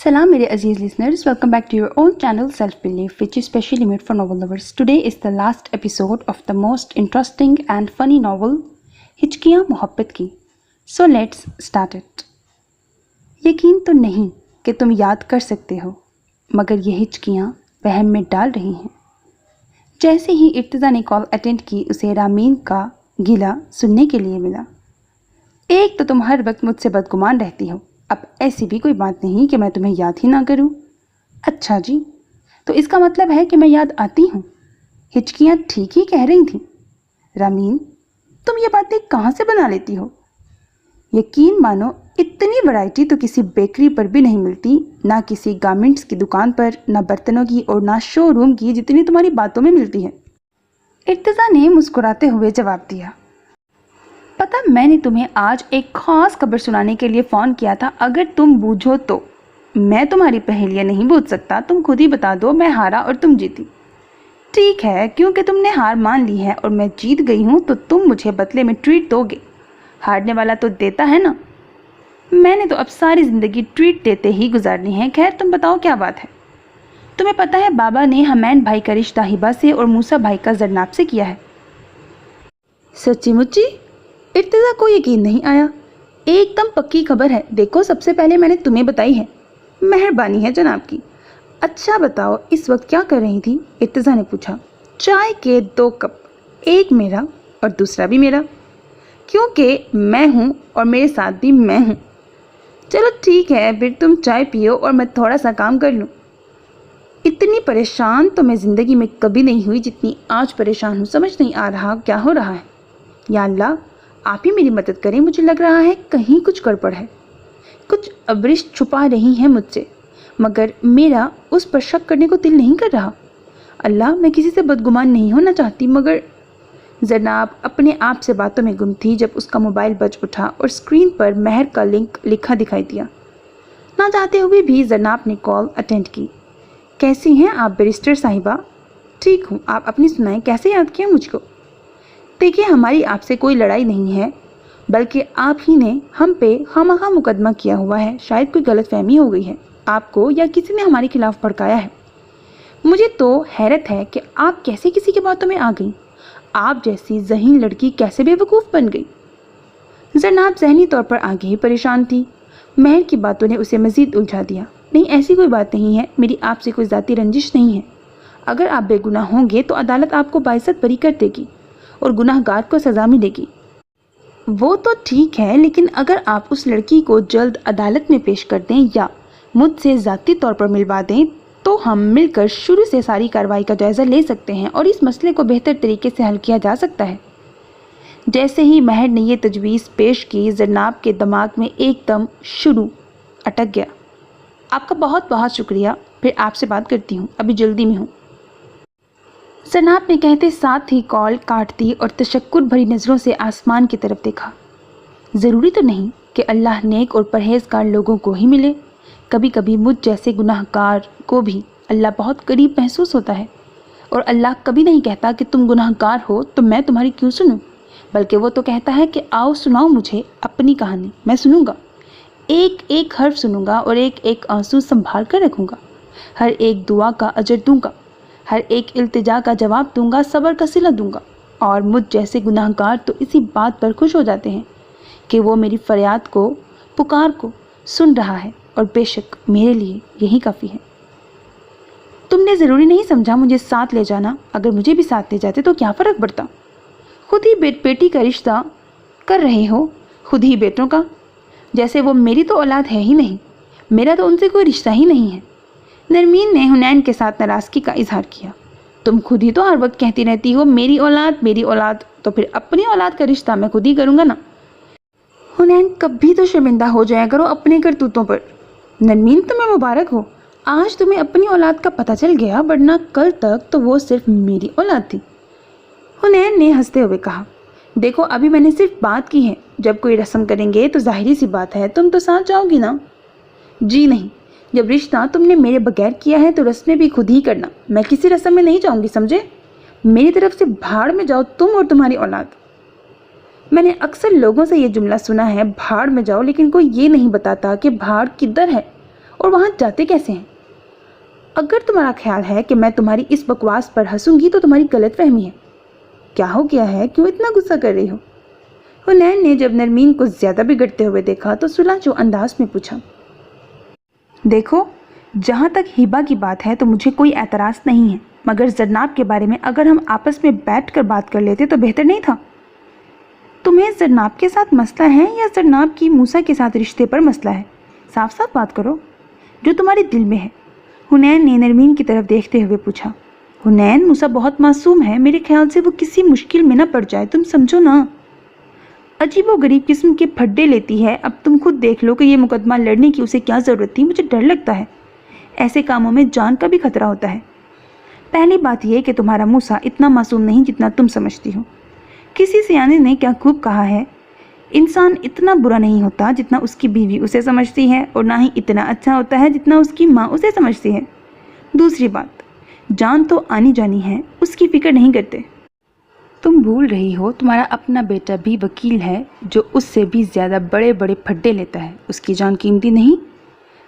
Salam मेरे अजीज listeners, welcome back to your own channel Self Belief, which is specially made for novel lovers. Today is the last episode of the most interesting and funny novel, हिचकियाँ मोहब्बत की. So let's start it. यकीन तो नहीं कि तुम याद कर सकते हो, मगर ये हिचकियाँ वहम में डाल रही हैं. जैसे ही इर्तिज़ा ने कॉल अटेंड की, उसे रामीन का गिला सुनने के लिए मिला. एक तो तुम हर वक्त मुझसे बदगुमान रहती हो, अब ऐसी भी कोई बात नहीं कि मैं तुम्हें याद ही ना करूं. अच्छा जी, तो इसका मतलब है कि मैं याद आती हूं. हिचकियां ठीक ही कह रही थी. रामीन, तुम ये बातें कहाँ से बना लेती हो? यकीन मानो इतनी वैरायटी तो किसी बेकरी पर भी नहीं मिलती, ना किसी गारमेंट्स की दुकान पर, ना बर्तनों की और ना शो रूम की, जितनी तुम्हारी बातों में मिलती है. इर्तिज़ा ने मुस्कुराते हुए जवाब दिया. पता, मैंने तुम्हें आज एक ख़ास खबर सुनाने के लिए फ़ोन किया था. अगर तुम बूझो तो. मैं तुम्हारी पहेलियाँ नहीं बूझ सकता. तुम खुद ही बता दो, मैं हारा और तुम जीती. ठीक है, क्योंकि तुमने हार मान ली है और मैं जीत गई हूँ, तो तुम मुझे बदले में ट्रीट दोगे. हारने वाला तो देता है ना. मैंने तो अब सारी ज़िंदगी ट्रीट देते ही गुजारनी है. खैर, तुम बताओ क्या बात है. तुम्हें पता है बाबा ने हमैन भाई का रिश्ता हिबा से और मूसा भाई का जरनाब से किया है. सच्ची मुच्ची? इर्तिज़ा को यकीन नहीं आया. एकदम पक्की खबर है. देखो, सबसे पहले मैंने तुम्हें बताई है. मेहरबानी है जनाब की. अच्छा बताओ, इस वक्त क्या कर रही थी? इर्तिज़ा ने पूछा. चाय के 2 कप, एक मेरा और दूसरा भी मेरा, क्योंकि मैं हूँ और मेरे साथ भी मैं हूँ. चलो ठीक है, फिर तुम चाय पियो और मैं थोड़ा सा काम कर लूँ. इतनी परेशान तो मैं ज़िंदगी में कभी नहीं हुई जितनी आज परेशान हूँ. समझ नहीं आ रहा क्या हो रहा है. या अल्लाह, आप ही मेरी मदद करें. मुझे लग रहा है कहीं कुछ गड़बड़ है. कुछ अवरिश छुपा रही हैं मुझसे, मगर मेरा उस पर शक करने को दिल नहीं कर रहा. अल्लाह, मैं किसी से बदगुमान नहीं होना चाहती, मगर जनाब अपने आप से बातों में गुम थी जब उसका मोबाइल बज उठा और स्क्रीन पर महर का लिंक लिखा दिखाई दिया. ना चाहते हुए भी जनाब ने कॉल अटेंड की. कैसी हैं आप बैरिस्टर साहिबा? ठीक हूँ, आप अपनी सुनाएं. कैसे याद किया मुझको? देखिए, हमारी आपसे कोई लड़ाई नहीं है, बल्कि आप ही ने हम पे खामखा मुकदमा किया हुआ है. शायद कोई गलतफहमी हो गई है आपको, या किसी ने हमारे खिलाफ भड़काया है. मुझे तो हैरत है कि आप कैसे किसी की बातों में आ गई. आप जैसी ज़हीन लड़की कैसे बेवकूफ़ बन गई. जनाब ज़हनी तौर पर आगे ही परेशान थी. महर की बातों ने उसे मज़ीद उलझा दिया. नहीं, ऐसी कोई बात नहीं है. मेरी आपसे कोई ज़ाती रंजिश नहीं है. अगर आप बेगुनाह होंगे तो अदालत आपको बाइज्जत बरी कर देगी और गुनाहगार को सज़ा मिलेगी. वो तो ठीक है, लेकिन अगर आप उस लड़की को जल्द अदालत में पेश कर दें या मुझसे ज़ाती तौर पर मिलवा दें, तो हम मिलकर शुरू से सारी कार्रवाई का जायज़ा ले सकते हैं और इस मसले को बेहतर तरीके से हल किया जा सकता है. जैसे ही महर ने यह तजवीज़ पेश की, जनाब के दिमाग में एकदम शुरू अटक गया. आपका बहुत बहुत शुक्रिया. फिर आपसे बात करती हूँ, अभी जल्दी में हूँ. जनाब ने कहते साथ ही कॉल काट दी और तशक्कुर भरी नज़रों से आसमान की तरफ देखा. ज़रूरी तो नहीं कि अल्लाह नेक और परहेज़गार लोगों को ही मिले. कभी कभी मुझ जैसे गुनाहगार को भी अल्लाह बहुत करीब महसूस होता है. और अल्लाह कभी नहीं कहता कि तुम गुनाहगार हो तो मैं तुम्हारी क्यों सुनूं, बल्कि वो तो कहता है कि आओ सुनाओ मुझे अपनी कहानी. मैं सुनूंगा, एक एक हर्फ सुनूंगा और एक एक आंसू संभाल कर रखूंगा. हर एक दुआ का अजर दूंगा, हर एक इल्तिजा का जवाब दूंगा, सब्र का सिला दूंगा. और मुझ जैसे गुनाहगार तो इसी बात पर खुश हो जाते हैं कि वो मेरी फरियाद को, पुकार को सुन रहा है, और बेशक मेरे लिए यही काफ़ी है. तुमने ज़रूरी नहीं समझा मुझे साथ ले जाना. अगर मुझे भी साथ ले जाते तो क्या फ़र्क पड़ता. खुद ही बेटी का रिश्ता कर रहे हो, खुद ही बेटों का, जैसे वो मेरी तो औलाद है ही नहीं. मेरा तो उनसे कोई रिश्ता ही नहीं है. नरमीन ने हुनैन के साथ नाराज़गी का इजहार किया. तुम खुद ही तो हर वक्त कहती रहती हो मेरी औलाद मेरी औलाद, तो फिर अपनी औलाद का रिश्ता मैं खुद ही करूँगा ना. हुनैन, कभी तो शर्मिंदा हो जाया करो अपने करतूतों पर. नरमीन, तुम्हें मुबारक हो, आज तुम्हें अपनी औलाद का पता चल गया, वरना कल तक तो वो सिर्फ मेरी औलाद थी. हुनैन ने हंसते हुए कहा. देखो, अभी मैंने सिर्फ बात की है. जब कोई रस्म करेंगे तो जाहिर सी बात है तुम तो साथ जाओगी ना. जी नहीं, जब रिश्ता तुमने मेरे बगैर किया है तो रस्में भी खुद ही करना. मैं किसी रस्म में नहीं जाऊंगी, समझे. मेरी तरफ से भाड़ में जाओ तुम और तुम्हारी औलाद. मैंने अक्सर लोगों से ये जुमला सुना है, भाड़ में जाओ, लेकिन कोई ये नहीं बताता कि भाड़ किधर है और वहाँ जाते कैसे हैं? अगर तुम्हारा ख्याल है कि मैं तुम्हारी इस बकवास पर हंसूंगी तो तुम्हारी गलतफहमी है। क्या हो गया है, क्यों इतना गुस्सा कर रही हो? हुनैन ने जब नरमीन को ज़्यादा बिगड़ते हुए देखा तो सुलझो अंदाज में पूछा। देखो, जहाँ तक हिबा की बात है तो मुझे कोई एतराज़ नहीं है, मगर जरनाब के बारे में अगर हम आपस में बैठकर बात कर लेते तो बेहतर नहीं था? तुम्हें जरनाब के साथ मसला है या जरनाब की मूसा के साथ रिश्ते पर मसला है? साफ साफ बात करो, जो तुम्हारे दिल में है। हुनैन ने नरमीन की तरफ देखते हुए पूछा। हुनैन, मूसा बहुत मासूम है, मेरे ख्याल से वो किसी मुश्किल में ना पड़ जाए, तुम समझो ना। अजीबो गरीब किस्म के फड्डे लेती है। अब तुम खुद देख लो कि ये मुकदमा लड़ने की उसे क्या ज़रूरत थी। मुझे डर लगता है, ऐसे कामों में जान का भी खतरा होता है। पहली बात यह कि तुम्हारा मूसा इतना मासूम नहीं जितना तुम समझती हो। किसी सियाने ने क्या खूब कहा है, इंसान इतना बुरा नहीं होता जितना उसकी बीवी उसे समझती है, और ना ही इतना अच्छा होता है जितना उसकी माँ उसे समझती है। दूसरी बात, जान तो आनी जानी है, उसकी फिक्र नहीं करते। तुम भूल रही हो, तुम्हारा अपना बेटा भी वकील है जो उससे भी ज़्यादा बड़े बड़े फड्डे लेता है। उसकी जान कीमती नहीं?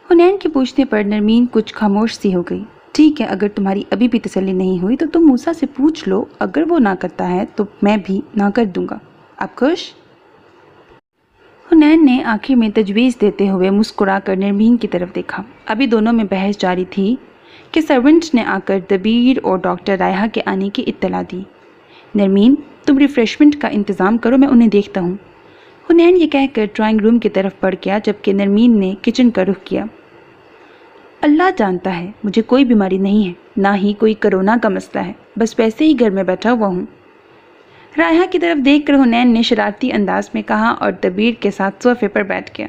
हुनैन के पूछने पर नरमीन कुछ खामोश सी हो गई। ठीक है, अगर तुम्हारी अभी भी तसल्ली नहीं हुई तो तुम मूसा से पूछ लो, अगर वो ना करता है तो मैं भी ना कर दूंगा। आप खुश? हुनैन ने आखिर में तजवीज़ देते हुए मुस्कुरा कर नरमीन की तरफ देखा। अभी दोनों में बहस जारी थी कि सर्वेंट ने आकर दबीर और डॉक्टर रायहा के आने की इत्तला दी। नरमीन, तुम रिफ़्रेशमेंट का इंतज़ाम करो, मैं उन्हें देखता हूँ। हुनैन ये कहकर ड्राइंग रूम की तरफ बढ़ गया, जबकि नरमीन ने किचन का रुख किया। अल्लाह जानता है मुझे कोई बीमारी नहीं है, ना ही कोई कोरोना का मसला है, बस वैसे ही घर में बैठा हुआ हूँ। रायहा की तरफ देखकर हुनैन ने शरारती अंदाज में कहा और दबीर के साथ सोफे पर बैठ गया।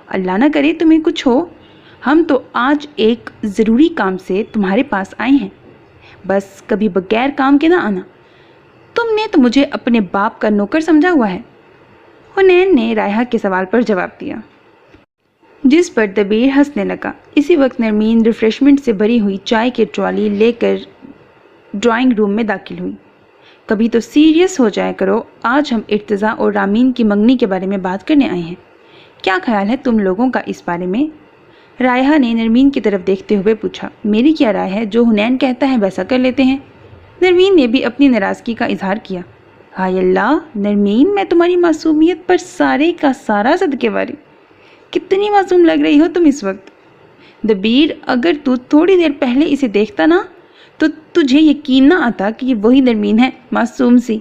अल्लाह ना करे तुम्हें कुछ हो, हम तो आज एक ज़रूरी काम से तुम्हारे पास आए हैं, बस कभी बगैर काम के ना आना। तुमने तो मुझे अपने बाप का नौकर समझा हुआ है। हुनैन ने रायहा के सवाल पर जवाब दिया, जिस पर दबीर हंसने लगा। इसी वक्त नरमीन रिफ़्रेशमेंट से भरी हुई चाय की ट्रॉली लेकर ड्राइंग रूम में दाखिल हुई। कभी तो सीरियस हो जाया करो, आज हम इर्तिज़ा और रामीन की मंगनी के बारे में बात करने आए हैं। क्या ख्याल है तुम लोगों का इस बारे में? रायहा ने नरमीन की तरफ देखते हुए पूछा। मेरी क्या राय है, जो हुनैन कहता है वैसा कर लेते हैं। नरमीन ने भी अपनी नाराज़गी का इजहार किया। हाय अल्लाह, नरमीन, मैं तुम्हारी मासूमियत पर सारे का सारा सदकेवारी। कितनी मासूम लग रही हो तुम इस वक्त। दबीर, अगर तू थोड़ी देर पहले इसे देखता ना तो तुझे यकीन ना आता कि ये वही नरमीन है, मासूम सी।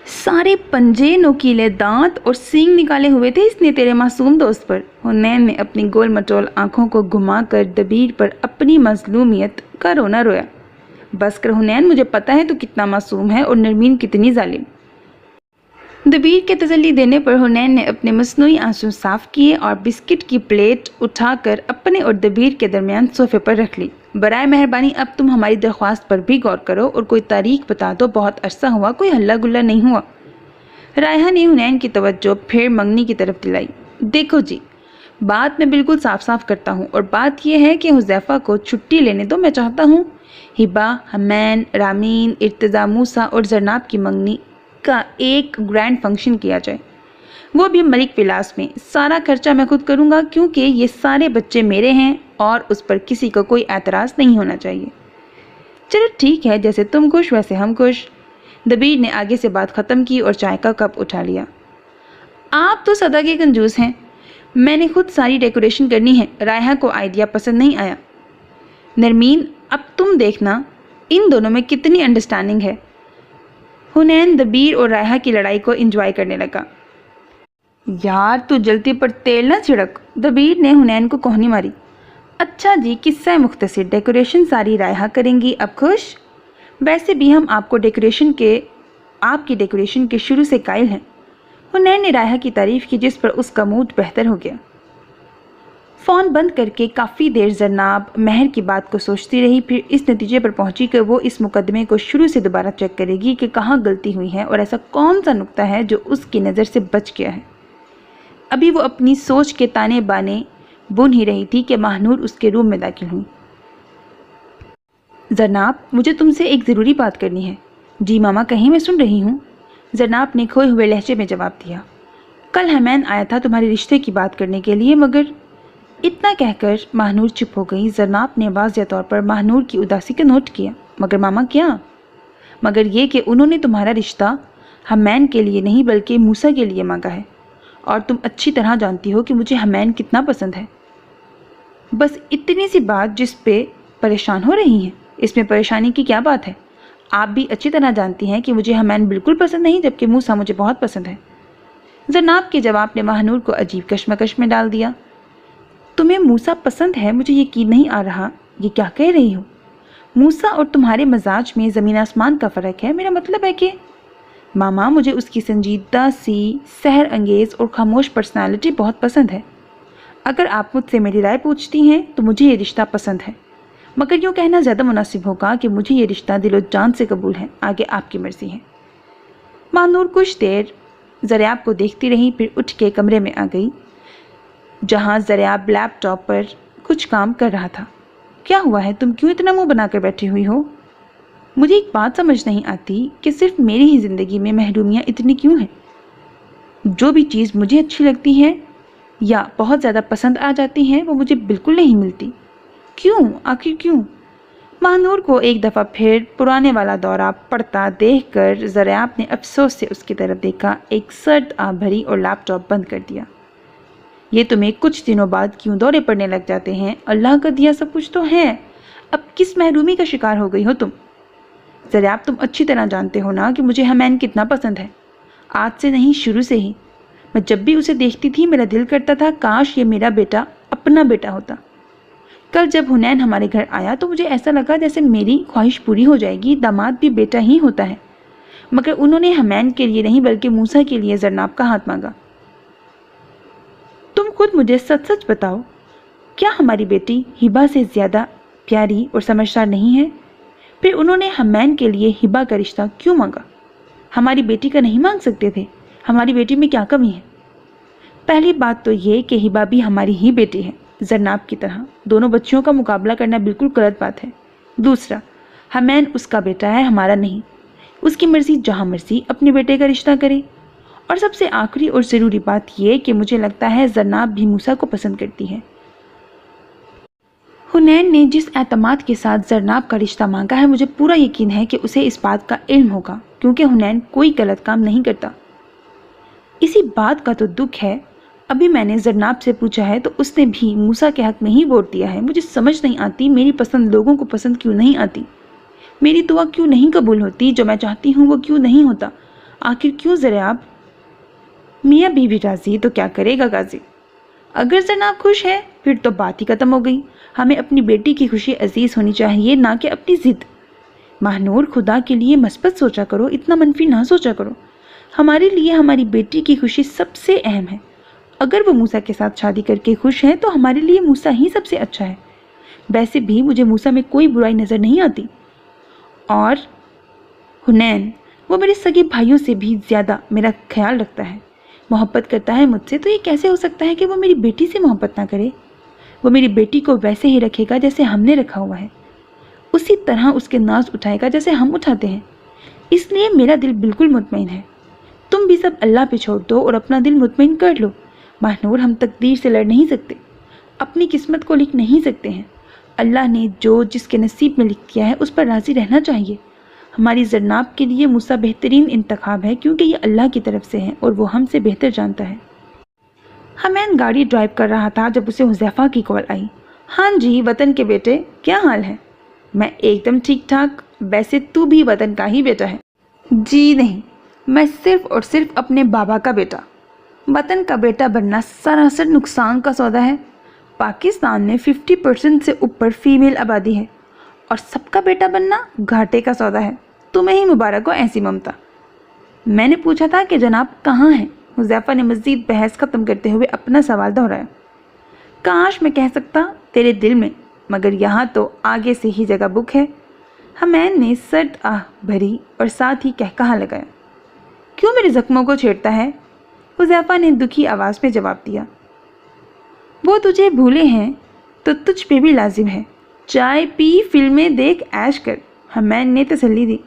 सारे पंजे, नोकीले दांत और सींग निकाले हुए थे इसने तेरे मासूम दोस्त पर। हुनैन ने अपनी गोल मटोल आंखों को घुमाकर दबीर पर अपनी मजलूमियत का रोना रोया। बस कर हुनैन, मुझे पता है तू कितना मासूम है और नरमीन कितनी जालिम। दबीर के तसल्ली देने पर हुनैन ने अपने मसनूई आंसू साफ किए और बिस्किट की प्लेट उठाकर अपने और दबीर के दरमियान सोफे पर रख ली। बराए मेहरबानी अब तुम हमारी दरख्वास्त पर भी गौर करो और कोई तारीख बता दो, बहुत अरसा हुआ कोई हल्ला गुल्ला नहीं हुआ। रायहा ने हुनैन की तवज्जो फिर मंगनी की तरफ दिलाई। देखो जी, बात मैं बिल्कुल साफ साफ करता हूँ, और बात यह है कि हुज़ैफा को छुट्टी लेने दो। मैं चाहता हूँ हिबा, हमैन, रामीन, इर्तिज़ा, मूसा और जरनाब की मंगनी का एक ग्रैंड फंक्शन किया जाए, वो भी मलिक विलास में। सारा खर्चा मैं खुद करूँगा, क्योंकि ये सारे बच्चे मेरे हैं और उस पर किसी को कोई एतराज़ नहीं होना चाहिए। चलो ठीक है, जैसे तुम खुश वैसे हम खुश। दबीर ने आगे से बात ख़त्म की और चाय का कप उठा लिया। आप तो सदा के कंजूस हैं, मैंने खुद सारी डेकोरेशन करनी है। रायहा को आइडिया पसंद नहीं आया। नरमीन, अब तुम देखना इन दोनों में कितनी अंडरस्टैंडिंग है। हुनैन दबीर और रायहा की लड़ाई को एंजॉय करने लगा। यार तू जलती पर तेल ना छिड़क, दबीर ने हुनैन को कोहनी मारी। अच्छा जी, किस्सा मुख्तसर, डेकोरेशन सारी रायहा करेंगी, अब खुश? वैसे भी हम आपकी डेकोरेशन के शुरू से कायल हैं। हुनैन ने रायहा की तारीफ़ की, जिस पर उसका मूड बेहतर हो गया। फ़ोन बंद करके काफ़ी देर जरनाब महर की बात को सोचती रही, फिर इस नतीजे पर पहुंची कि वो इस मुकदमे को शुरू से दोबारा चेक करेगी कि कहाँ गलती हुई है और ऐसा कौन सा नुक्ता है जो उसकी नज़र से बच गया है। अभी वो अपनी सोच के ताने बाने बुन ही रही थी कि महानूर उसके रूम में दाखिल हुई। जरनाब, मुझे तुमसे एक ज़रूरी बात करनी है। जी मामा, कहीं, मैं सुन रही हूँ, जरनाब ने खोए हुए लहजे में जवाब दिया। कल हमैन आया था तुम्हारे रिश्ते की बात करने के लिए, मगर इतना कहकर महानूर चुप हो गई। जरनाब ने वाज़ेह तौर पर महानूर की उदासी को नोट किया। मगर मामा क्या? मगर ये कि उन्होंने तुम्हारा रिश्ता हमैन के लिए नहीं बल्कि मूसा के लिए मांगा है, और तुम अच्छी तरह जानती हो कि मुझे हमैन कितना पसंद है। बस इतनी सी बात जिस पे परेशान हो रही हैं, इसमें परेशानी की क्या बात है? आप भी अच्छी तरह जानती हैं कि मुझे हमैन बिल्कुल पसंद नहीं, जबकि मूसा मुझे बहुत पसंद है। जरनाब के जवाब ने महानूर को अजीब कश्मकश में डाल दिया। तुम्हें मूसा पसंद है? मुझे यकीन नहीं आ रहा, ये क्या कह रही हो? मूसा और तुम्हारे मजाज में ज़मीन आसमान का फ़र्क है। मेरा मतलब है कि मामा, मुझे उसकी संजीदा सी, सहर अंगेज़ और खामोश पर्सनालिटी बहुत पसंद है। अगर आप मुझसे मेरी राय पूछती हैं तो मुझे ये रिश्ता पसंद है, मगर यूँ कहना ज़्यादा मुनासिब होगा कि मुझे ये रिश्ता दिलो जान से कबूल है। आगे आपकी मर्ज़ी है। महानूर कुछ देर ज़रियाब को देखती रही, फिर उठ के कमरे में आ गई जहाँ ज़रियाब लैपटॉप पर कुछ काम कर रहा था। क्या हुआ है? तुम क्यों इतना मुंह बनाकर बैठी हुई हो? मुझे एक बात समझ नहीं आती कि सिर्फ मेरी ही ज़िंदगी में महरूमियाँ इतनी क्यों हैं? जो भी चीज़ मुझे अच्छी लगती है या बहुत ज़्यादा पसंद आ जाती हैं वो मुझे बिल्कुल नहीं मिलती। क्यों? आखिर क्यों? महानूर को एक दफ़ा फिर पुराने वाला दौरा पड़ता देखकर ज़रियाब ने अफसोस से उसकी तरफ देखा, एक सर्द आह भरी और लैपटॉप बंद कर दिया। ये तुम्हें कुछ दिनों बाद क्यों दौरे पड़ने लग जाते हैं? अल्लाह का दिया सब कुछ तो है। अब किस महरूमी का शिकार हो गई हो तुम? ज़रियाब, तुम अच्छी तरह जानते हो ना कि मुझे हमैन कितना पसंद है। आज से नहीं, शुरू से ही। मैं जब भी उसे देखती थी मेरा दिल करता था काश ये मेरा बेटा अपना बेटा होता। कल जब हुनैन हमारे घर आया तो मुझे ऐसा लगा जैसे मेरी ख्वाहिश पूरी हो जाएगी। दामाद भी बेटा ही होता है। मगर उन्होंने हमैन के लिए नहीं बल्कि मूसा के लिए जरनाब का हाथ मांगा। तुम खुद मुझे सच सच बताओ, क्या हमारी बेटी हिबा से ज़्यादा प्यारी और समझदार नहीं है? फिर उन्होंने हमैन के लिए हिबा का रिश्ता क्यों मांगा? हमारी बेटी का नहीं मांग सकते थे? हमारी बेटी में क्या कमी है? पहली बात तो ये कि हिबा भी हमारी ही बेटी है, जरनाब की तरह। दोनों बच्चियों का मुकाबला करना बिल्कुल गलत बात है। दूसरा, हमैन उसका बेटा है, हमारा नहीं। उसकी मर्ज़ी, जहाँ मर्ज़ी अपने बेटे का रिश्ता करे। और सबसे आखिरी और ज़रूरी बात यह कि मुझे लगता है जरनाब भी मूसा को पसंद करती है। हुनैन ने जिस एतमाद के साथ जरनाब का रिश्ता मांगा है, मुझे पूरा यकीन है कि उसे इस बात का इल्म होगा, क्योंकि हुनैन कोई गलत काम नहीं करता। इसी बात का तो दुख है, अभी मैंने जरनाब से पूछा है तो उसने भी मूसा के हक में ही वोट दिया है। मुझे समझ नहीं आती मेरी पसंद लोगों को पसंद क्यों नहीं आती। मेरी दुआ क्यों नहीं कबूल होती? जो मैं चाहती हूँ वो क्यों नहीं होता? आखिर क्यों ज़रियाब? मियाँ बीवी राजी तो क्या करेगा गाजी? अगर जरनाब खुश है फिर तो बात ही ख़त्म हो गई। हमें अपनी बेटी की खुशी अजीज़ होनी चाहिए, ना कि अपनी ज़िद। महानूर, खुदा के लिए मस्बत सोचा करो, इतना मनफी ना सोचा करो। हमारे लिए हमारी बेटी की खुशी सबसे अहम है। अगर वो मूसा के साथ शादी करके खुश है तो हमारे लिए मूसा ही सबसे अच्छा है। वैसे भी मुझे मूसा में कोई बुराई नज़र नहीं आती। और हुनैन, वो मेरे सगे भाइयों से भी ज़्यादा मेरा ख्याल रखता है, मोहब्बत करता है मुझसे। तो ये कैसे हो सकता है कि वो मेरी बेटी से मोहब्बत ना करे? वो मेरी बेटी को वैसे ही रखेगा जैसे हमने रखा हुआ है, उसी तरह उसके नाज उठाएगा जैसे हम उठाते हैं। इसलिए मेरा दिल बिल्कुल मुतमईन है। तुम भी सब अल्लाह पे छोड़ दो और अपना दिल मुतमईन कर लो। महानूर, हम तकदीर से लड़ नहीं सकते, अपनी किस्मत को लिख नहीं सकते हैं। अल्लाह ने जो जिसके नसीब में लिख दिया है उस पर राज़ी रहना चाहिए। हमारी जरनाब के लिए मूसा बेहतरीन इंतखाब है, क्योंकि ये अल्लाह की तरफ से है और वो हमसे बेहतर जानता है। हमैन गाड़ी ड्राइव कर रहा था जब उसे हुज़ैफा की कॉल आई। हाँ जी, वतन के बेटे, क्या हाल है? मैं एकदम ठीक ठाक। वैसे तू भी वतन का ही बेटा है। जी नहीं, मैं सिर्फ और सिर्फ अपने बाबा का बेटा। वतन का बेटा बनना सरासर नुकसान का सौदा है। पाकिस्तान में 50% से ऊपर फीमेल आबादी है और सबका बेटा बनना घाटे का सौदा है। तुम्हें ही मुबारक हो ऐसी ममता। मैंने पूछा था कि जनाब कहाँ हैं? हुज़ैफा ने मज़ीद बहस ख़त्म करते हुए अपना सवाल दोहराया। काश मैं कह सकता तेरे दिल में, मगर यहाँ तो आगे से ही जगह बुक है। हमैन ने सर्द आह भरी और साथ ही कहकहा लगाया। क्यों मेरे ज़ख्मों को छेड़ता है? हुज़ैफा ने दुखी आवाज़ में जवाब दिया। वो तुझे भूले हैं तो तुझ पे भी लाजिम है। चाय पी, फिल्में देख, ऐश कर। हमैन ने तसल्ली दी।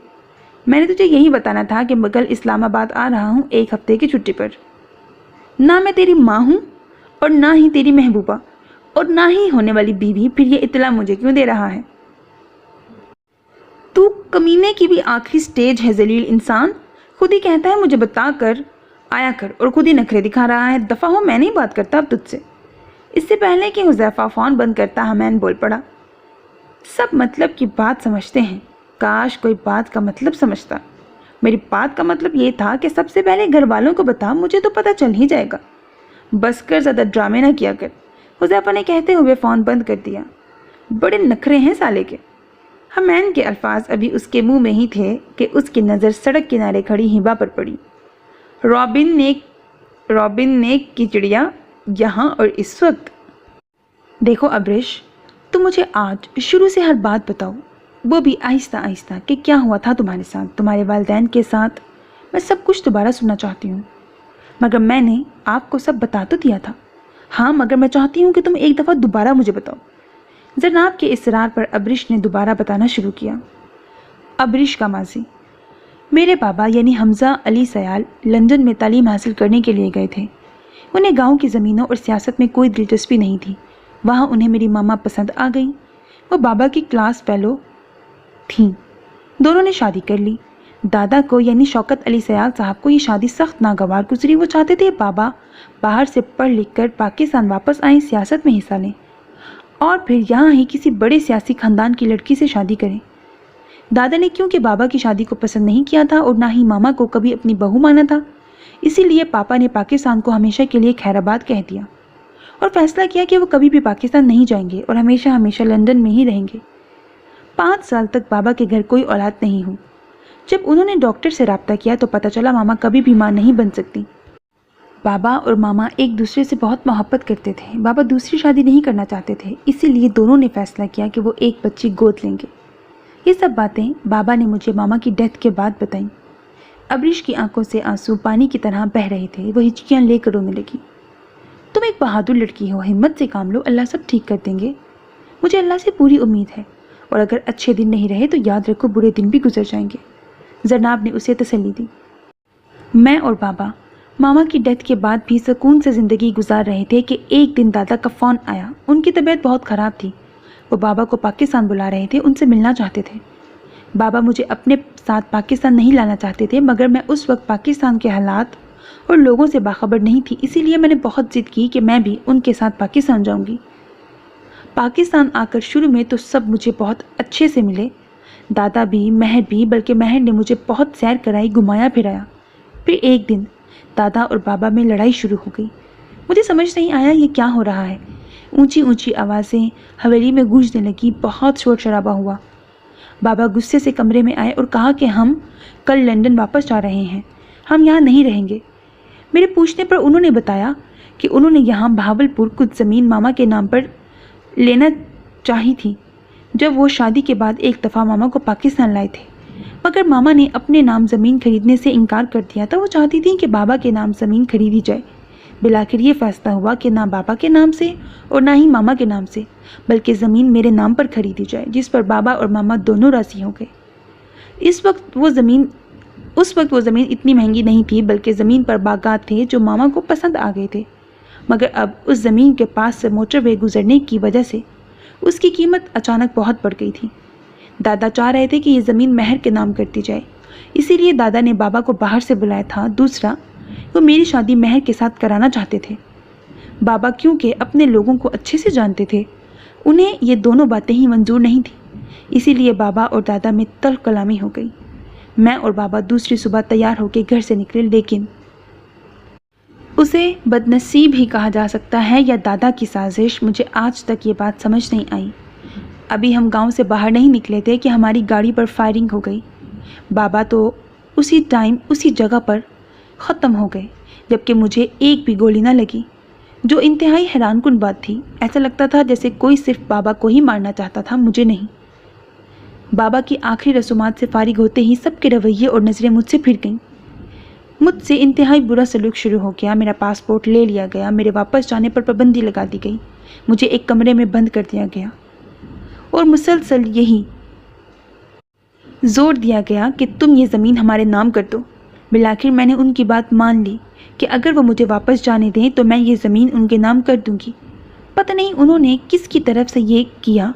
मैंने तुझे यही बताना था कि मैं कल इस्लामाबाद आ रहा हूँ 1 हफ्ते की छुट्टी पर। ना मैं तेरी माँ हूँ और ना ही तेरी महबूबा। اور نہ ہی ہونے والی بیوی، پھر یہ اطلاع مجھے کیوں دے رہا ہے؟ تو کمینے کی بھی آخری سٹیج ہے ذلیل انسان، خود ہی کہتا ہے مجھے بتا کر آیا کر اور خود ہی نخرے دکھا رہا ہے۔ دفعہ ہو، میں نہیں بات کرتا اب تجھ سے۔ اس سے پہلے کہ حذیفہ فون بند کرتا حمین بول پڑا، سب مطلب کی بات سمجھتے ہیں، کاش کوئی بات کا مطلب سمجھتا۔ میری بات کا مطلب یہ تھا کہ سب سے پہلے گھر والوں کو بتا، مجھے تو پتہ چل ہی جائے گا۔ بس کر، زیادہ ڈرامے نہ کیا کر، حذیفہ نے کہتے ہوئے فون بند کر دیا۔ بڑے نخرے ہیں سالے کے۔ حمین کے الفاظ ابھی اس کے منہ میں ہی تھے کہ اس کی نظر سڑک کنارے کھڑی ہبا پر پڑی۔ رابن نیک کی چڑیا یہاں اور اس وقت۔ دیکھو ابرش، تم مجھے آج شروع سے ہر بات بتاؤ، وہ بھی آہستہ آہستہ، کہ کیا ہوا تھا تمہارے ساتھ، تمہارے والدین کے ساتھ۔ میں سب کچھ دوبارہ سننا چاہتی ہوں۔ مگر میں نے آپ کو سب بتا تو دیا تھا۔ ہاں، مگر میں چاہتی ہوں کہ تم ایک دفعہ دوبارہ مجھے بتاؤ۔ زینب کے اصرار پر ابرش نے دوبارہ بتانا شروع کیا۔ ابرش کا ماضی: میرے بابا یعنی حمزہ علی سیال لندن میں تعلیم حاصل کرنے کے لیے گئے تھے۔ انہیں گاؤں کی زمینوں اور سیاست میں کوئی دلچسپی نہیں تھی۔ وہاں انہیں میری ماما پسند آ گئی۔ وہ بابا کی کلاس فیلو تھیں۔ دونوں نے شادی کر لی۔ دادا کو یعنی شوکت علی سیال صاحب کو یہ شادی سخت ناگوار گزری۔ وہ چاہتے تھے بابا باہر سے پڑھ لکھ کر پاکستان واپس آئیں، سیاست میں حصہ لیں اور پھر یہاں ہی کسی بڑے سیاسی خاندان کی لڑکی سے شادی کریں۔ دادا نے کیونکہ بابا کی شادی کو پسند نہیں کیا تھا اور نہ ہی ماما کو کبھی اپنی بہو مانا تھا، اسی لیے پاپا نے پاکستان کو ہمیشہ کے لیے خیر آباد کہہ دیا اور فیصلہ کیا کہ وہ کبھی بھی پاکستان نہیں جائیں گے اور ہمیشہ ہمیشہ لندن میں ہی رہیں گے۔ 5 سال تک بابا کے گھر کوئی اولاد نہیں ہوئی۔ جب انہوں نے ڈاکٹر سے رابطہ کیا تو پتہ چلا ماما کبھی بھی ماں نہیں بن سکتی۔ بابا اور ماما ایک دوسرے سے بہت محبت کرتے تھے۔ بابا دوسری شادی نہیں کرنا چاہتے تھے، اسی لیے دونوں نے فیصلہ کیا کہ وہ ایک بچی گود لیں گے۔ یہ سب باتیں بابا نے مجھے ماما کی ڈیتھ کے بعد بتائیں۔ ابرش کی آنکھوں سے آنسو پانی کی طرح بہہ رہے تھے۔ وہ ہچکیاں لے کر رونے لگی۔ تم ایک بہادر لڑکی ہو، ہمت سے کام لو، اللہ سب ٹھیک کر دیں گے۔ مجھے اللہ سے پوری امید ہے، اور اگر اچھے دن نہیں رہے تو یاد رکھو برے دن بھی گزر جائیں گے۔ زینب نے اسے تسلی دی۔ میں اور بابا ماما کی ڈیتھ کے بعد بھی سکون سے زندگی گزار رہے تھے کہ ایک دن دادا کا فون آیا۔ ان کی طبیعت بہت خراب تھی۔ وہ بابا کو پاکستان بلا رہے تھے، ان سے ملنا چاہتے تھے۔ بابا مجھے اپنے ساتھ پاکستان نہیں لانا چاہتے تھے، مگر میں اس وقت پاکستان کے حالات اور لوگوں سے باخبر نہیں تھی، اسی لیے میں نے بہت ضد کی کہ میں بھی ان کے ساتھ پاکستان جاؤں گی۔ پاکستان آ کر شروع میں تو سب مجھے بہت اچھے سے ملے، دادا بھی، مہر بھی، بلکہ مہر نے مجھے بہت سیر کرائی، گھمایا پھرایا۔ پھر ایک دن دادا اور بابا میں لڑائی شروع ہو گئی۔ مجھے سمجھ نہیں آیا یہ کیا ہو رہا ہے۔ اونچی اونچی آوازیں حویلی میں گونجنے لگی، بہت شور شرابہ ہوا۔ بابا غصے سے کمرے میں آئے اور کہا کہ ہم کل لندن واپس جا رہے ہیں، ہم یہاں نہیں رہیں گے۔ میرے پوچھنے پر انہوں نے بتایا کہ انہوں نے یہاں بہاولپور کچھ زمین ماما کے نام پر لینا چاہی تھی جب وہ شادی کے بعد ایک دفعہ ماما کو پاکستان لائے تھے، مگر ماما نے اپنے نام زمین خریدنے سے انکار کر دیا تھا۔ وہ چاہتی تھیں کہ بابا کے نام زمین خریدی جائے۔ بالآخر یہ فیصلہ ہوا کہ نہ بابا کے نام سے اور نہ ہی ماما کے نام سے، بلکہ زمین میرے نام پر خریدی جائے، جس پر بابا اور ماما دونوں راضی ہو گئے۔ اس وقت وہ زمین اتنی مہنگی نہیں تھی، بلکہ زمین پر باغات تھے جو ماما کو پسند آ گئے تھے، مگر اب اس زمین کے پاس سے موٹر وے گزرنے کی وجہ سے اس کی قیمت اچانک بہت بڑھ گئی تھی۔ دادا چاہ رہے تھے کہ یہ زمین مہر کے نام کر دی جائے، اسی لیے دادا نے بابا کو باہر سے بلایا تھا۔ دوسرا، وہ میری شادی مہر کے ساتھ کرانا چاہتے تھے۔ بابا کیونکہ اپنے لوگوں کو اچھے سے جانتے تھے، انہیں یہ دونوں باتیں ہی منظور نہیں تھیں، اسی لیے بابا اور دادا میں تلخ کلامی ہو گئی۔ میں اور بابا دوسری صبح تیار ہو کے گھر سے نکلے، لیکن اسے بدنصیب ہی کہا جا سکتا ہے یا دادا کی سازش، مجھے آج تک یہ بات سمجھ نہیں آئی۔ ابھی ہم گاؤں سے باہر نہیں نکلے تھے کہ ہماری گاڑی پر فائرنگ ہو گئی۔ بابا تو اسی ٹائم اسی جگہ پر ختم ہو گئے، جبکہ مجھے ایک بھی گولی نہ لگی، جو انتہائی حیران کن بات تھی۔ ایسا لگتا تھا جیسے کوئی صرف بابا کو ہی مارنا چاہتا تھا، مجھے نہیں۔ بابا کی آخری رسومات سے فارغ ہوتے ہی سب کے رویے اور نظریں مجھ سے پھر گئیں۔ مجھ سے انتہائی برا سلوک شروع ہو گیا۔ میرا پاسپورٹ لے لیا گیا، میرے واپس جانے پر پابندی لگا دی گئی، مجھے ایک کمرے میں بند کر دیا گیا اور مسلسل یہی زور دیا گیا کہ تم یہ زمین ہمارے نام کر دو۔ بالآخر میں نے ان کی بات مان لی کہ اگر وہ مجھے واپس جانے دیں تو میں یہ زمین ان کے نام کر دوں گی۔ पता नहीं उन्होंने किसकी तरफ से ये किया,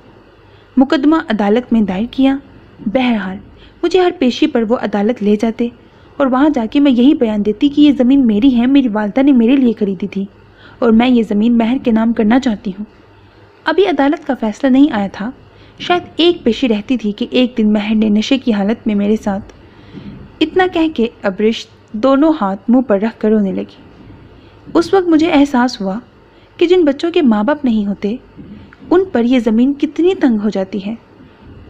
मुकदमा अदालत में दायर किया। बहरहाल मुझे हर पेशी पर वो अदालत ले जाते और वहाँ जाके मैं यही बयान देती कि ये ज़मीन मेरी है, मेरी वालिदा ने मेरे लिए खरीदी थी और मैं ये ज़मीन महर के नाम करना चाहती हूँ। अभी अदालत का फैसला नहीं आया था। शायद एक पेशी रहती थी कि एक दिन महर ने नशे की हालत में मेरे साथ, इतना कह के अब्रिश दोनों हाथ मुंह पर रख कर रोने लगी। उस वक्त मुझे एहसास हुआ कि जिन बच्चों के माँ बाप नहीं होते उन पर यह ज़मीन कितनी तंग हो जाती है।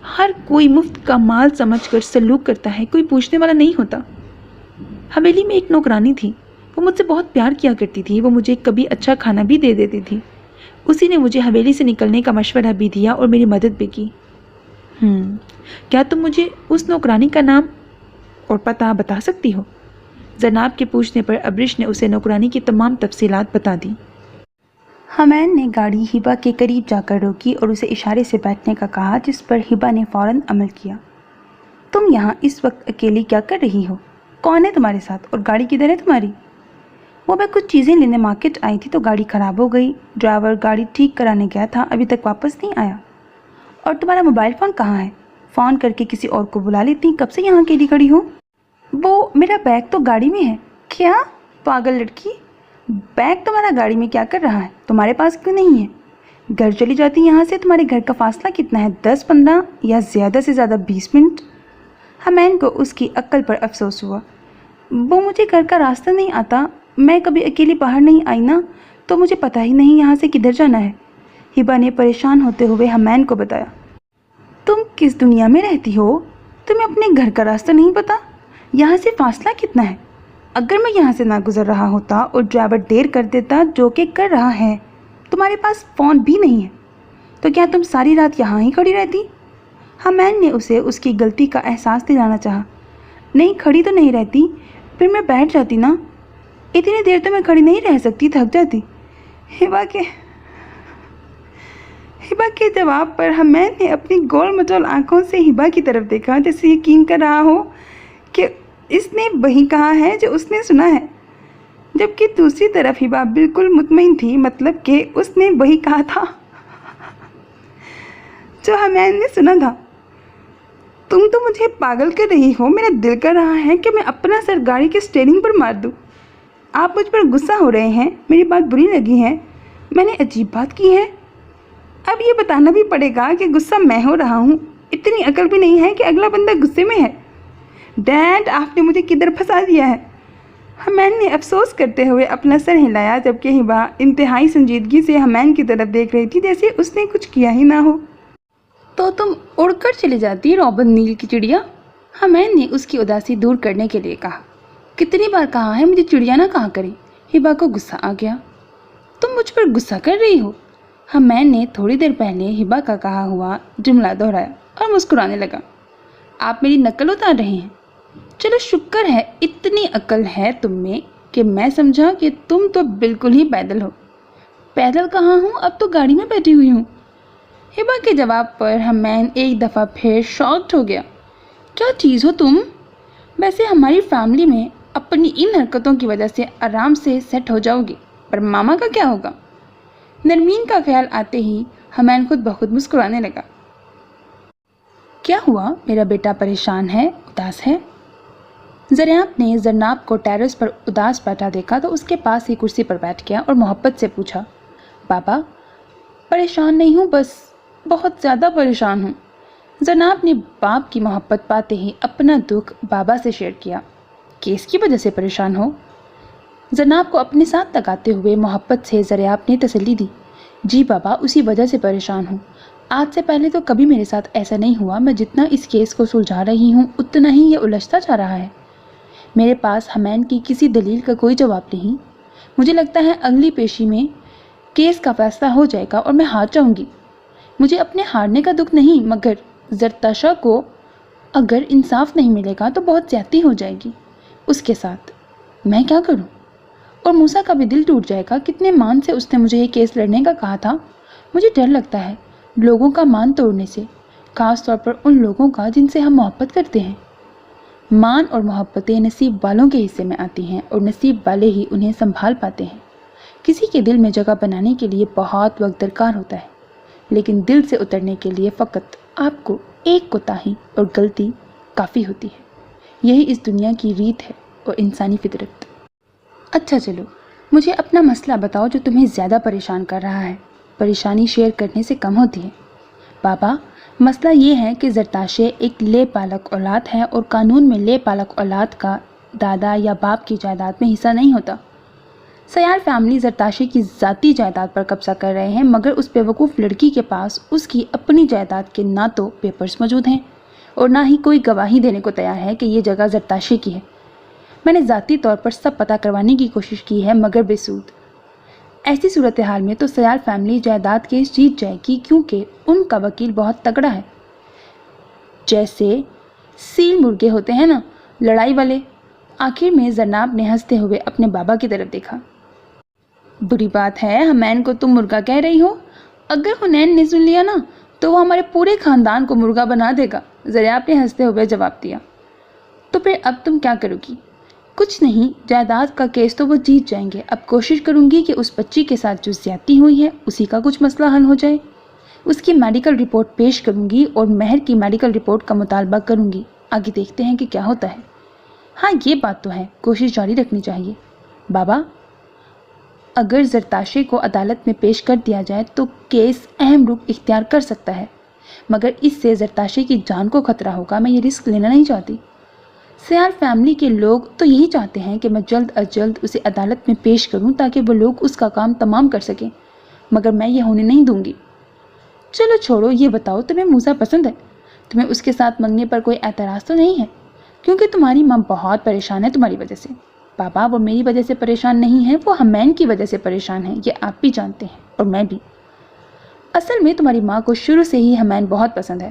हर कोई मुफ्त का माल समझकर सलूक करता है, कोई पूछने वाला नहीं होता। हवेली में एक नौकरानी थी, वो मुझसे बहुत प्यार किया करती थी। वो मुझे कभी अच्छा खाना भी दे देती थी। उसी ने मुझे हवेली से निकलने का मशवरा भी दिया और मेरी मदद भी की। क्या तुम मुझे उस नौकरानी का नाम और पता बता सकती हो? जनाब के पूछने पर अब्रिश ने उसे नौकरानी की तमाम तफसीलात बता दी। हमैन ने गाड़ी हिबा के करीब जाकर रोकी और उसे इशारे से बैठने का कहा, जिस पर हिबा ने फ़ौरन अमल किया। तुम यहाँ इस वक्त अकेली क्या कर रही हो? कौन है तुम्हारे साथ और गाड़ी किधर है तुम्हारी? वो मैं कुछ चीज़ें लेने मार्केट आई थी तो गाड़ी ख़राब हो गई। ड्राइवर गाड़ी ठीक कराने गया था, अभी तक वापस नहीं आया। और तुम्हारा मोबाइल फ़ोन कहाँ है? फ़ोन करके किसी और को बुला लेती, कब से यहाँ अकेली खड़ी हो? वो मेरा बैग तो गाड़ी में है। क्या पागल लड़की, बैग तुम्हारा गाड़ी में क्या कर रहा है? तुम्हारे पास क्यों नहीं है? घर चली जाती यहाँ से। तुम्हारे घर का फासला कितना है? 10-15 या ज़्यादा से ज़्यादा 20 मिनट। हमैन को उसकी अक्ल पर अफसोस हुआ। वो मुझे घर का रास्ता नहीं आता, मैं कभी अकेली बाहर नहीं आई ना, तो मुझे पता ही नहीं यहाँ से किधर जाना है। हिबा ने परेशान होते हुए हमैन को बताया। तुम किस दुनिया में रहती हो? तुम्हें अपने घर का रास्ता नहीं पता? यहाँ से फासला कितना है? अगर मैं यहाँ से ना गुजर रहा होता और ड्राइवर देर कर देता, जो कि कर रहा है, तुम्हारे पास फ़ोन भी नहीं है, तो क्या तुम सारी रात यहाँ ही खड़ी रहती? हमैन ने उसे उसकी गलती का एहसास दिलाना चाहा। नहीं, खड़ी तो नहीं रहती, फिर मैं बैठ जाती ना। इतनी देर तो मैं खड़ी नहीं रह सकती, थक जाती। हिबा के जवाब पर हमैन ने अपनी गोल मटोल आंखों से हिबा की तरफ देखा, जैसे यकीन कर रहा हो कि इसने वही कहा है जो उसने सुना है, जबकि दूसरी तरफ हिबा बिल्कुल मुतमईन थी, मतलब कि उसने वही कहा था जो हमैन ने सुना था। तुम तो मुझे पागल कर रही हो। मेरा दिल कर रहा है कि मैं अपना सर गाड़ी के स्टीयरिंग पर मार दूँ। आप मुझ पर गुस्सा हो रहे हैं, मेरी बात बुरी लगी है, मैंने अजीब बात की है। अब ये बताना भी पड़ेगा कि गुस्सा मैं हो रहा हूँ। इतनी अकल भी नहीं है कि अगला बंदा गुस्से में है। डैड, आपने मुझे किधर फंसा दिया है? हमैन ने अफसोस करते हुए अपना सर हिलाया, जबकि हिबा इंतहाई संजीदगी से हमैन की तरफ देख रही थी, जैसे उसने कुछ किया ही ना हो। तो तुम उड़कर चली जाती रॉबिन नील की चिड़िया? हमैन ने उसकी उदासी दूर करने के लिए कहा। कितनी बार कहा है मुझे चिड़िया ना कहा करें। हिबा को गुस्सा आ गया। तुम मुझ पर गुस्सा कर रही हो? हमैन ने थोड़ी देर पहले हिबा का कहा हुआ जुमला दोहराया और मुस्कुराने लगा। आप मेरी नकल उतार रहे हैं? चलो शुक्र है इतनी अकल है तुम में कि मैं समझा कि तुम तो बिल्कुल ही पैदल हो। पैदल कहाँ हूँ, अब तो गाड़ी में बैठी हुई हूँ। हिबा के जवाब पर हमैन एक दफ़ा फिर शॉक्ड हो गया। क्या चीज़ हो तुम? वैसे हमारी फैमिली में अपनी इन हरकतों की वजह से आराम से सेट हो जाओगी, पर मामा का क्या होगा? नरमीन का ख्याल आते ही हमैन खुद ब खुद मुस्कुराने लगा। क्या हुआ, मेरा बेटा परेशान है, उदास है? ज़रियाब ने जरनाब को टेरेस पर उदास बैठा देखा तो उसके पास ही कुर्सी पर बैठ गया और मोहब्बत से पूछा, पापा परेशान नहीं हूँ, बस बहुत ज़्यादा परेशान हूँ। जरनाब ने बाप की मोहब्बत पाते ही अपना दुख बाबा से शेयर किया। केस की वजह से परेशान हो? जरनाब को अपने साथ लगाते हुए मोहब्बत से ज़रियाब ने तसल्ली दी। जी बाबा, उसी वजह से परेशान हूँ। आज से पहले तो कभी मेरे साथ ऐसा नहीं हुआ। मैं जितना इस केस को सुलझा रही हूँ उतना ही ये उलझता जा रहा है। मेरे पास हमैन की किसी दलील का कोई जवाब नहीं। मुझे लगता है अगली पेशी में केस का फैसला हो जाएगा और मैं हार जाऊंगी। मुझे अपने हारने का दुख नहीं, मगर जरताशा को अगर इंसाफ नहीं मिलेगा तो बहुत ज्यादती हो जाएगी उसके साथ। मैं क्या करूं? और मूसा का भी दिल टूट जाएगा। कितने मान से उसने मुझे ये केस लड़ने का कहा था। मुझे डर लगता है लोगों का मान तोड़ने से, खास तौर पर उन लोगों का जिनसे हम मोहब्बत करते हैं। मान और मोहब्बतें नसीब वालों के हिस्से में आती हैं और नसीब वाले ही उन्हें संभाल पाते हैं। کسی کے دل میں جگہ بنانے کے لیے بہت وقت درکار ہوتا ہے، لیکن دل سے اترنے کے لیے فقط آپ کو ایک کوتاہی اور غلطی کافی ہوتی ہے۔ یہی اس دنیا کی ریت ہے اور انسانی فطرت۔ اچھا چلو، مجھے اپنا مسئلہ بتاؤ جو تمہیں زیادہ پریشان کر رہا ہے۔ پریشانی شیئر کرنے سے کم ہوتی ہے۔ بابا، مسئلہ یہ ہے کہ زرتاشے ایک لے پالک اولاد ہے اور قانون میں لے پالک اولاد کا دادا یا باپ کی جائیداد میں حصہ نہیں ہوتا۔ سیال فیملی زرتاشے کی ذاتی جائیداد پر قبضہ کر رہے ہیں، مگر اس بے وقوف لڑکی کے پاس اس کی اپنی جائیداد کے نہ تو پیپرز موجود ہیں اور نہ ہی کوئی گواہی دینے کو تیار ہے کہ یہ جگہ زرتاشے کی ہے۔ میں نے ذاتی طور پر سب پتہ کروانے کی کوشش کی ہے، مگر بے سود۔ ایسی صورتحال میں تو سیال فیملی جائیداد کیس جیت جائے گی، کیونکہ ان کا وکیل بہت تگڑا ہے۔ جیسے سیل مرغے ہوتے ہیں نا، لڑائی والے۔ آخر میں زرناب نے ہنستے ہوئے اپنے بابا کی طرف دیکھا۔ بری بات ہے، حمین کو تم مرغا کہہ رہی ہو؟ اگر حنین نے سن لیا نا تو وہ ہمارے پورے خاندان کو مرغا بنا دے گا، زریاب نے ہنستے ہوئے جواب دیا۔ تو پھر اب تم کیا کرو گی؟ کچھ نہیں، جائیداد کا کیس تو وہ جیت جائیں گے۔ اب کوشش کروں گی کہ اس بچی کے ساتھ جو زیادتی ہوئی ہے اسی کا کچھ مسئلہ حل ہو جائے۔ اس کی میڈیکل رپورٹ پیش کروں گی اور مہر کی میڈیکل رپورٹ کا مطالبہ کروں گی۔ آگے دیکھتے ہیں کہ کیا ہوتا ہے۔ ہاں یہ بات تو ہے، کوشش جاری رکھنی چاہیے۔ بابا، اگر زرتاشے کو عدالت میں پیش کر دیا جائے تو کیس اہم رخ اختیار کر سکتا ہے، مگر اس سے زرتاشے کی جان کو خطرہ ہوگا۔ میں یہ رسک لینا نہیں چاہتی۔ سیال فیملی کے لوگ تو یہی چاہتے ہیں کہ میں جلد از جلد اسے عدالت میں پیش کروں تاکہ وہ لوگ اس کا کام تمام کر سکیں، مگر میں یہ ہونے نہیں دوں گی۔ چلو چھوڑو، یہ بتاؤ تمہیں موسیٰ پسند ہے؟ تمہیں اس کے ساتھ منگنے پر کوئی اعتراض تو نہیں ہے؟ کیونکہ تمہاری ماں بہت پریشان ہے تمہاری وجہ سے۔ بابا، وہ میری وجہ سے پریشان نہیں ہے، وہ حمین کی وجہ سے پریشان ہے، یہ آپ بھی جانتے ہیں اور میں بھی۔ اصل میں تمہاری ماں کو شروع سے ہی حمین بہت پسند ہے۔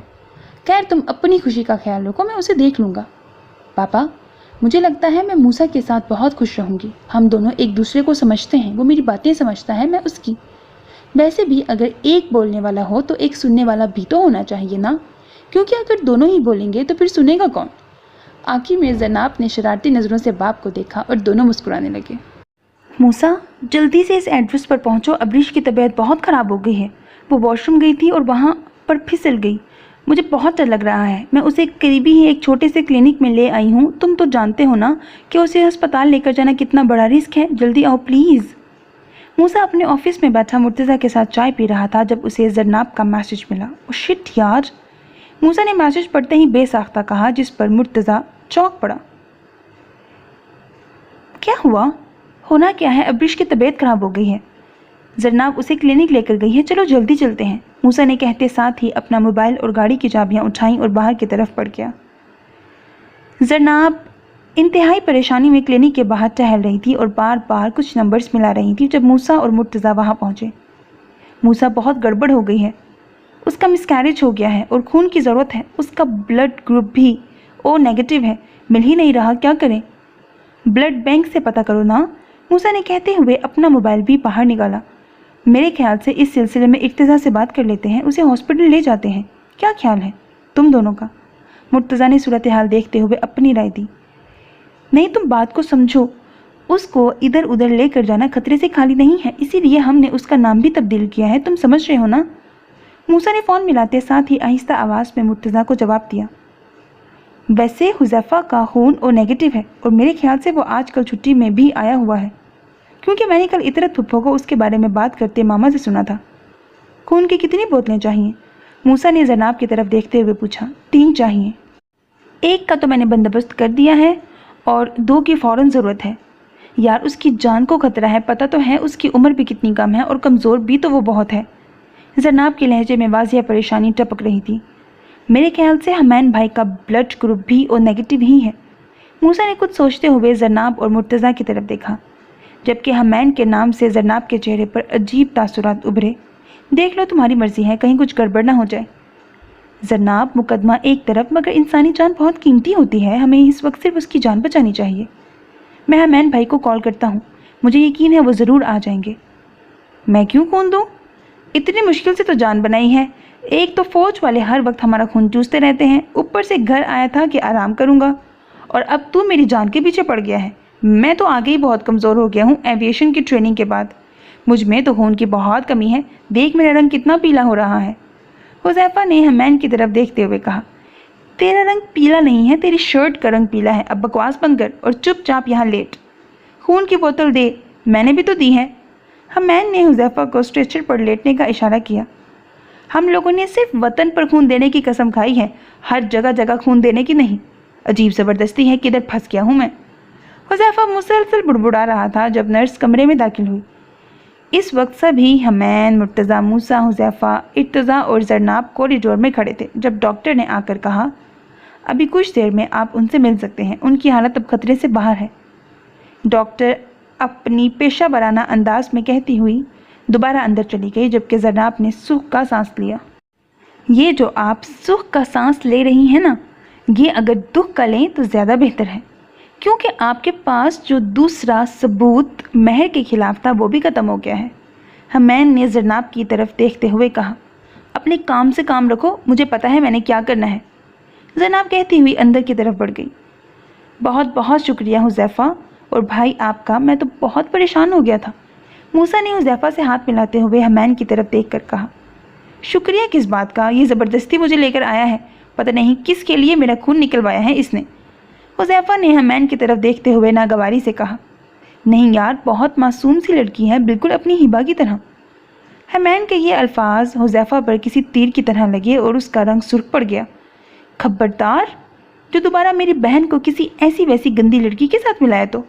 خیر، تم اپنی خوشی کا خیال رکھو، میں اسے دیکھ لوں گا۔ پاپا، مجھے لگتا ہے میں موسیٰ کے ساتھ بہت خوش رہوں گی۔ ہم دونوں ایک دوسرے کو سمجھتے ہیں، وہ میری باتیں سمجھتا ہے، میں اس کی۔ ویسے بھی اگر ایک بولنے والا ہو تو ایک سننے والا بھی تو ہونا چاہیے نا، کیونکہ اگر دونوں ہی بولیں گے تو پھر سنے گا کون؟ آخر میں زرناب نے شرارتی نظروں سے باپ کو دیکھا اور دونوں مسکرانے لگے۔ موسیٰ، جلدی سے اس ایڈریس پر پہنچو، ابریش کی طبیعت بہت خراب ہو گئی ہے۔ وہ واش روم گئی تھی اور وہاں پر پھسل گئی۔ مجھے بہت ڈر لگ رہا ہے۔ میں اسے قریبی ہی ایک چھوٹے سے کلینک میں لے آئی ہوں۔ تم تو جانتے ہو نا کہ اسے ہسپتال لے کر جانا کتنا بڑا رسک ہے۔ جلدی آؤ پلیز۔ موسیٰ اپنے آفس میں بیٹھا مرتضیٰ کے ساتھ چائے پی رہا تھا جب اسے زرناب کا میسج ملا۔ او شٹ یار! موسیٰ نے میسج پڑھتے ہی بے ساختہ کہا، جس پر مرتضیٰ چونک پڑا۔ کیا ہوا؟ ہونا کیا ہے؟ ابریش کی طبیعت خراب ہو گئی ہے، زرناب اسے کلینک لے کر گئی ہے، چلو جلدی چلتے ہیں، موسیٰ نے کہتے ساتھ ہی اپنا موبائل اور گاڑی کی چابیاں اٹھائیں اور باہر کی طرف بڑھ گیا۔ زرناب انتہائی پریشانی میں کلینک کے باہر ٹہل رہی تھی اور بار بار کچھ نمبرز ملا رہی تھی جب موسیٰ اور مرتضیٰ وہاں پہنچے۔ موسیٰ بہت گڑبڑ ہو گئی ہے، اس کا مسکیریج ہو گیا ہے اور خون کی ضرورت ہے۔ اس کا بلڈ گروپ بھی او نیگیٹو ہے، مل ہی نہیں رہا، کیا کریں؟ بلڈ بینک سے پتہ کرو نا، موسیٰ نے کہتے ہوئے اپنا موبائل بھی باہر نکالا۔ میرے خیال سے اس سلسلے میں ارتضیٰ سے بات کر لیتے ہیں، اسے ہاسپٹل لے جاتے ہیں۔ کیا خیال ہے تم دونوں کا؟ مرتضیٰ نے صورتحال دیکھتے ہوئے اپنی رائے دی۔ نہیں، تم بات کو سمجھو، اس کو ادھر ادھر لے کر جانا خطرے سے خالی نہیں ہے، اسی لیے ہم نے اس کا نام بھی تبدیل کیا ہے، تم سمجھ رہے ہو نا؟ موسیٰ نے فون ملاتے ساتھ ہی آہستہ آواز میں مرتضیٰ کو جواب دیا۔ ویسے حذیفہ کا خون او نیگیٹو ہے اور میرے خیال سے وہ آج کل چھٹی میں بھی آیا ہوا ہے، کیونکہ میں نے کل عطرت پھپھو کو اس کے بارے میں بات کرتے ماما سے سنا تھا۔ خون کی کتنی بوتلیں چاہیے؟ موسیٰ نے زرناب کی طرف دیکھتے ہوئے پوچھا۔ 3 چاہیے، 1 کا تو میں نے بندوبست کر دیا ہے اور 2 کی فوراً ضرورت ہے۔ یار اس کی جان کو خطرہ ہے، پتہ تو ہے اس کی عمر بھی کتنی کم ہے اور کمزور بھی تو وہ بہت ہے۔ زرناب کے لہجے میں واضح پریشانی ٹپک رہی تھی۔ میرے خیال سے حمین بھائی کا بلڈ گروپ بھی او نیگیٹو ہی ہے۔ موسیٰ نے کچھ سوچتے ہوئے زرناب اور مرتضیٰ کی طرف دیکھا، جبکہ حمین کے نام سے زرناب کے چہرے پر عجیب تاثرات ابھرے۔ دیکھ لو، تمہاری مرضی ہے، کہیں کچھ گڑبڑ نہ ہو جائے۔ زرناب، مقدمہ ایک طرف، مگر انسانی جان بہت قیمتی ہوتی ہے، ہمیں اس وقت صرف اس کی جان بچانی چاہیے۔ میں حمین بھائی کو کال کرتا ہوں، مجھے یقین ہے وہ ضرور آ جائیں گے۔ میں کیوں خون دوں؟ اتنی مشکل سے تو جان بنائی ہے، ایک تو فوج والے ہر وقت ہمارا خون چوستے رہتے ہیں، اوپر سے گھر آیا تھا کہ آرام کروں گا، اور اب تو میری جان کے پیچھے پڑ گیا ہے۔ میں تو آگے ہی بہت کمزور ہو گیا ہوں ایویشن کی ٹریننگ کے بعد۔ مجھ میں تو خون کی بہت کمی ہے، دیکھ میرا رنگ کتنا پیلا ہو رہا ہے۔ حذیفہ نے حمین کی طرف دیکھتے ہوئے کہا، تیرا رنگ پیلا نہیں ہے، تیری شرٹ کا رنگ پیلا ہے۔ اب بکواس بند کر اور چپ چاپ یہاں لیٹ۔ خون کی بوتل دے، میں نے بھی تو دی ہے۔ حمین نے حذیفہ کو اسٹریچر پر لیٹنے کا اشارہ کیا۔ ہم لوگوں نے صرف وطن پر خون دینے کی قسم کھائی ہے، ہر جگہ جگہ خون دینے کی نہیں۔ عجیب زبردستی ہے، کدھر پھنس گیا ہوں میں۔ حذیفہ مسلسل بڑبڑا رہا تھا جب نرس کمرے میں داخل ہوئی۔ اس وقت سبھی حمین، مرتضیٰ، موسیٰ، حذیفہ، ارتضیٰ اور زرناب کوریڈور میں کھڑے تھے جب ڈاکٹر نے آ کر کہا، ابھی کچھ دیر میں آپ ان سے مل سکتے ہیں، ان کی حالت اب خطرے سے باہر ہے۔ ڈاکٹر اپنی پیشہ ورانہ انداز میں کہتی ہوئی دوبارہ اندر چلی گئی، جبکہ زرناب نے سکھ کا سانس لیا۔ یہ جو آپ سکھ کا سانس لے رہی ہیں نا، یہ اگر دکھ کا لیں تو زیادہ بہتر ہے، کیونکہ آپ کے پاس جو دوسرا ثبوت مہر کے خلاف تھا وہ بھی ختم ہو گیا ہے۔ حمین نے زرناب کی طرف دیکھتے ہوئے کہا، اپنے کام سے کام رکھو، مجھے پتا ہے میں نے کیا کرنا ہے۔ زرناب کہتی ہوئی اندر کی طرف بڑھ گئی۔ بہت بہت شکریہ حذیفہ اور بھائی آپ کا، میں تو بہت پریشان ہو گیا تھا۔ موسیٰ نے حذیفہ سے ہاتھ ملاتے ہوئے حمین کی طرف دیکھ کر کہا، شکریہ کس بات کا، یہ زبردستی مجھے لے کر آیا ہے، پتہ نہیں کس کے لیے میرا خون نکلوایا ہے اس نے۔ حذیفہ نے حمین کی طرف دیکھتے ہوئے ناگواری سے کہا، نہیں یار، بہت معصوم سی لڑکی ہے، بالکل اپنی ہبہ کی طرح۔ حمین کے یہ الفاظ حذیفہ پر کسی تیر کی طرح لگے اور اس کا رنگ سرخ پڑ گیا۔ خبردار، جو دوبارہ میری بہن کو کسی ایسی ویسی گندی لڑکی کے ساتھ ملایا تو۔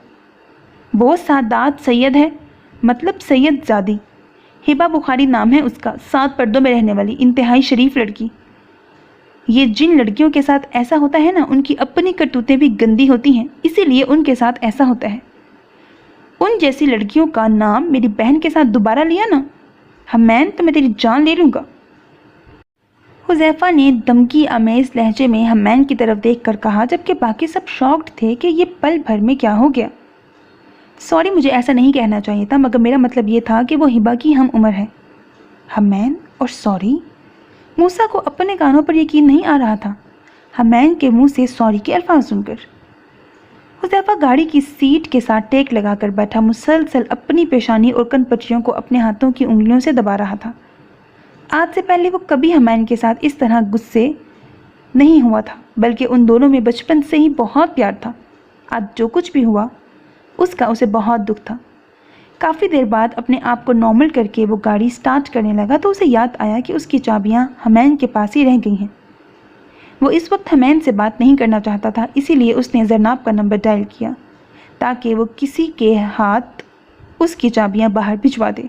وہ سادات سید ہے، مطلب سید زادی، ہبہ بخاری نام ہے اس کا، 7 پردوں میں رہنے والی انتہائی شریف لڑکی۔ یہ جن لڑکیوں کے ساتھ ایسا ہوتا ہے نا، ان کی اپنی کرتوتیں بھی گندی ہوتی ہیں، اسی لیے ان کے ساتھ ایسا ہوتا ہے۔ ان جیسی لڑکیوں کا نام میری بہن کے ساتھ دوبارہ لیا نا حمین، تو میں تیری جان لے لوں گا۔ حذیفہ نے دھمکی آمیز لہجے میں حمین کی طرف دیکھ کر کہا، جبکہ باقی سب شاکڈ تھے کہ یہ پل بھر میں کیا ہو گیا۔ سوری، مجھے ایسا نہیں کہنا چاہیے تھا، مگر میرا مطلب یہ تھا کہ وہ ہبہ کی ہم عمر ہے۔ حمین اور سوری؟ موسیٰ کو اپنے کانوں پر یقین نہیں آ رہا تھا حمین کے منہ سے سوری کے الفاظ سن کر۔ حذیفہ گاڑی کی سیٹ کے ساتھ ٹیک لگا کر بیٹھا مسلسل اپنی پیشانی اور کن پٹیوں کو اپنے ہاتھوں کی انگلیوں سے دبا رہا تھا۔ آج سے پہلے وہ کبھی حمین کے ساتھ اس طرح غصے نہیں ہوا تھا، بلکہ ان دونوں میں بچپن سے ہی بہت پیار تھا۔ آج جو کچھ بھی ہوا اس کا اسے بہت دکھ تھا۔ کافی دیر بعد اپنے آپ کو نارمل کر کے وہ گاڑی سٹارٹ کرنے لگا تو اسے یاد آیا کہ اس کی چابیاں حمین کے پاس ہی رہ گئی ہیں۔ وہ اس وقت حمین سے بات نہیں کرنا چاہتا تھا، اسی لیے اس نے زرناب کا نمبر ڈائل کیا تاکہ وہ کسی کے ہاتھ اس کی چابیاں باہر بھجوا دے۔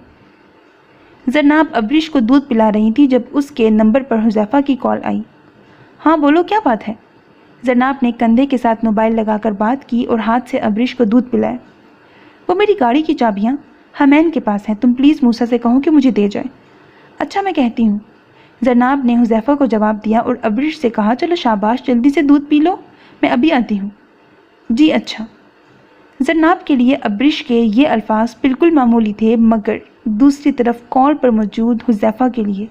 زرناب ابریش کو دودھ پلا رہی تھی جب اس کے نمبر پر حذیفہ کی کال آئی۔ ہاں بولو، کیا بات ہے؟ زرناب نے کندھے کے ساتھ موبائل لگا کر بات کی اور ہاتھ سے ابریش کو دودھ پلایا۔ وہ میری گاڑی کی چابیاں حمین کے پاس ہیں، تم پلیز موسیٰ سے کہو کہ مجھے دے جائے۔ اچھا، میں کہتی ہوں، زرناب نے حذیفہ کو جواب دیا اور ابریش سے کہا، چلو شاباش، جلدی سے دودھ پی لو، میں ابھی آتی ہوں۔ جی اچھا۔ زرناب کے لیے ابریش کے یہ الفاظ بالکل معمولی تھے، مگر دوسری طرف کال پر موجود حذیفہ کے لیے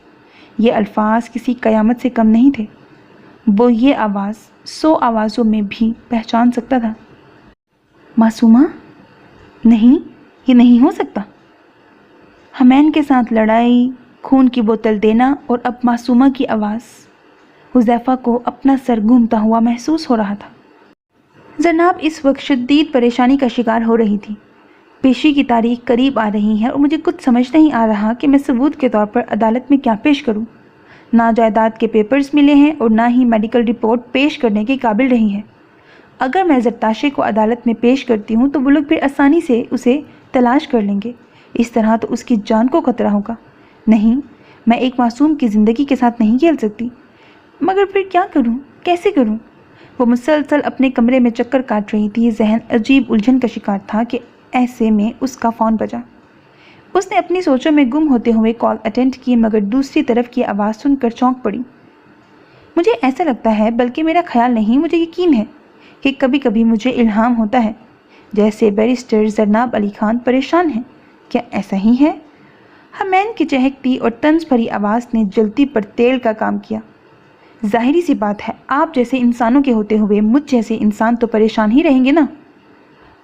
یہ الفاظ کسی قیامت سے کم نہیں تھے۔ وہ یہ آواز 100 آوازوں میں بھی پہچان سکتا تھا۔ معصومہ؟ نہیں، یہ نہیں ہو سکتا۔ حمین کے ساتھ لڑائی، خون کی بوتل دینا اور اب معصومہ کی آواز۔ حذیفہ کو اپنا سر گھومتا ہوا محسوس ہو رہا تھا۔ زرناب اس وقت شدید پریشانی کا شکار ہو رہی تھی۔ پیشی کی تاریخ قریب آ رہی ہے اور مجھے کچھ سمجھ نہیں آ رہا کہ میں ثبوت کے طور پر عدالت میں کیا پیش کروں۔ نہ جائیداد کے پیپرز ملے ہیں اور نہ ہی میڈیکل رپورٹ پیش کرنے کے قابل رہی ہے۔ اگر میں زرتاشے کو عدالت میں پیش کرتی ہوں تو وہ لوگ پھر آسانی سے اسے تلاش کر لیں گے، اس طرح تو اس کی جان کو خطرہ ہوگا۔ نہیں، میں ایک معصوم کی زندگی کے ساتھ نہیں کھیل سکتی۔ مگر پھر کیا کروں، کیسے کروں؟ وہ مسلسل اپنے کمرے میں چکر کاٹ رہی تھی۔ ذہن عجیب الجھن کا شکار تھا کہ ایسے میں اس کا فون بجا۔ اس نے اپنی سوچوں میں گم ہوتے ہوئے کال اٹینڈ کی، مگر دوسری طرف کی آواز سن کر چونک پڑی۔ مجھے ایسا لگتا ہے، بلکہ میرا خیال نہیں، مجھے یقین ہے کہ کبھی کبھی مجھے الہام ہوتا ہے، جیسے بیرسٹر زرناب علی خان پریشان ہیں۔ کیا ایسا ہی ہے؟ حمین کی چہکتی اور طنز بھری آواز نے جلتی پر تیل کا کام کیا۔ ظاہری سی بات ہے، آپ جیسے انسانوں کے ہوتے ہوئے مجھ جیسے انسان تو پریشان ہی رہیں گے نا۔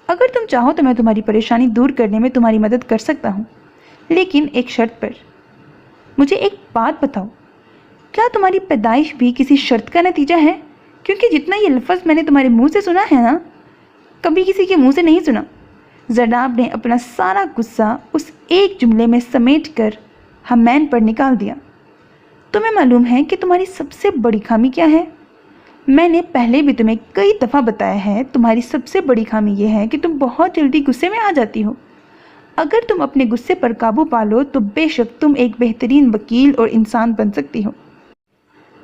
اگر تم چاہو تو میں تمہاری پریشانی دور کرنے میں تمہاری مدد کر سکتا ہوں، لیکن ایک شرط پر۔ مجھے ایک بات بتاؤ، کیا تمہاری پیدائش بھی کسی شرط کا نتیجہ ہے؟ کیونکہ جتنا یہ لفظ میں نے تمہارے منہ سے سنا ہے نا، کبھی کسی کے منہ سے نہیں سنا۔ زینب نے اپنا سارا غصہ اس ایک جملے میں سمیٹ کر حمین پر نکال دیا۔ تمہیں معلوم ہے کہ تمہاری سب سے بڑی خامی کیا ہے؟ میں نے پہلے بھی تمہیں کئی دفعہ بتایا ہے، تمہاری سب سے بڑی خامی یہ ہے کہ تم بہت جلدی غصے میں آ جاتی ہو۔ اگر تم اپنے غصے پر قابو پا لو تو بے شک تم ایک بہترین وکیل اور انسان بن سکتی ہو۔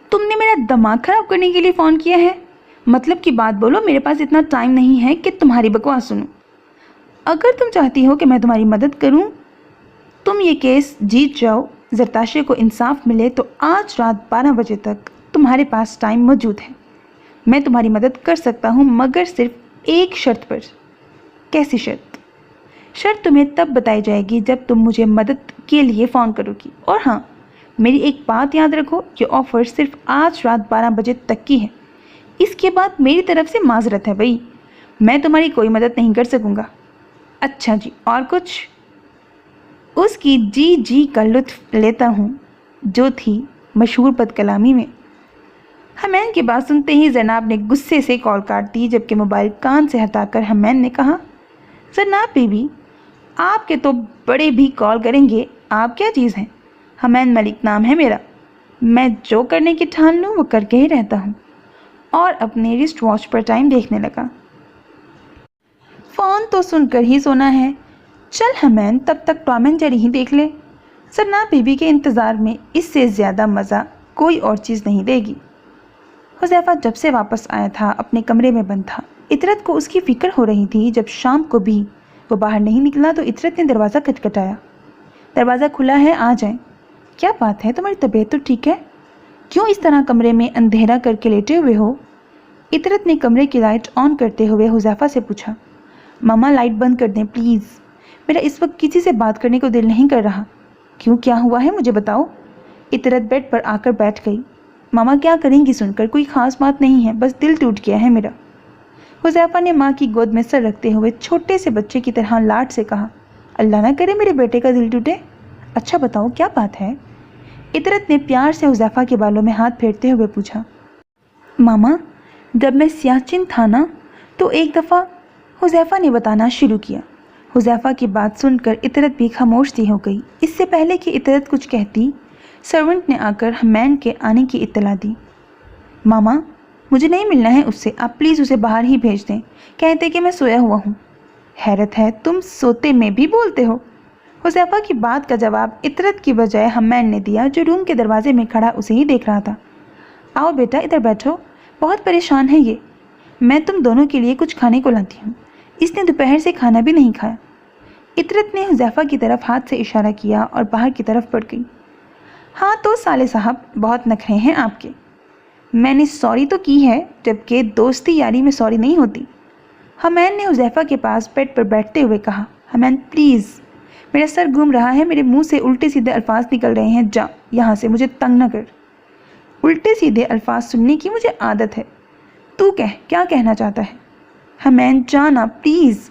تم نے میرا دماغ خراب کرنے کے لیے فون کیا ہے؟ مطلب کی بات بولو، میرے پاس اتنا ٹائم نہیں ہے کہ تمہاری بکواس سنوں۔ اگر تم چاہتی ہو کہ میں تمہاری مدد کروں، تم یہ کیس جیت جاؤ، زرتاشے کو انصاف ملے، تو آج رات 12 بجے تک تمہارے پاس ٹائم موجود ہے۔ میں تمہاری مدد کر سکتا ہوں، مگر صرف ایک شرط پر۔ کیسی شرط؟ شرط تمہیں تب بتائی جائے گی جب تم مجھے مدد کے لیے فون کرو گی۔ اور ہاں، میری ایک بات یاد رکھو، یہ آفر صرف آج رات 12 بجے تک کی ہے۔ اس کے بعد میری طرف سے معذرت ہے بھائی، میں تمہاری کوئی مدد نہیں کر سکوں گا۔ اچھا جی، اور کچھ؟ اس کی جی کا لطف لیتا ہوں جو تھی مشہور بد کلامی میں۔ حمین کی بات سنتے ہی زینب نے غصے سے کال کاٹ دی، جبکہ موبائل کان سے ہٹا کر حمین نے کہا، زینب بی بی، آپ کے تو بڑے بھی کال کریں گے، آپ کیا چیز ہیں؟ حمین ملک نام ہے میرا، میں جو کرنے کی ٹھان لوں وہ کر کے ہی رہتا ہوں۔ اور اپنے رسٹ واچ پر ٹائم دیکھنے لگا۔ فون تو سن کر ہی سونا ہے، چل حمین تب تک ٹام اینڈ جیری ہی دیکھ لے، زینب بی بی کے انتظار میں اس سے زیادہ مزہ کوئی اور چیز نہیں دے گی۔ حذیفہ جب سے واپس آیا تھا اپنے کمرے میں بند تھا۔ عطرت کو اس کی فکر ہو رہی تھی۔ جب شام کو بھی وہ باہر نہیں نکلا تو عطرت نے دروازہ کھٹکھٹایا۔ دروازہ کھلا ہے، آ جائیں۔ کیا بات ہے، تمہاری طبیعت تو ٹھیک ہے؟ کیوں اس طرح کمرے میں اندھیرا کر کے لیٹے ہوئے ہو؟ عطرت نے کمرے کی لائٹ آن کرتے ہوئے حذیفہ سے پوچھا۔ ماما لائٹ بند کر دیں پلیز، میرا اس وقت کسی سے بات کرنے کو دل نہیں کر رہا۔ کیوں، کیا ہوا ہے مجھے بتاؤ۔ عطرت بیڈ پر آ کر بیٹھ گئی۔ ماما کیا کریں گی سن کر، کوئی خاص بات نہیں ہے، بس دل ٹوٹ گیا ہے میرا۔ حذیفہ نے ماں کی گود میں سر رکھتے ہوئے چھوٹے سے بچے کی طرح لاڈ سے کہا، اللہ نہ کرے میرے بیٹے کا دل ٹوٹے۔ اچھا بتاؤ کیا بات ہے؟ عطرت نے پیار سے حذیفہ کے بالوں میں ہاتھ پھیرتے ہوئے پوچھا۔ ماما، جب میں سیاچن تھا نا تو ایک دفعہ، حذیفہ نے بتانا شروع کیا۔ حذیفہ کی بات سن کر عطرت بھی خاموش سی ہو گئی۔ اس سے پہلے کہ عطرت کچھ کہتی، سرونٹ نے آ کر حمین کے آنے کی اطلاع دی۔ ماما، مجھے نہیں ملنا ہے اس سے، آپ پلیز اسے باہر ہی بھیج دیں، کہتے کہ میں سویا ہوا ہوں۔ حیرت ہے، تم سوتے میں بھی بولتے ہو؟ حذیفہ کی بات کا جواب عطرت کی بجائے حمین نے دیا، جو روم کے دروازے میں کھڑا اسے ہی دیکھ رہا تھا۔ آؤ بیٹا ادھر بیٹھو، بہت پریشان ہے یہ، میں تم دونوں کے لیے کچھ کھانے کو لاتی ہوں، اس نے دوپہر سے کھانا بھی نہیں کھایا۔ عطرت نے حذیفہ کی طرف ہاتھ سے اشارہ کیا اور باہر کی طرف بڑھ گئی۔ ہاں تو سالے صاحب، بہت نخرے ہیں آپ کے۔ میں نے سوری تو کی ہے، جبکہ دوستی یاری میں سوری نہیں ہوتی۔ حمین نے حذیفہ کے پاس بیڈ پر بیٹھتے ہوئے کہا۔ حمین پلیز، میرا سر گھوم رہا ہے، میرے منہ سے الٹے سیدھے الفاظ نکل رہے ہیں، جا یہاں سے، مجھے تنگ نہ کر۔ الٹے سیدھے الفاظ سننے کی مجھے عادت ہے، تو کیا کہنا چاہتا ہے؟ حمین جانا پلیز۔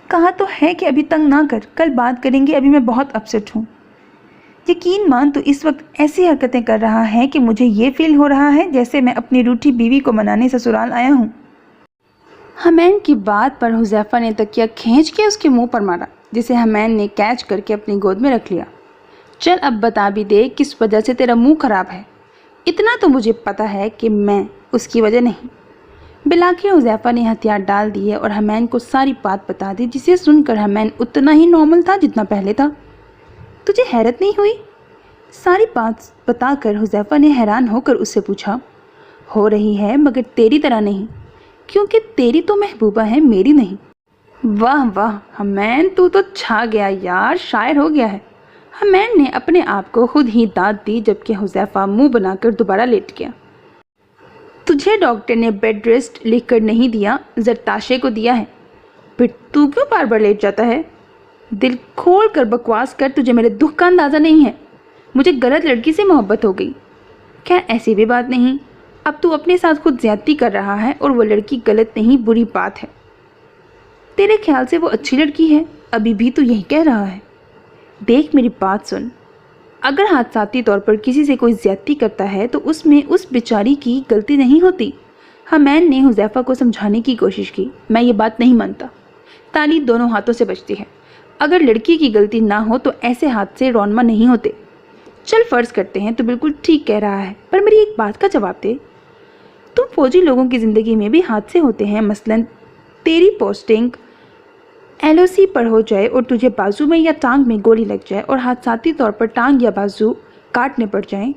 کہا تو ہے کہ ابھی تنگ نہ کر، کل بات کریں گے، ابھی میں بہت اپسیٹ ہوں۔ یقین مان تو اس وقت ایسی حرکتیں کر رہا ہے کہ مجھے یہ فیل ہو رہا ہے جیسے میں اپنی روٹھی بیوی کو منانے سسرال آیا ہوں۔ حمین کی بات پر حذیفہ نے تکیہ کھینچ کے اس کے منہ پر مارا، جسے حمین نے کیچ کر کے اپنی گود میں رکھ لیا۔ چل اب بتا بھی دے کس وجہ سے تیرا منہ خراب ہے، اتنا تو مجھے پتا ہے کہ میں اس کی وجہ نہیں۔ بلاخر حذیفہ نے ہتھیار ڈال دیے اور حمین کو ساری بات بتا دی، جسے سن کر حمین اتنا ہی نارمل تھا جتنا پہلے تھا۔ تجھے حیرت نہیں ہوئی؟ ساری بات بتا کر حذیفہ نے حیران ہو کر اس سے پوچھا۔ ہو رہی ہے، مگر تیری طرح نہیں، کیونکہ تیری تو محبوبہ ہے، میری نہیں۔ واہ واہ حمین، تو چھا گیا یار، شاعر ہو گیا ہے۔ حمین نے اپنے آپ کو خود ہی داد دی، جبکہ حذیفہ منہ بنا کر دوبارہ لیٹ گیا۔ تجھے ڈاکٹر نے بیڈ ریسٹ لکھ کر نہیں دیا، زرتاشے کو دیا ہے، پھر تو کیوں بار بار لیٹ جاتا ہے؟ دل کھول کر بکواس کر، تجھے میرے دکھ کا اندازہ نہیں ہے، مجھے غلط لڑکی سے محبت ہو گئی۔ کیا ایسی بھی بات نہیں، اب تو اپنے ساتھ خود زیادتی کر رہا ہے، اور وہ لڑکی غلط نہیں، بری بات ہے۔ تیرے خیال سے وہ اچھی لڑکی ہے، ابھی بھی تو یہی کہہ رہا ہے۔ देख मेरी बात सुन, अगर हादसाती तौर पर किसी से कोई ज्यादती करता है तो उसमें उस बेचारी की गलती नहीं होती। हमैन ने हुज़ैफा को समझाने की कोशिश की। मैं ये बात नहीं मानता। ताली दोनों हाथों से बजती है। अगर लड़की की गलती ना हो तो ऐसे हादसे रौनमा नहीं होते। चल फर्ज करते हैं तो बिल्कुल ठीक कह रहा है, पर मेरी एक बात का जवाब दे। तुम फौजी लोगों की ज़िंदगी में भी हादसे होते हैं। मसलन तेरी पोस्टिंग LOC पर हो जाए और तुझे बाजू में या टांग में गोली लग जाए और हादसाती तौर पर टांग या बाजू काटने पड़ जाएं,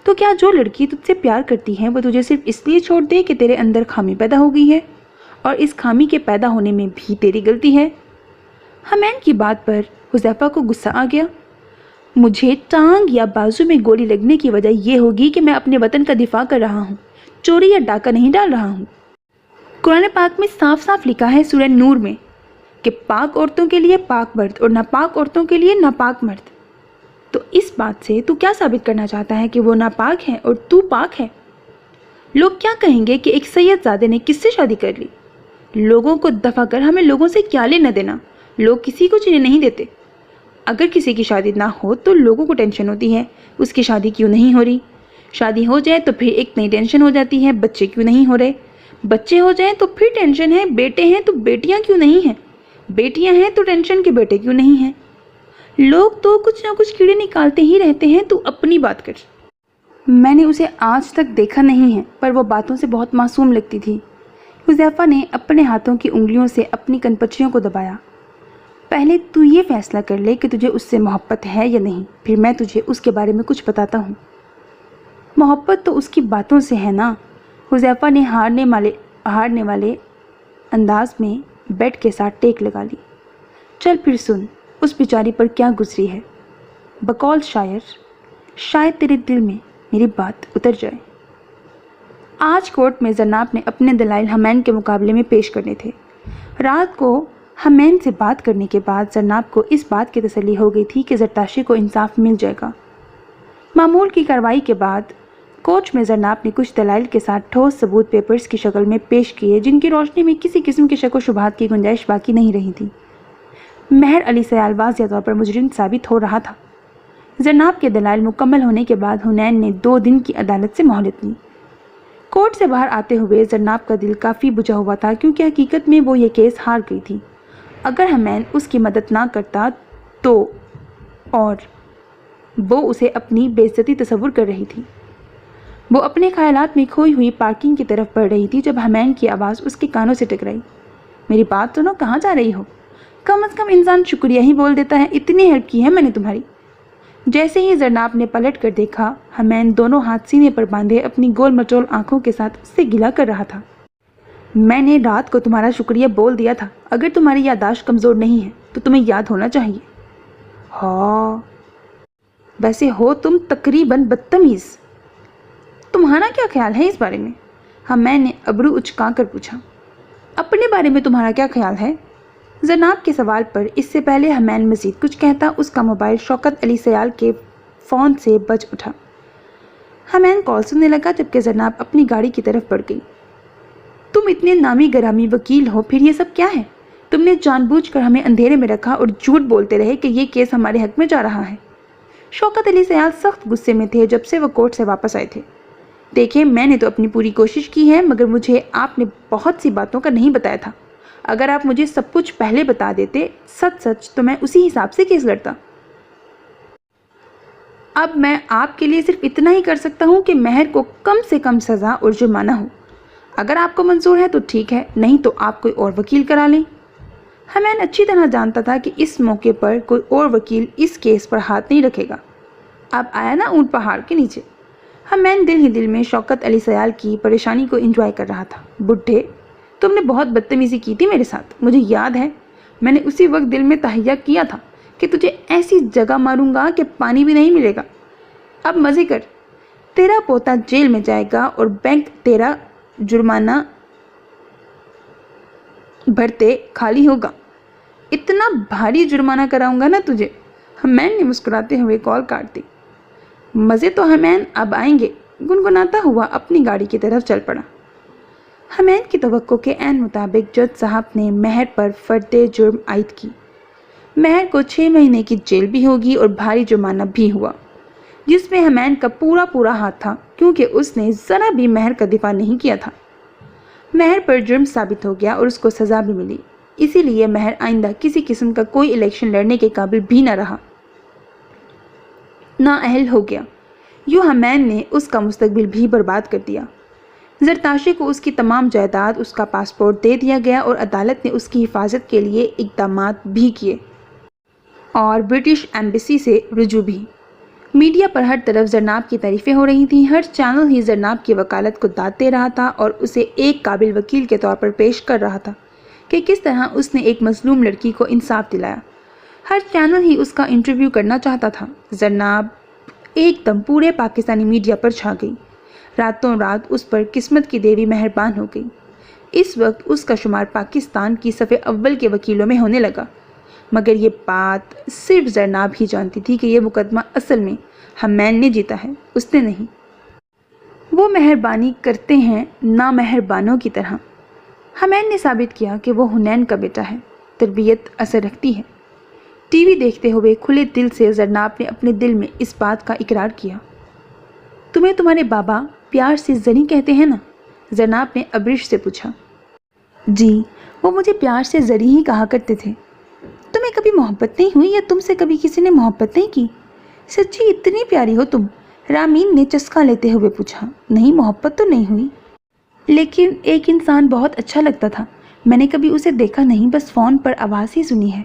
तो क्या जो लड़की तुझसे प्यार करती है वो तुझे सिर्फ इसलिए छोड़ दे कि तेरे अंदर खामी पैदा हो गई है और इस खामी के पैदा होने में भी तेरी गलती है? हमैन की बात पर हुज़ैफा को गुस्सा आ गया। मुझे टांग या बाजू में गोली लगने की वजह यह होगी कि मैं अपने वतन का दिफा कर रहा हूँ, चोरी या डाका नहीं डाल रहा हूँ। कुरान पाक में साफ साफ लिखा है सूरह नूर में कि पाक औरतों के लिए पाक मर्द और नापाक औरतों के लिए नापाक मर्द। तो इस बात से तू क्या साबित करना चाहता है कि वो नापाक है और तू पाक है? लोग क्या कहेंगे कि एक सैयदजादे ने किससे शादी कर ली? लोगों को दफा कर, हमें लोगों से क्या लेना देना। लोग किसी को चीज़ें नहीं देते। अगर किसी की शादी ना हो तो लोगों को टेंशन होती है, उसकी शादी क्यों नहीं हो रही। शादी हो जाए तो फिर एक नई टेंशन हो जाती है, बच्चे क्यों नहीं हो रहे। बच्चे हो जाएं तो फिर टेंशन है, बेटे हैं तो बेटियां क्यों नहीं हैं, बेटियां हैं तो टेंशन के बेटे क्यों नहीं हैं। लोग तो कुछ ना कुछ कीड़े निकालते ही रहते हैं। तू अपनी बात कर। मैंने उसे आज तक देखा नहीं है, पर वो बातों से बहुत मासूम लगती थी। हुज़ैफा ने अपने हाथों की उंगलियों से अपनी कनपचियों को दबाया। पहले तू ये फैसला कर ले कि तुझे उससे मोहब्बत है या नहीं, फिर मैं तुझे उसके बारे में कुछ बताता हूँ। मोहब्बत तो उसकी बातों से है ना। हुज़ैफा ने हारने वाले अंदाज में बेड के साथ टेक लगा ली। चल फिर सुन उस बेचारी पर क्या गुजरी है। बकौल शायर, शायद तेरे दिल में मेरी बात उतर जाए। आज कोर्ट में जनाब ने अपने दलाइल हमैन के मुकाबले में पेश करने थे। रात को हमैन से बात करने के बाद जनाब को इस बात की तसल्ली हो गई थी कि ज़रताशी को इंसाफ मिल जाएगा। मामूल की कार्रवाई के बाद कोर्ट में जनाब ने कुछ दलाइल के साथ ठोस सबूत पेपर्स की शक्ल में पेश किए, जिनकी रोशनी में किसी किस्म के शक व शुबहात की गुंजाइश बाकी नहीं रही थी। महर अली सयाल वाज़िया तौर पर मुजरिम साबित हो रहा था। जनाब के दलाइल मुकम्मल होने के बाद हुनैन ने 2 दिन की अदालत से मोहलत ली। कोर्ट से बाहर आते हुए जनाब का दिल काफ़ी बुझा हुआ था, क्योंकि हकीकत में वो ये केस हार गई थी। अगर हमैन उसकी मदद ना करता तो, और वो उसे अपनी बेइज्जती तस्वुर कर रही थी। वो अपने ख्यालात में खोई हुई पार्किंग की तरफ बढ़ रही थी जब हमैन की आवाज़ उसके कानों से टकराई। मेरी बात सुनो, कहाँ जा रही हो? कम अज़ कम इंसान शुक्रिया ही बोल देता है, इतनी हेल्प की है मैंने तुम्हारी। जैसे ही जनाब ने पलट कर देखा, हमैन दोनों हाथ सीने पर बांधे अपनी गोल मटोल आंखों के साथ उससे गिला कर रहा था। मैंने रात को तुम्हारा शुक्रिया बोल दिया था। अगर तुम्हारी याददाश्त कमज़ोर नहीं है तो तुम्हें याद होना चाहिए। हाँ, वैसे हो तुम तकरीबन बदतमीज़। तुम्हारा क्या ख्याल है इस बारे में? हमैन ने अबरू उचका कर पूछा। अपने बारे में तुम्हारा क्या ख्याल है? जनाब के सवाल पर इससे पहले हमैन मज़ीद कुछ कहता, उसका मोबाइल शौकत अली सयाल के फ़ोन से बज उठा। हमैन कॉल सुनने लगा जबकि जनाब अपनी गाड़ी की तरफ बढ़ गई। तुम इतने नामी गरामी वकील हो, फिर ये सब क्या है? तुमने जानबूझकर हमें अंधेरे में रखा और झूठ बोलते रहे कि ये केस हमारे हक में जा रहा है। शौकत अली सयाल सख्त गुस्से में थे जब से वो कोर्ट से वापस आए थे। देखिए, मैंने तो अपनी पूरी कोशिश की है, मगर मुझे आपने बहुत सी बातों का नहीं बताया था। अगर आप मुझे सब कुछ पहले बता देते सच सच, तो मैं उसी हिसाब से केस लड़ता। अब मैं आपके लिए सिर्फ इतना ही कर सकता हूँ कि महर को कम से कम सज़ा और जुर्माना हो। अगर आपको मंजूर है तो ठीक है, नहीं तो आप कोई और वकील करा लें। हमैन अच्छी तरह जानता था कि इस मौके पर कोई और वकील इस केस पर हाथ नहीं रखेगा। अब आया ना ऊंट पहाड़ के नीचे। हमैन दिल ही दिल में शौकत अली सयाल की परेशानी को एंजॉय कर रहा था। बुढ़े, तुमने बहुत बदतमीज़ी की थी मेरे साथ, मुझे याद है। मैंने उसी वक्त दिल में तहैया किया था कि तुझे ऐसी जगह मारूंगा कि पानी भी नहीं मिलेगा। अब मज़े कर। तेरा पोता जेल में जाएगा और बैंक तेरा जुर्माना भरते खाली होगा। इतना भारी जुर्माना कराऊंगा ना तुझे। हमैन ने मुस्कुराते हुए कॉल काट दी। मज़े तो हमैन अब आएंगे, गुनगुनाता हुआ अपनी गाड़ी की तरफ चल पड़ा। हमैन की तवक्को के ऐन मुताबिक जज साहब ने महर पर फर्दे जुर्म आयद की। مہر کو 6 مہینے کی جیل بھی ہوگی اور بھاری جرمانہ بھی ہوا، جس میں حمین کا پورا ہاتھ تھا، کیونکہ اس نے ذرا بھی مہر کا دفاع نہیں کیا تھا۔ مہر پر جرم ثابت ہو گیا اور اس کو سزا بھی ملی، اسی لیے مہر آئندہ کسی قسم کا کوئی الیکشن لڑنے کے قابل بھی نہ رہا، نااہل ہو گیا۔ یوں حمین نے اس کا مستقبل بھی برباد کر دیا۔ زرتاشے کو اس کی تمام جائیداد، اس کا پاسپورٹ دے دیا گیا اور عدالت نے اس کی حفاظت کے لیے اقدامات بھی کیے اور برٹش ایمبیسی سے رجوع بھی۔ میڈیا پر ہر طرف زرناب کی تعریفیں ہو رہی تھیں، ہر چینل ہی زرناب کی وکالت کو داد دے رہا تھا اور اسے ایک قابل وکیل کے طور پر پیش کر رہا تھا کہ کس طرح اس نے ایک مظلوم لڑکی کو انصاف دلایا۔ ہر چینل ہی اس کا انٹرویو کرنا چاہتا تھا۔ زرناب ایک دم پورے پاکستانی میڈیا پر چھا گئی۔ راتوں رات اس پر قسمت کی دیوی مہربان ہو گئی۔ اس وقت اس کا شمار پاکستان کی صف اول کے وکیلوں میں ہونے لگا، مگر یہ بات صرف زرناب ہی جانتی تھی کہ یہ مقدمہ اصل میں حمین نے جیتا ہے، اس نے نہیں۔ وہ مہربانی کرتے ہیں نامہربانوں کی طرح۔ حمین نے ثابت کیا کہ وہ حنین کا بیٹا ہے، تربیت اثر رکھتی ہے۔ ٹی وی دیکھتے ہوئے کھلے دل سے زرناب نے اپنے دل میں اس بات کا اقرار کیا۔ تمہیں تمہارے بابا پیار سے زری کہتے ہیں نا؟ زرناب نے ابرش سے پوچھا۔ جی، وہ مجھے پیار سے زری ہی کہا کرتے تھے۔ تمہیں کبھی محبت نہیں ہوئی یا تم سے کبھی کسی نے محبت نہیں کی؟ سچی اتنی پیاری ہو تم؟ رامین نے چسکا لیتے ہوئے پوچھا۔ نہیں، محبت تو نہیں ہوئی، لیکن ایک انسان بہت اچھا لگتا تھا۔ میں نے کبھی اسے دیکھا نہیں، بس فون پر آواز ہی سنی ہے۔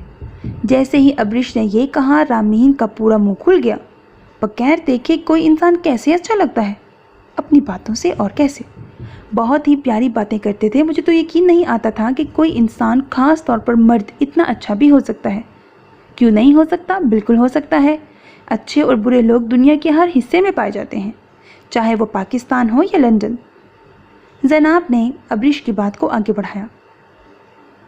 جیسے ہی ابرش نے یہ کہا، رامین کا پورا منہ کھل گیا۔ بغیر دیکھے کوئی انسان کیسے اچھا لگتا ہے؟ اپنی باتوں سے اور کیسے؟ بہت ہی پیاری باتیں کرتے تھے۔ مجھے تو یقین نہیں آتا تھا کہ کوئی انسان، خاص طور پر مرد، اتنا اچھا بھی ہو سکتا ہے۔ کیوں نہیں ہو سکتا؟ بالکل ہو سکتا ہے۔ اچھے اور برے لوگ دنیا کے ہر حصے میں پائے جاتے ہیں، چاہے وہ پاکستان ہو یا لندن۔ زینب نے ابرش کی بات کو آگے بڑھایا۔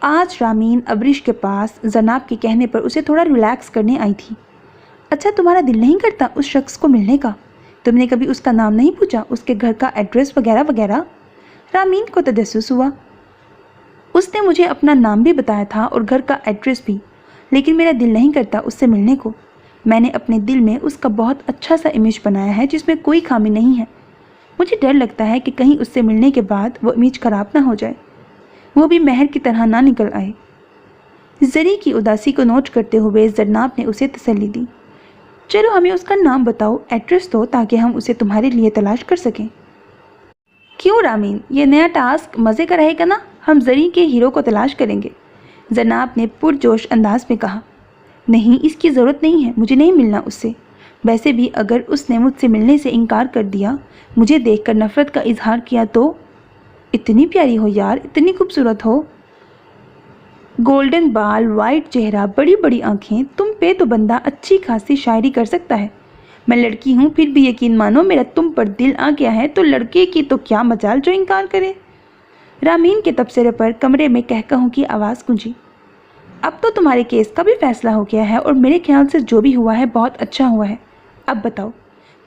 آج رامین ابرش کے پاس زینب کے کہنے پر اسے تھوڑا ریلیکس کرنے آئی تھی۔ اچھا، تمہارا دل نہیں کرتا اس شخص کو ملنے کا؟ تم نے کبھی اس کا نام نہیں پوچھا، اس کے گھر کا ایڈریس وغیرہ وغیرہ؟ رامین کو تجسس ہوا۔ اس نے مجھے اپنا نام بھی بتایا تھا اور گھر کا ایڈریس بھی، لیکن میرا دل نہیں کرتا اس سے ملنے کو۔ میں نے اپنے دل میں اس کا بہت اچھا سا امیج بنایا ہے جس میں کوئی خامی نہیں ہے۔ مجھے ڈر لگتا ہے کہ کہیں اس سے ملنے کے بعد وہ امیج خراب نہ ہو جائے، وہ بھی مہر کی طرح نہ نکل آئے۔ زری کی اداسی کو نوٹ کرتے ہوئے زرناب نے اسے تسلی دی۔ چلو ہمیں اس کا نام بتاؤ، ایڈریس دو، تاکہ ہم اسے تمہارے لیے تلاش کر سکیں۔ کیوں رامین، یہ نیا ٹاسک مزے کا رہے گا نا؟ ہم زری کے ہیرو کو تلاش کریں گے، زرناب نے پرجوش انداز میں کہا۔ نہیں، اس کی ضرورت نہیں ہے، مجھے نہیں ملنا اس سے۔ ویسے بھی اگر اس نے مجھ سے ملنے سے انکار کر دیا، مجھے دیکھ کر نفرت کا اظہار کیا تو؟ اتنی پیاری ہو یار، اتنی خوبصورت ہو، گولڈن بال، وائٹ چہرہ، بڑی بڑی آنکھیں، تم پہ تو بندہ اچھی خاصی شاعری کر سکتا ہے۔ میں لڑکی ہوں، پھر بھی یقین مانو میرا تم پر دل آ گیا ہے، تو لڑکے کی تو کیا مجال جو انکار کرے۔ رامین کے تبصرے پر کمرے میں کہکہوں کی آواز گونجی۔ اب تو تمہارے کیس کا بھی فیصلہ ہو گیا ہے اور میرے خیال سے جو بھی ہوا ہے بہت اچھا ہوا ہے۔ اب بتاؤ،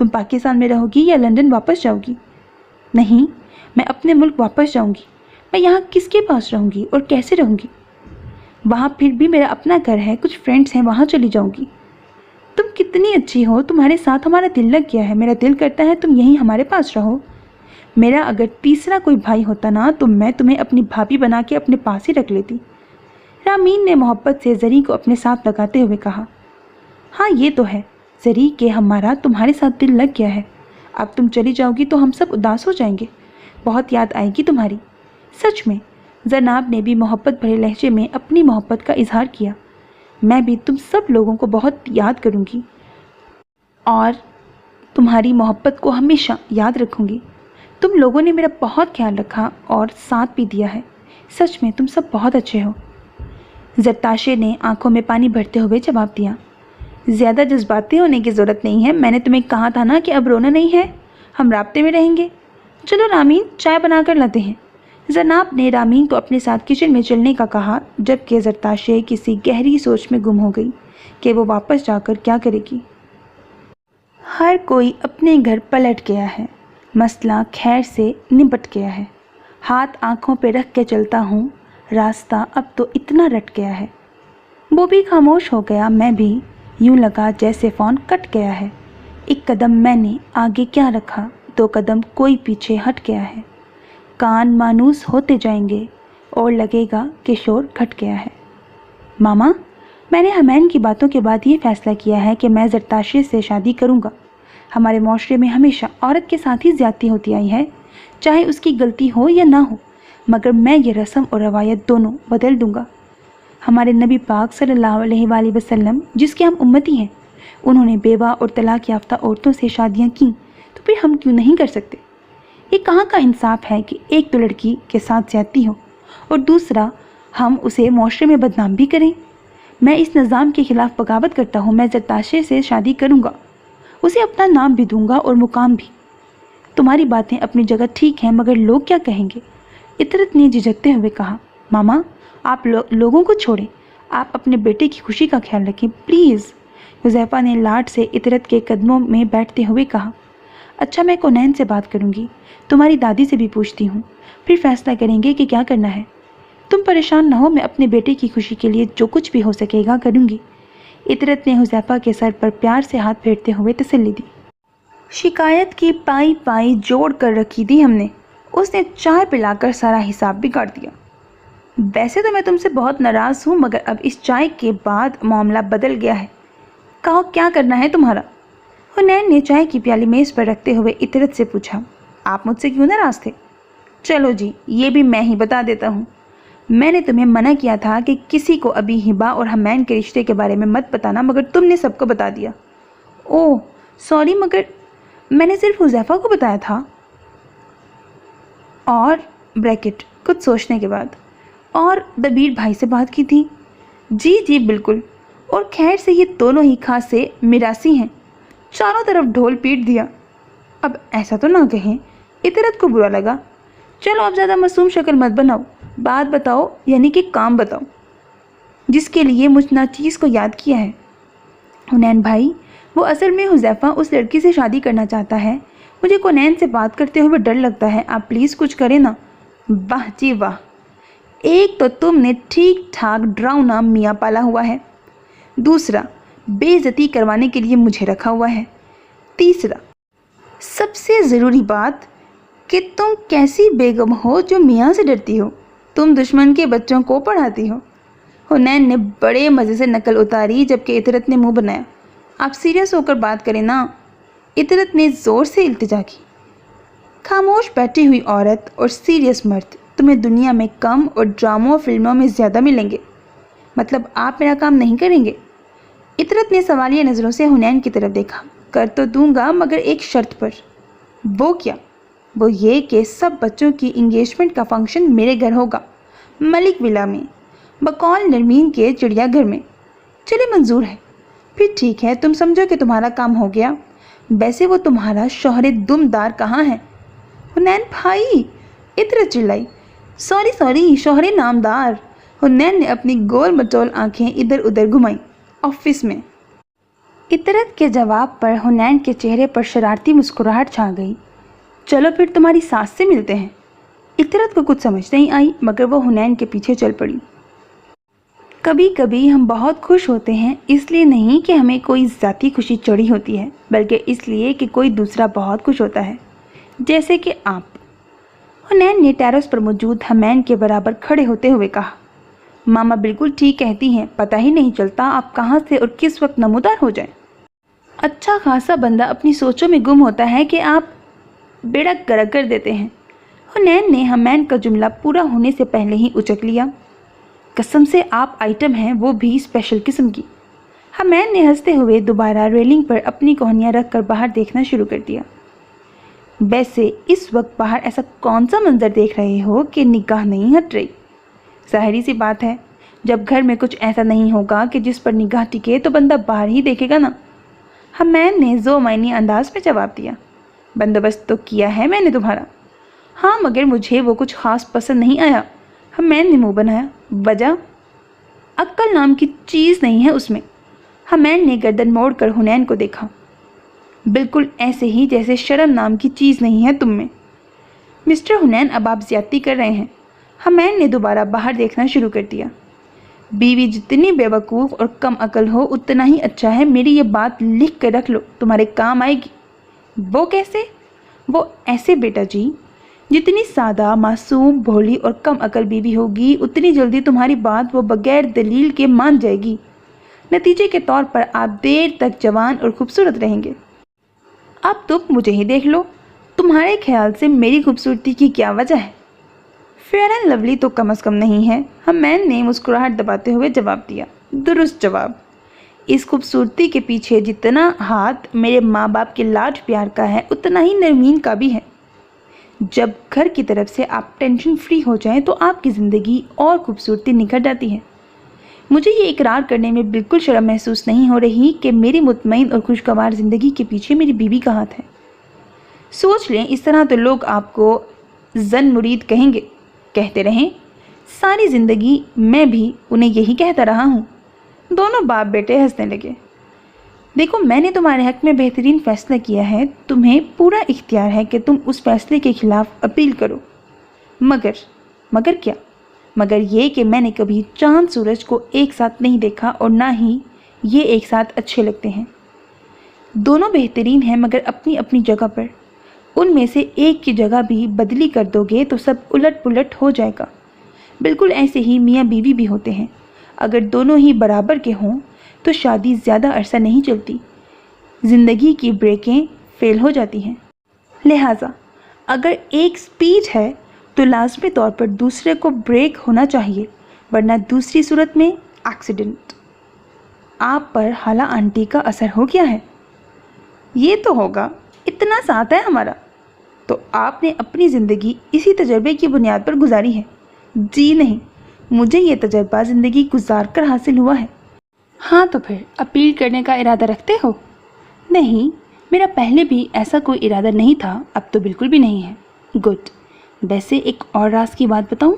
تم پاکستان میں رہو گی یا لندن واپس جاؤ گی؟ نہیں، میں اپنے ملک واپس جاؤں گی۔ میں یہاں کس کے پاس رہوں گی اور کیسے رہوں گی؟ وہاں پھر بھی میرا اپنا گھر ہے، کچھ فرینڈس ہیں، وہاں چلی جاؤں گی۔ تم کتنی اچھی ہو، تمہارے ساتھ ہمارا دل لگ گیا ہے، میرا دل کرتا ہے تم یہیں ہمارے پاس رہو۔ میرا اگر تیسرا کوئی بھائی ہوتا نا تو میں تمہیں اپنی بھابھی بنا کے اپنے پاس ہی رکھ لیتی۔ رامین نے محبت سے زری کو اپنے ساتھ لگاتے ہوئے کہا۔ ہاں یہ تو ہے زری کہ ہمارا تمہارے ساتھ دل لگ گیا ہے۔ اب تم چلی جاؤ گی تو ہم سب اداس ہو جائیں گے، بہت یاد آئے گی تمہاری۔ سچ میں، زینب نے بھی محبت بھرے لہجے میں اپنی محبت کا اظہار کیا۔ میں بھی تم سب لوگوں کو بہت یاد کروں گی اور تمہاری محبت کو ہمیشہ یاد رکھوں گی۔ تم لوگوں نے میرا بہت خیال رکھا اور ساتھ بھی دیا ہے، سچ میں تم سب بہت اچھے ہو۔ زرتاشے نے آنکھوں میں پانی بھرتے ہوئے جواب دیا۔ زیادہ جذباتی ہونے کی ضرورت نہیں ہے، میں نے تمہیں کہا تھا نا کہ اب رونا نہیں ہے، ہم رابطے میں رہیں گے۔ چلو رامین، چائے بنا کر لاتے ہیں۔ زینب نے رامین کو اپنے ساتھ کچن میں چلنے کا کہا، جبکہ زرتاشے کسی گہری سوچ میں گم ہو گئی کہ وہ واپس جا کر کیا کرے گی۔ ہر کوئی اپنے گھر پلٹ گیا ہے، مسئلہ خیر سے نپٹ گیا ہے۔ ہاتھ آنکھوں پہ رکھ کے چلتا ہوں، راستہ اب تو اتنا رٹ گیا ہے۔ वो भी खामोश हो गया, मैं भी। यूं लगा जैसे फ़ोन कट गया है। एक कदम मैंने आगे क्या रखा, 2 कदम कोई पीछे हट गया है। कान मानूस होते जाएंगे और लगेगा कि शोर घट गया है। मामा, मैंने हमैन की बातों के बाद ये फैसला किया है कि मैं ज़रताशी से शादी करूँगा। हमारे माशरे में हमेशा औरत के साथ ही ज़्यादती होती आई है, चाहे उसकी गलती हो या ना हो, मगर मैं ये रस्म और रवायत दोनों बदल दूँगा। हमारे नबी पाक सल्लल्लाहु अलैहि वसल्लम, जिसके हम उम्मती हैं, उन्होंने बेवा और तलाक याफ्ता औरतों से शादियाँ की, तो फिर हम क्यों नहीं कर सकते? ये कहाँ का इंसाफ है कि एक तो लड़की के साथ ज़्यादती हो और दूसरा हम उसे माशरे में बदनाम भी करें। मैं इस निज़ाम के ख़िलाफ़ बगावत करता हूँ। मैं ज़रताशी से शादी करूँगा, उसे अपना नाम भी दूँगा और मुकाम भी। तुम्हारी बातें अपनी जगह ठीक हैं, मगर लोग क्या कहेंगे? इतरत ने झिझकते हुए कहा। मामा, आप लोगों को छोड़ें, आप अपने बेटे की खुशी का ख्याल रखें प्लीज़। हुज़ैफ़ा ने लाड से इतरत के कदमों में बैठते हुए कहा। अच्छा, मैं कोनैन से बात करूँगी, तुम्हारी दादी से भी पूछती हूँ, फिर फैसला करेंगे कि क्या करना है। तुम परेशान न हो, मैं अपने बेटे की खुशी के लिए जो कुछ भी हो सकेगा करूँगी। इतरत ने हुज़ैफ़ा के सर पर प्यार से हाथ फेरते हुए तसल्ली दी। शिकायत की पाई पाई जोड़ कर रखी थी हमने। उसने चाय पिलाकर सारा हिसाब बिगाड़ दिया। वैसे तो मैं तुमसे बहुत नाराज़ हूँ, मगर अब इस चाय के बाद मामला बदल गया है। कहो, क्या करना है तुम्हारा? हुनैन ने चाय की प्याली मेज़ पर रखते हुए इतरत से पूछा। आप मुझसे क्यों नाराज़ थे? चलो जी, ये भी मैं ही बता देता हूँ। मैंने तुम्हें मना किया था कि किसी को अभी हिबा और हमैन के रिश्ते के बारे में मत बताना, मगर तुमने सबको बता दिया। ओह सॉरी, मगर मैंने सिर्फ हुज़ैफ़ा को बताया था। और ब्रैकेट कुछ सोचने के बाद, और दबीर भाई से बात की थी। जी जी बिल्कुल, और खैर से ये दोनों ही खासे मिरासी हैं। चारों तरफ ढोल पीट दिया। अब ऐसा तो ना कहें। इतरत को बुरा लगा। चलो अब ज़्यादा मासूम शक्ल मत बनाओ, बात बताओ, यानी कि काम बताओ जिसके लिए मुझ नाचीज़ को याद किया है। हुनैन भाई, वो असल में हुज़ैफ़ा उस लड़की से शादी करना चाहता है। मुझे कोनैन से बात करते हुए डर लगता है, आप प्लीज़ कुछ करें ना। वाह जी वाह, एक तो तुमने ठीक ठाक ड्राउना मियाँ पाला हुआ है, दूसरा बेइज्जती करवाने के लिए मुझे रखा हुआ है, तीसरा सबसे ज़रूरी बात कि तुम कैसी बेगम हो जो मियाँ से डरती हो। तुम दुश्मन के बच्चों को पढ़ाती हो। हुनैन ने बड़े मज़े से नकल उतारी, जबकि इतरत ने मुंह बनाया। आप सीरियस होकर बात करें ना। इतरत ने ज़ोर से इल्तिजा की। खामोश बैठी हुई औरत और सीरियस मर्द तुम्हें दुनिया में कम और ड्रामों और फिल्मों में ज़्यादा मिलेंगे। मतलब आप मेरा काम नहीं करेंगे? इतरत ने सवालिया नज़रों से हुनैन की तरफ देखा। कर तो दूंगा, मगर एक शर्त पर। वो क्या? वो ये कि सब बच्चों की इंगेजमेंट का फंक्शन मेरे घर होगा, मलिक विला में, बकौल नरमीन के चिड़ियाघर में। चले मंजूर है। फिर ठीक है, तुम समझो कि तुम्हारा काम हो गया। वैसे वो तुम्हारा शौहर दुमदार कहाँ है? हुनैन भाई, इतरत चिल्लाई। सॉरी सॉरी, शौहर नामदार। हुनैन ने अपनी गोल मटोल आंखें इधर उधर घुमाई। ऑफिस में। इतरत के जवाब पर हुनैन के चेहरे पर शरारती मुस्कुराहट छा गई। चलो फिर तुम्हारी सास से मिलते हैं। इतरत को कुछ समझ नहीं आई, मगर वो हुनैन के पीछे चल पड़ी। कभी कभी हम बहुत खुश होते हैं, इसलिए नहीं कि हमें कोई ज़ाती खुशी चढ़ी होती है, बल्कि इसलिए कि कोई दूसरा बहुत खुश होता है, जैसे कि आप। हुनैन ने टेरेस पर मौजूद हमैन के बराबर खड़े होते हुए कहा। मामा बिल्कुल ठीक कहती हैं, पता ही नहीं चलता आप कहाँ से और किस वक्त नमूदार हो जाएं। अच्छा खासा बंदा अपनी सोचों में गुम होता है कि आप बेड़ा गर्क कर देते हैं। हुनैन ने हमैन का जुमला पूरा होने से पहले ही उचक लिया। कसम से आप आइटम हैं, वो भी स्पेशल किस्म की। हमैन ने हंसते हुए दोबारा रेलिंग पर अपनी कोहनियाँ रख कर बाहर देखना शुरू कर दिया। वैसे इस वक्त बाहर ऐसा कौन सा मंजर देख रहे हो कि निगाह नहीं हट रही? ज़ाहिरी सी बात है, जब घर में कुछ ऐसा नहीं होगा कि जिस पर निगाह टिके तो बंदा बाहर ही देखेगा ना। हमैन ने जो मायनी अंदाज में जवाब दिया। बंदोबस्त तो किया है मैंने तुम्हारा। हाँ, मगर मुझे वो कुछ ख़ास पसंद नहीं आया। हमैन ने मुंह बनाया। वजह? अक्ल नाम की चीज़ नहीं है उसमें। हमैन ने गर्दन मोड़कर हुनैन को देखा। बिल्कुल ऐसे ही जैसे शर्म नाम की चीज़ नहीं है तुम में। मिस्टर हुनैन, अब आप ज़्यादती कर रहे हैं। हमैन ने दोबारा बाहर देखना शुरू कर दिया। बीवी जितनी बेवकूफ़ और कम अकल हो उतना ही अच्छा है। मेरी ये बात लिख कर रख लो, तुम्हारे काम आएगी। वो कैसे? वो ऐसे बेटा जी, जितनी सादा, मासूम, भोली और कम अकल बीवी होगी उतनी जल्दी तुम्हारी बात वो बगैर दलील के मान जाएगी। नतीजे के तौर पर आप देर तक जवान और खूबसूरत रहेंगे। अब तुम मुझे ही देख लो, तुम्हारे ख्याल से मेरी खूबसूरती की क्या वजह है? फेयर एंड लवली तो कम से कम नहीं है। हमें ने मुस्कुराहट दबाते हुए जवाब दिया। दुरुस्त जवाब। इस खूबसूरती के पीछे जितना हाथ मेरे माँ बाप के लाड प्यार का है उतना ही नरमीन का भी है। जब घर की तरफ से आप टेंशन फ्री हो जाएं तो आपकी ज़िंदगी और खूबसूरती निखर जाती है। मुझे ये इकरार करने में बिल्कुल शर्म महसूस नहीं हो रही कि मेरी मुतमईन और खुशगवार ज़िंदगी के पीछे मेरी बीवी का हाथ है। सोच लें, इस तरह तो लोग आपको जन मुरीद कहेंगे, कहते रहें सारी ज़िंदगी। मैं भी उन्हें यही कहता रहा हूँ। दोनों बाप बेटे हंसने लगे। देखो, मैंने तुम्हारे हक़ में बेहतरीन फ़ैसला किया है। तुम्हें पूरा इख्तियार है कि तुम उस फैसले के ख़िलाफ़ अपील करो। मगर क्या? मगर ये कि मैंने कभी चाँद सूरज को एक साथ नहीं देखा और ना ही ये एक साथ अच्छे लगते हैं। दोनों बेहतरीन हैं मगर अपनी अपनी जगह पर। उनमें से एक की जगह भी बदली कर दोगे तो सब उलट पुलट हो जाएगा। बिल्कुल ऐसे ही मियाँ बीवी भी होते हैं। अगर दोनों ही बराबर के हों तो शादी ज़्यादा अरसा नहीं चलती, ज़िंदगी की ब्रेकें फेल हो जाती हैं। लिहाजा अगर एक स्पीड है तो लाजमी तौर पर दूसरे को ब्रेक होना चाहिए, वरना दूसरी सूरत में एक्सीडेंट। आप पर हाला आंटी का असर हो गया है? ये तो होगा, इतना साथ है हमारा। तो आपने अपनी ज़िंदगी इसी तजर्बे की बुनियाद पर गुजारी है? जी नहीं, मुझे ये तजर्बा ज़िंदगी गुजार कर हासिल हुआ है। हाँ, तो फिर अपील करने का इरादा रखते हो? नहीं, मेरा पहले भी ऐसा कोई इरादा नहीं था, अब तो बिल्कुल भी नहीं है। गुड। वैसे एक और राज की बात बताऊं?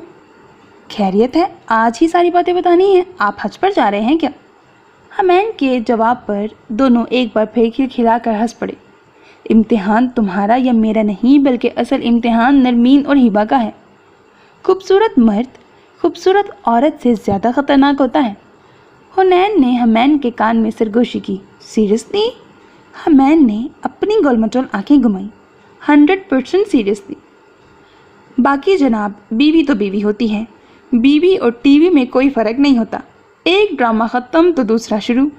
खैरियत है? आज ही सारी बातें बतानी है? आप हज पर जा रहे हैं क्या? हमें के जवाब पर दोनों एक बार फिर खिलखिलाकर हंस पड़े। इम्तिहान तुम्हारा या मेरा नहीं, बल्कि असल इम्तिहान नरमीन और हिबा का है। खूबसूरत मर्द खूबसूरत औरत से ज़्यादा ख़तरनाक होता है। हुनैन ने हमें के कान में सरगोशी की। सीरियसली? हमें ने अपनी गोलमटोल आंखें घुमाई। 100% सीरियसली। बाकी जनाब, बीवी तो बीवी होती है। बीवी और टीवी में कोई फ़र्क नहीं होता। एक ड्रामा ख़त्म तो दूसरा शुरू।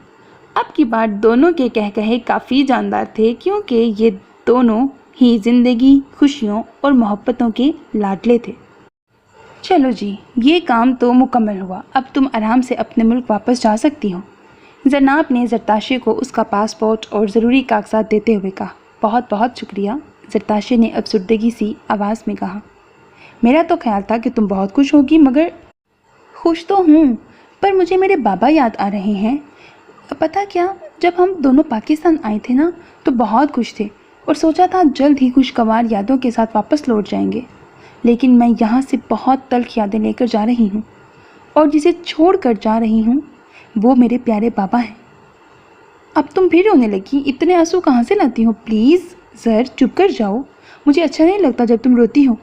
अब की बार दोनों के कहे काफ़ी जानदार थे, क्योंकि ये दोनों ही ज़िंदगी, खुशियों और मोहब्बतों के लाडले थे। चलो जी, ये काम तो मुकम्मल हुआ। अब तुम आराम से अपने मुल्क वापस जा सकती हो। जनाब ने जरताशे को उसका पासपोर्ट और ज़रूरी कागजात देते हुए कहा। बहुत बहुत शुक्रिया, जरताशे ने अफसुर्दगी सी आवाज़ में कहा। मेरा तो ख्याल था कि तुम बहुत खुश होगी, मगर खुश तो हूँ, पर मुझे मेरे बाबा याद आ रहे हैं। पता क्या, जब हम दोनों पाकिस्तान आए थे ना, तो बहुत खुश थे और सोचा था जल्द ही खुशगवार यादों के साथ वापस लौट जाएंगे। लेकिन मैं यहाँ से बहुत तल्ख यादें लेकर जा रही हूँ, और जिसे छोड़ कर जा रही हूँ वो मेरे प्यारे बाबा हैं। अब तुम फिर रोने लगी? इतने आंसू कहाँ से लाती हो? प्लीज़ ज़र चुप कर जाओ, मुझे अच्छा नहीं लगता जब तुम रोती हो।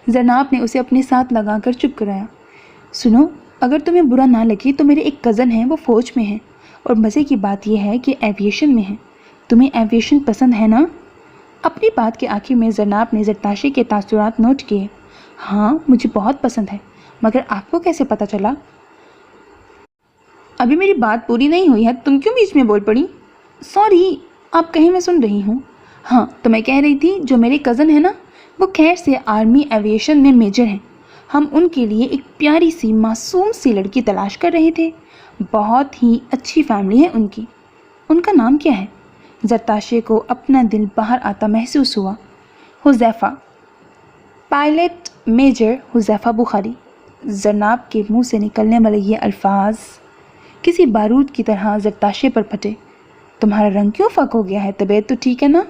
जनाब ने उसे अपने साथ लगाकर चुप कराया। सुनो, अगर तुम्हें बुरा ना लगे तो मेरे एक कज़न हैं, वो फ़ौज में हैं, और मज़े की बात यह है कि एविएशन में है। तुम्हें एविएशन पसंद है ना? अपनी बात के आखिर में जनाब ने जरताशे के तासुरात नोट किए। हाँ, मुझे बहुत पसंद है, मगर आपको कैसे पता चला? अभी मेरी बात पूरी नहीं हुई है, तुम क्यों बीच में बोल पड़ी? सॉरी, आप कहीं मैं सुन रही हूँ। हाँ, तो मैं कह रही थी, जो मेरे कज़न है ना, वो खैर से आर्मी एविएशन में मेजर हैं। हम उनके लिए एक प्यारी सी मासूम सी लड़की तलाश कर रहे थे। बहुत ही अच्छी फैमिली है उनकी। उनका नाम क्या है? जरताशे को अपना दिल बाहर आता महसूस हुआ। Huzaifa, pilot major Huzaifa Bukhari. जनाब के मुंह से निकलने वाले ये अल्फाज किसी बारूद की तरह जरताशे पर फटे। तुम्हारा रंग क्यों फ़क हो गया है? तबीयत तो ठीक है ना?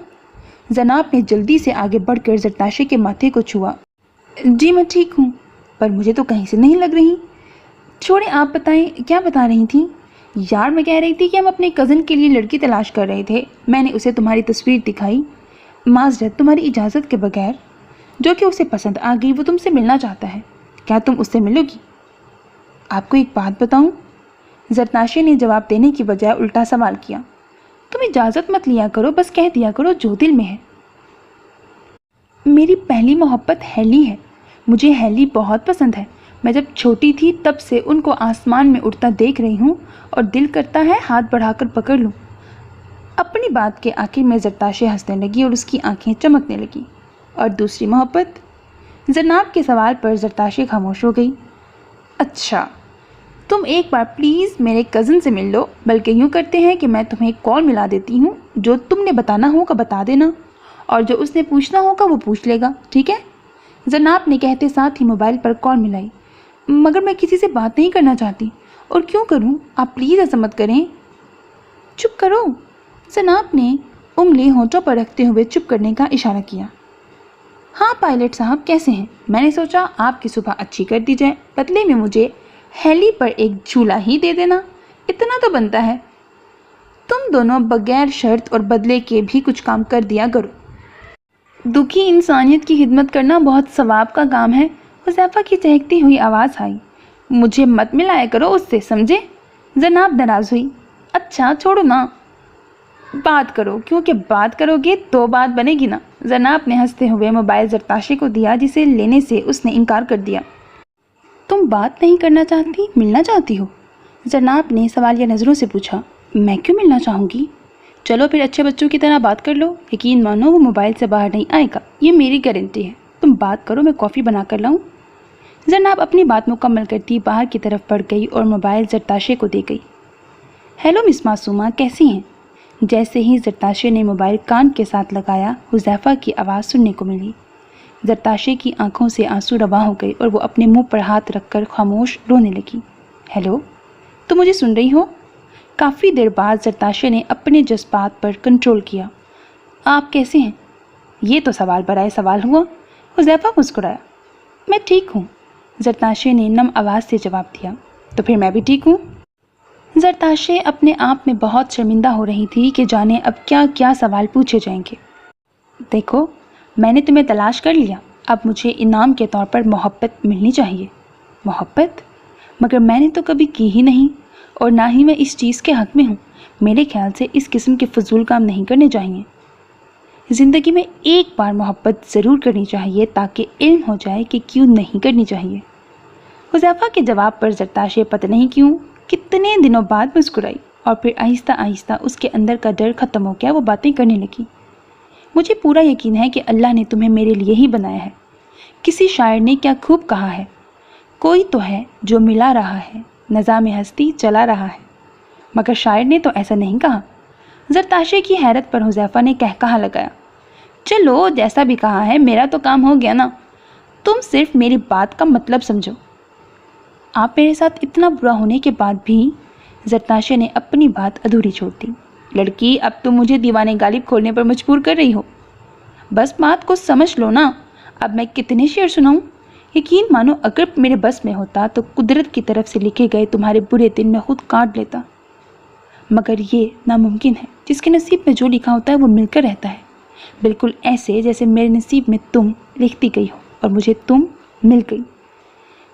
जनाब ने जल्दी से आगे बढ़कर जरताशे के माथे को छुआ। जी मैं ठीक हूँ, पर मुझे तो कहीं से नहीं लग रही। छोड़े, आप बताएं, क्या बता रही थी? यार, मैं कह रही थी कि हम अपने कज़न के लिए लड़की तलाश कर रहे थे। मैंने उसे तुम्हारी तस्वीर दिखाई। माज़रत, तुम्हारी इजाज़त के बगैर। जो कि उसे पसंद आ गई, वो तुमसे मिलना चाहता है। क्या तुम उससे मिलोगी? आपको एक बात बताऊं? जरताशे ने जवाब देने की बजाय उल्टा सवाल किया। तुम इजाज़त मत लिया करो, बस कह दिया करो जो दिल में है। मेरी पहली मोहब्बत हैली है। मुझे हैली बहुत पसंद है। मैं जब छोटी थी तब से उनको आसमान में उड़ता देख रही हूँ और दिल करता है हाथ बढ़ाकर पकड़ लूँ। अपनी बात के आखिर में जरताशे हंसने लगी और उसकी आंखें चमकने लगी। और दूसरी मोहब्बत? जनाब के सवाल पर जरताशे खामोश हो गई। अच्छा, तुम एक बार प्लीज़ मेरे कज़न से मिल लो, बल्कि यूँ करते हैं कि मैं तुम्हें कॉल मिला देती हूँ। जो तुमने बताना होगा बता देना, और जो उसने पूछना होगा वो पूछ लेगा, ठीक है? जनाब ने कहते साथ ही मोबाइल पर कॉल मिलाई। मगर मैं किसी से बात नहीं करना चाहती। और क्यों करूँ? आप प्लीज़ ऐसा मत करें। चुप करो। जनाब ने उंगली होंठों पर रखते हुए चुप करने का इशारा किया। हाँ पायलट साहब, कैसे हैं? मैंने सोचा आपकी सुबह अच्छी कर दी जाए। बदले में मुझे हैली पर एक झूला ही दे देना, इतना तो बनता है। तुम दोनों बगैर शर्त और बदले के भी कुछ काम कर दिया करो। दुखी इंसानियत की खिदमत करना बहुत सवाब का काम है। हुज़ैफा की चहकती हुई आवाज़ आई। मुझे मत मिलाया करो उससे, समझे? जनाब नाराज़ हुई। अच्छा छोड़ो ना, बात करो, क्योंकि बात करोगे तो बात बनेगी ना। जनाब ने हंसते हुए मोबाइल जरताशे को दिया, जिसे लेने से उसने इनकार कर दिया। तुम बात नहीं करना चाहती, मिलना चाहती हो? जनाब ने सवालिया नज़रों से पूछा। मैं क्यों मिलना चाहूँगी? चलो फिर अच्छे बच्चों की तरह बात कर लो। यकीन मानो वो मोबाइल से बाहर नहीं आएगा, ये मेरी गारंटी है। तुम बात करो, मैं कॉफ़ी बना कर लाऊँ? जनाब अपनी बात मुकम्मल करती बाहर की तरफ बढ़ गई और मोबाइल जरताशे को दे गई। हेलो मिस मासूमा, कैसी हैं? जैसे ही जरताशे ने मोबाइल कान के साथ लगाया, हुज़ैफा की आवाज़ सुनने को मिली। जरताशे की आंखों से आंसू रवा हो गए और वो अपने मुंह पर हाथ रखकर खामोश रोने लगी। हेलो, तुम मुझे सुन रही हो? काफ़ी देर बाद जरताशे ने अपने जज्बात पर कंट्रोल किया। आप कैसे हैं? ये तो सवाल बराए सवाल हुआ। हुज़ैफा मुस्कुराया। मैं ठीक हूँ, जरताशे ने नम आवाज़ से जवाब दिया। तो फिर मैं भी ठीक हूँ। जरताशे अपने आप में बहुत शर्मिंदा हो रही थी कि जाने अब क्या क्या सवाल पूछे जाएंगे। देखो, मैंने तुम्हें तलाश कर लिया, अब मुझे इनाम के तौर पर मोहब्बत मिलनी चाहिए। मोहब्बत? मगर मैंने तो कभी की ही नहीं, और ना ही मैं इस चीज़ के हक़ में हूँ। मेरे ख्याल से इस किस्म के फजूल काम नहीं करने चाहिए। ज़िंदगी में एक बार मोहब्बत ज़रूर करनी चाहिए, ताकि इल्म हो जाए कि क्यों नहीं करनी चाहिए। हुज़ैफा के जवाब पर जरताशे पता नहीं क्यों कितने दिनों बाद मुस्कुराई, और फिर आहिस्ता आहिस्ता उसके अंदर का डर ख़त्म हो गया। वो बातें करने लगी। मुझे पूरा यकीन है कि अल्लाह ने तुम्हें मेरे लिए ही बनाया है। किसी शायर ने क्या खूब कहा है, कोई तो है जो मिला रहा है, निज़ाम हस्ती चला रहा है। मगर शायर ने तो ऐसा नहीं कहा। जरताशे की हैरत पर हुज़ैफा ने कहकहा लगाया। चलो जैसा भी कहा है, मेरा तो काम हो गया ना। तुम सिर्फ मेरी बात का मतलब समझो। आप मेरे साथ इतना बुरा होने के बाद भी? जरताशे ने अपनी बात अधूरी छोड़ दी। लड़की, अब तुम मुझे दीवाने गालिब खोलने पर मजबूर कर रही हो। बस बात को समझ लो ना। अब मैं कितने शेर सुनाऊं? यकीन मानो अगर मेरे बस में होता तो कुदरत की तरफ से लिखे गए तुम्हारे बुरे दिन मैं खुद काट लेता। मगर ये नामुमकिन है। जिसके नसीब में जो लिखा होता है वो मिलकर रहता है, बिल्कुल ऐसे जैसे मेरे नसीब में तुम लिखती गई हो और मुझे तुम मिल गई।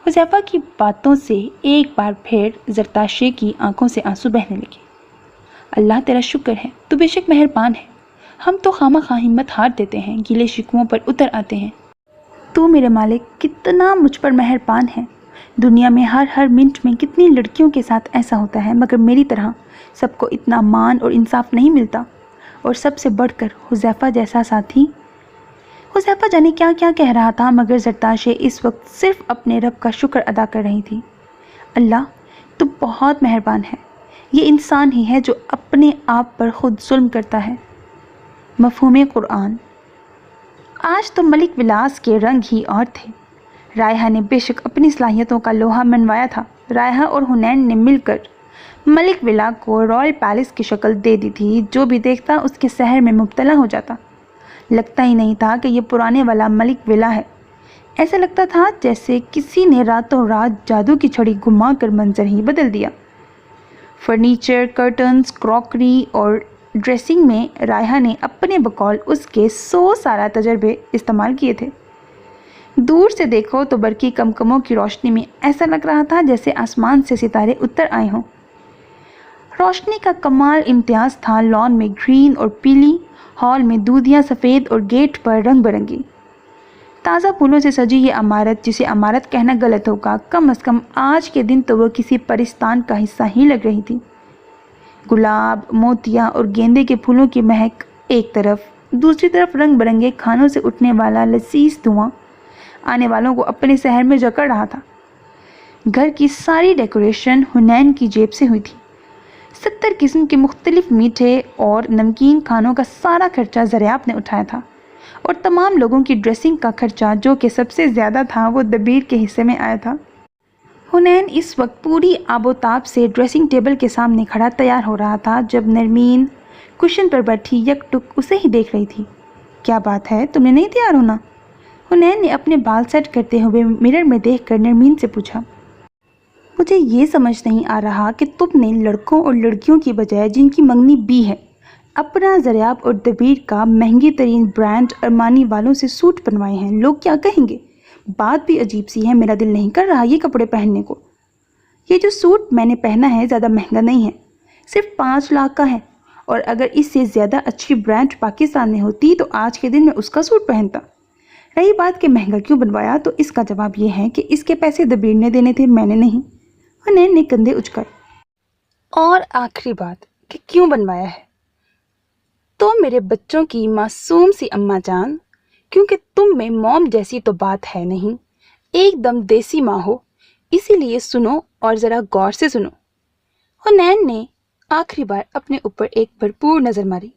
हुज़ैफा की बातों से एक बार फिर जरताशे की आंखों से आंसू बहने लगे। अल्लाह तेरा शुक्र है, तू बेशक मेहरबान है। हम तो खामखा हिम्मत हार देते हैं, गिले शिकवों पर उतर आते हैं। तू मेरे मालिक कितना मुझ पर मेहरबान है। दुनिया में हर मिनट में कितनी लड़कियों के साथ ऐसा होता है, मगर मेरी तरह सबको इतना मान और इंसाफ नहीं मिलता। और सबसे बढ़कर हुज़ैफा जैसा साथी। हुज़ैफा जाने क्या क्या कह रहा था, मगर जरताशे इस वक्त सिर्फ अपने रब का शुक्र अदा कर रही थी। अल्लाह, तू बहुत मेहरबान है। ये इंसान ही है जो अपने आप पर खुद जुल्म करता है। मफ़हूम कुरान। आज तो मलिक विलास के रंग ही और थे। रायहा ने बेशक अपनी सलाहियतों का लोहा मनवाया था। रायहा और हुनैन ने मिलकर मलिक विला को रॉयल पैलेस की शक्ल दे दी थी। जो भी देखता उसके शहर में मुब्तला हो जाता। लगता ही नहीं था कि ये पुराने वाला मलिक विला है। ऐसा लगता था जैसे किसी ने रातों रात जादू की छड़ी घुमा कर मंजर ही बदल दिया। फर्नीचर, कर्टन्स, क्रॉकरी और ड्रेसिंग में रायहा ने अपने बकौल उसके 100 सारा तजर्बे इस्तेमाल किए थे। दूर से देखो तो बरकी कमकमों की रोशनी में ऐसा लग रहा था जैसे आसमान से सितारे उतर आए हों। रोशनी का कमाल इम्तियाज था। लॉन में ग्रीन और पीली, हॉल में दूधिया सफ़ेद और गेट पर रंग बिरंगी। ताज़ा फूलों से सजी ये इमारत, जिसे इमारत कहना गलत होगा, कम से कम आज के दिन तो वो किसी परिस्तान का हिस्सा ही लग रही थी। गुलाब, मोतिया और गेंदे के फूलों की महक एक तरफ, दूसरी तरफ रंग बिरंगे खानों से उठने वाला लजीज धुआं आने वालों को अपने शहर में जकड़ रहा था। घर की सारी डेकोरेशन हुनैन की जेब से हुई थी। 70 किस्म के मुख्तलिफ मीठे और नमकीन खानों का सारा खर्चा ज़रियाब ने उठाया था, और तमाम लोगों की ड्रेसिंग का खर्चा, जो कि सबसे ज़्यादा था, वो दबीर के हिस्से में आया था। हुनैन इस वक्त पूरी आबोताब से ड्रेसिंग टेबल के सामने खड़ा तैयार हो रहा था, जब नरमीन कुशन पर बैठी यकटुक उसे ही देख रही थी। क्या बात है, तुमने नहीं तैयार होना? हुनैन ने अपने बाल सेट करते हुए मिरर में देखकर नरमीन से पूछा। मुझे ये समझ नहीं आ रहा कि तुमने लड़कों और लड़कियों की बजाय जिनकी मंगनी बी है, अपना ज़रियाब और दबीर का महंगी तरीन ब्रांड अरमानी वालों से सूट बनवाए हैं। लोग क्या कहेंगे? बात भी अजीब सी है, मेरा दिल नहीं कर रहा ये कपड़े पहनने को। ये जो सूट मैंने पहना है ज़्यादा महंगा नहीं है, सिर्फ 5 लाख का है, और अगर इससे ज़्यादा अच्छी ब्रांड पाकिस्तान में होती तो आज के दिन मैं उसका सूट पहनता। रही बात कि महंगा क्यों बनवाया, तो इसका जवाब ये है कि इसके पैसे दबीर ने देने थे, मैंने नहीं। हुनैन ने कंधे उचकाए। और आखिरी बात कि क्यों बनवाया है, तो मेरे बच्चों की मासूम सी अम्मा जान, क्योंकि तुम में मॉम जैसी तो बात है नहीं, एकदम देसी माँ हो, इसीलिए सुनो और ज़रा गौर से सुनो। हुनैन ने आखिरी बार अपने ऊपर एक भरपूर नज़र मारी।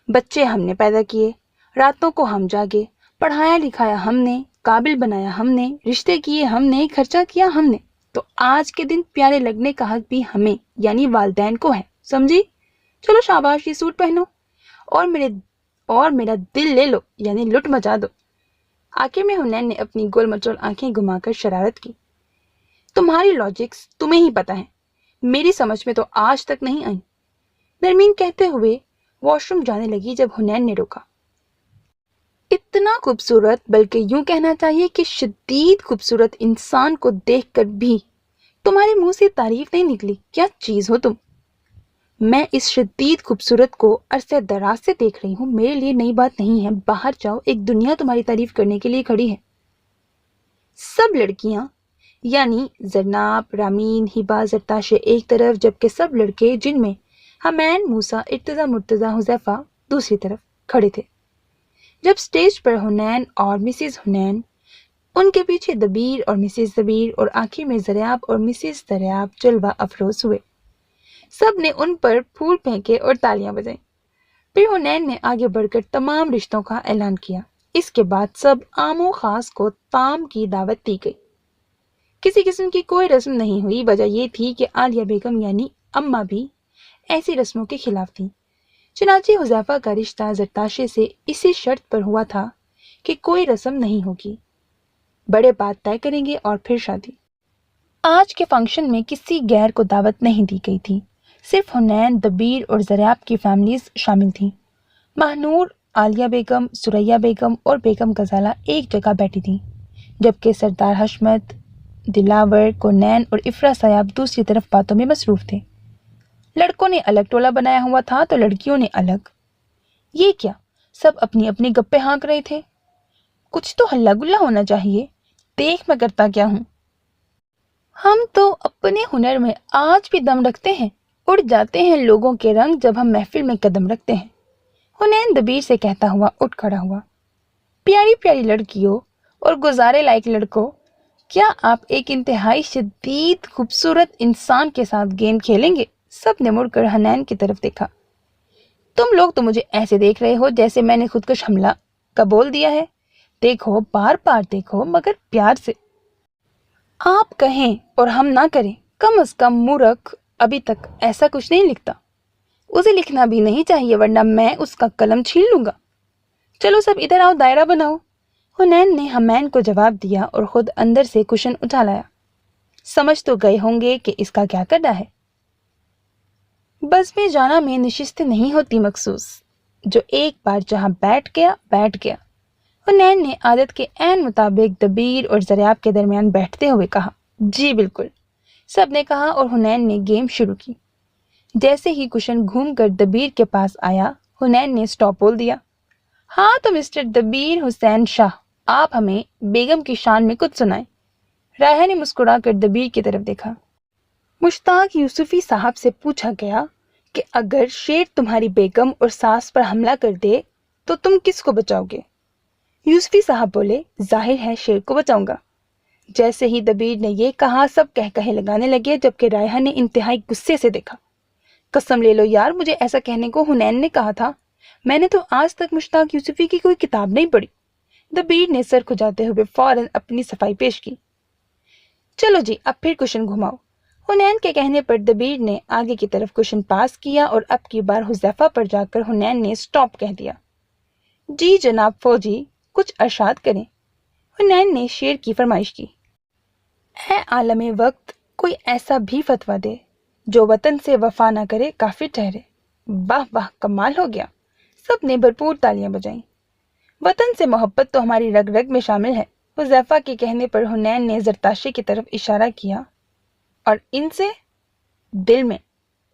बच्चे हमने पैदा किए, रातों को हम जागे, पढ़ाया लिखाया हमने, काबिल बनाया हमने, रिश्ते किए हमने, खर्चा किया हमने, तो आज के दिन प्यारे लगने का हक भी हमें यानी वालिदैन को है, समझी? चलो शाबाश, ये सूट पहनो और मेरा दिल ले लो यानी लुट मचा दो। आखिर में हुनैन ने अपनी गोल मटोल आंखें घुमाकर शरारत की। तुम्हारी लॉजिक्स तुम्हें ही पता है, मेरी समझ में तो आज तक नहीं आई। नरमीन कहते हुए वॉशरूम जाने लगी जब हुनैन ने रोका। इतना खूबसूरत, बल्कि यूं कहना चाहिए कि शदीद खूबसूरत इंसान को देखकर भी तुम्हारे मुंह से तारीफ नहीं निकली। क्या चीज हो तुम? मैं इस शदीद खूबसूरत को अरसे दराज से देख रही हूँ, मेरे लिए नई बात नहीं है। बाहर जाओ, एक दुनिया तुम्हारी तारीफ करने के लिए खड़ी है। सब लड़कियां यानी जरनाब, रामीन, हिबा, जरताशे एक तरफ, जबकि सब लड़के जिनमें हमैन, मूसा, इर्तजा, मुर्तजा, हुजैफा दूसरी तरफ खड़े थे। जब स्टेज पर हुनैन और मिसेस हुनैन, उनके पीछे दबीर और मिसेस दबीर, और आखिर में ज़रियाब और मिसेस ज़रियाब जलवा अफरोज हुए। सब ने उन पर फूल फेंके और तालियां बजाई। फिर हुनैन ने आगे बढ़कर तमाम रिश्तों का ऐलान किया। इसके बाद सब आमो खास को ताम की दावत दी गई। किसी किस्म की कोई रस्म नहीं हुई। वजह यह थी कि आलिया बेगम यानी अम्मा भी ऐसी रस्मों के खिलाफ थी। चुनांचे हुजैफा का रिश्ता जरताशे से इसी शर्त पर हुआ था कि कोई रस्म नहीं होगी, बड़े बात तय करेंगे और फिर शादी। आज के फंक्शन में किसी गैर को दावत नहीं दी गई थी, सिर्फ हुनैन, दबीर और ज़रियाब की फैमिलीज शामिल थीं। महनूर, आलिया बेगम, सुरैया बेगम और बेगम गजाला एक जगह बैठी थीं, जबकि सरदार हशमत, दिलावर, कोनैन और इफ्रा सयाब दूसरी तरफ बातों में मसरूफ थे। लड़कों ने अलग टोला बनाया हुआ था तो लड़कियों ने अलग। ये क्या, सब अपनी अपनी गप्पे हाँक रहे थे। कुछ तो हल्ला गुल्ला होना चाहिए। देख मैं करता क्या हूँ। हम तो अपने हुनर में आज भी दम रखते हैं, उड़ जाते हैं लोगों के रंग जब हम महफिल में कदम रखते हैं। हुनैन दबीर से कहता हुआ उठ खड़ा हुआ। प्यारी प्यारी लड़कियों और गुजारे लायक लड़कों, क्या आप एक इंतहाई शदीद खूबसूरत इंसान के साथ गेम खेलेंगे? सब ने मुड़कर हुनैन की तरफ देखा। तुम लोग तो मुझे ऐसे देख रहे हो जैसे मैंने खुदकश हमला का बोल दिया है। देखो, बार बार देखो, मगर प्यार से। आप कहें और हम ना करें, कम से कम मूर्ख अभी तक ऐसा कुछ नहीं लिखता। उसे लिखना भी नहीं चाहिए, वरना मैं उसका कलम छीन लूंगा। चलो सब इधर आओ, दायरा बनाओ। हुनैन ने हमैन को जवाब दिया और खुद अंदर से कुशन उठा लाया। समझ तो गए होंगे कि इसका क्या करना है। बस में जाना में नशिस्तें नहीं होती मखसूस, जो एक बार जहां बैठ गया। हुनैन ने आदत के ऐन मुताबिक दबीर और ज़रियाब के दरमियान बैठते हुए कहा। जी बिल्कुल, सब ने कहा और हुनैन ने गेम शुरू की। जैसे ही कुशन घूमकर दबीर के पास आया, हुनैन ने स्टॉप बोल दिया। हाँ तो मिस्टर दबीर हुसैन शाह, आप हमें बेगम की शान में कुछ सुनाएं। रायहा ने मुस्कुराकर दबीर की तरफ देखा। मुश्ताक यूसुफी साहब से पूछा गया कि अगर शेर तुम्हारी बेगम और सास पर हमला कर दे तो तुम किसको बचाओगे? यूसुफी साहब बोले, जाहिर है शेर को बचाऊंगा। जैसे ही दबीर ने ये कहा, सब कह कहे लगाने लगे, जबकि रायहा ने इंतहाई गुस्से से देखा। कसम ले लो यार, मुझे ऐसा कहने को हुनैन ने कहा था। मैंने तो आज तक मुश्ताक यूसुफी की कोई किताब नहीं पढ़ी। दबीर ने सर खुजाते हुए फौरन अपनी सफाई पेश की। चलो जी, अब फिर कुशन घुमाओ। हुनैन के कहने पर दबीर ने आगे की तरफ कुशन पास किया और अब की बार हुज़ैफा पर जाकर हुनैन ने स्टॉप कह दिया। जी जनाब फौजी, कुछ अरशाद करें। हुनैन ने शेर की फरमाइश की। ऐ आलमे वक्त, कोई ऐसा भी फतवा दे जो वतन से वफा ना करे काफिर ठहरे। वाह वाह, कमाल हो गया। सब ने भरपूर तालियां बजाईं। वतन से मोहब्बत तो हमारी रग रग में शामिल है। हुज़ैफा के कहने पर हुनैन ने जरताशी की तरफ इशारा किया। और इनसे? दिल में।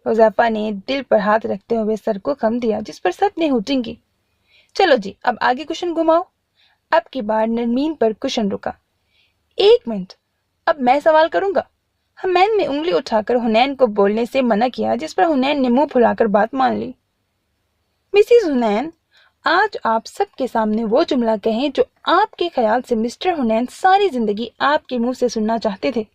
हुज़ैफा ने दिल पर हाथ रखते हुए सर को खम दिया, जिस पर सब ने हुटिंग की। चलो जी, अब आगे कुशन घुमाओ। अब की बार नरमीन पर कुशन रुका। एक मिनट, अब मैं सवाल करूंगा। हुनैन ने उंगली उठाकर हुनैन को बोलने से मना किया, जिस पर हुनैन ने मुंह फुलाकर बात मान ली। मिसिस हुनैन, आज आप सबके सामने वो जुमला कहें जो आपके ख्याल से मिस्टर हुनैन सारी जिंदगी आपके मुंह से सुनना चाहते थे।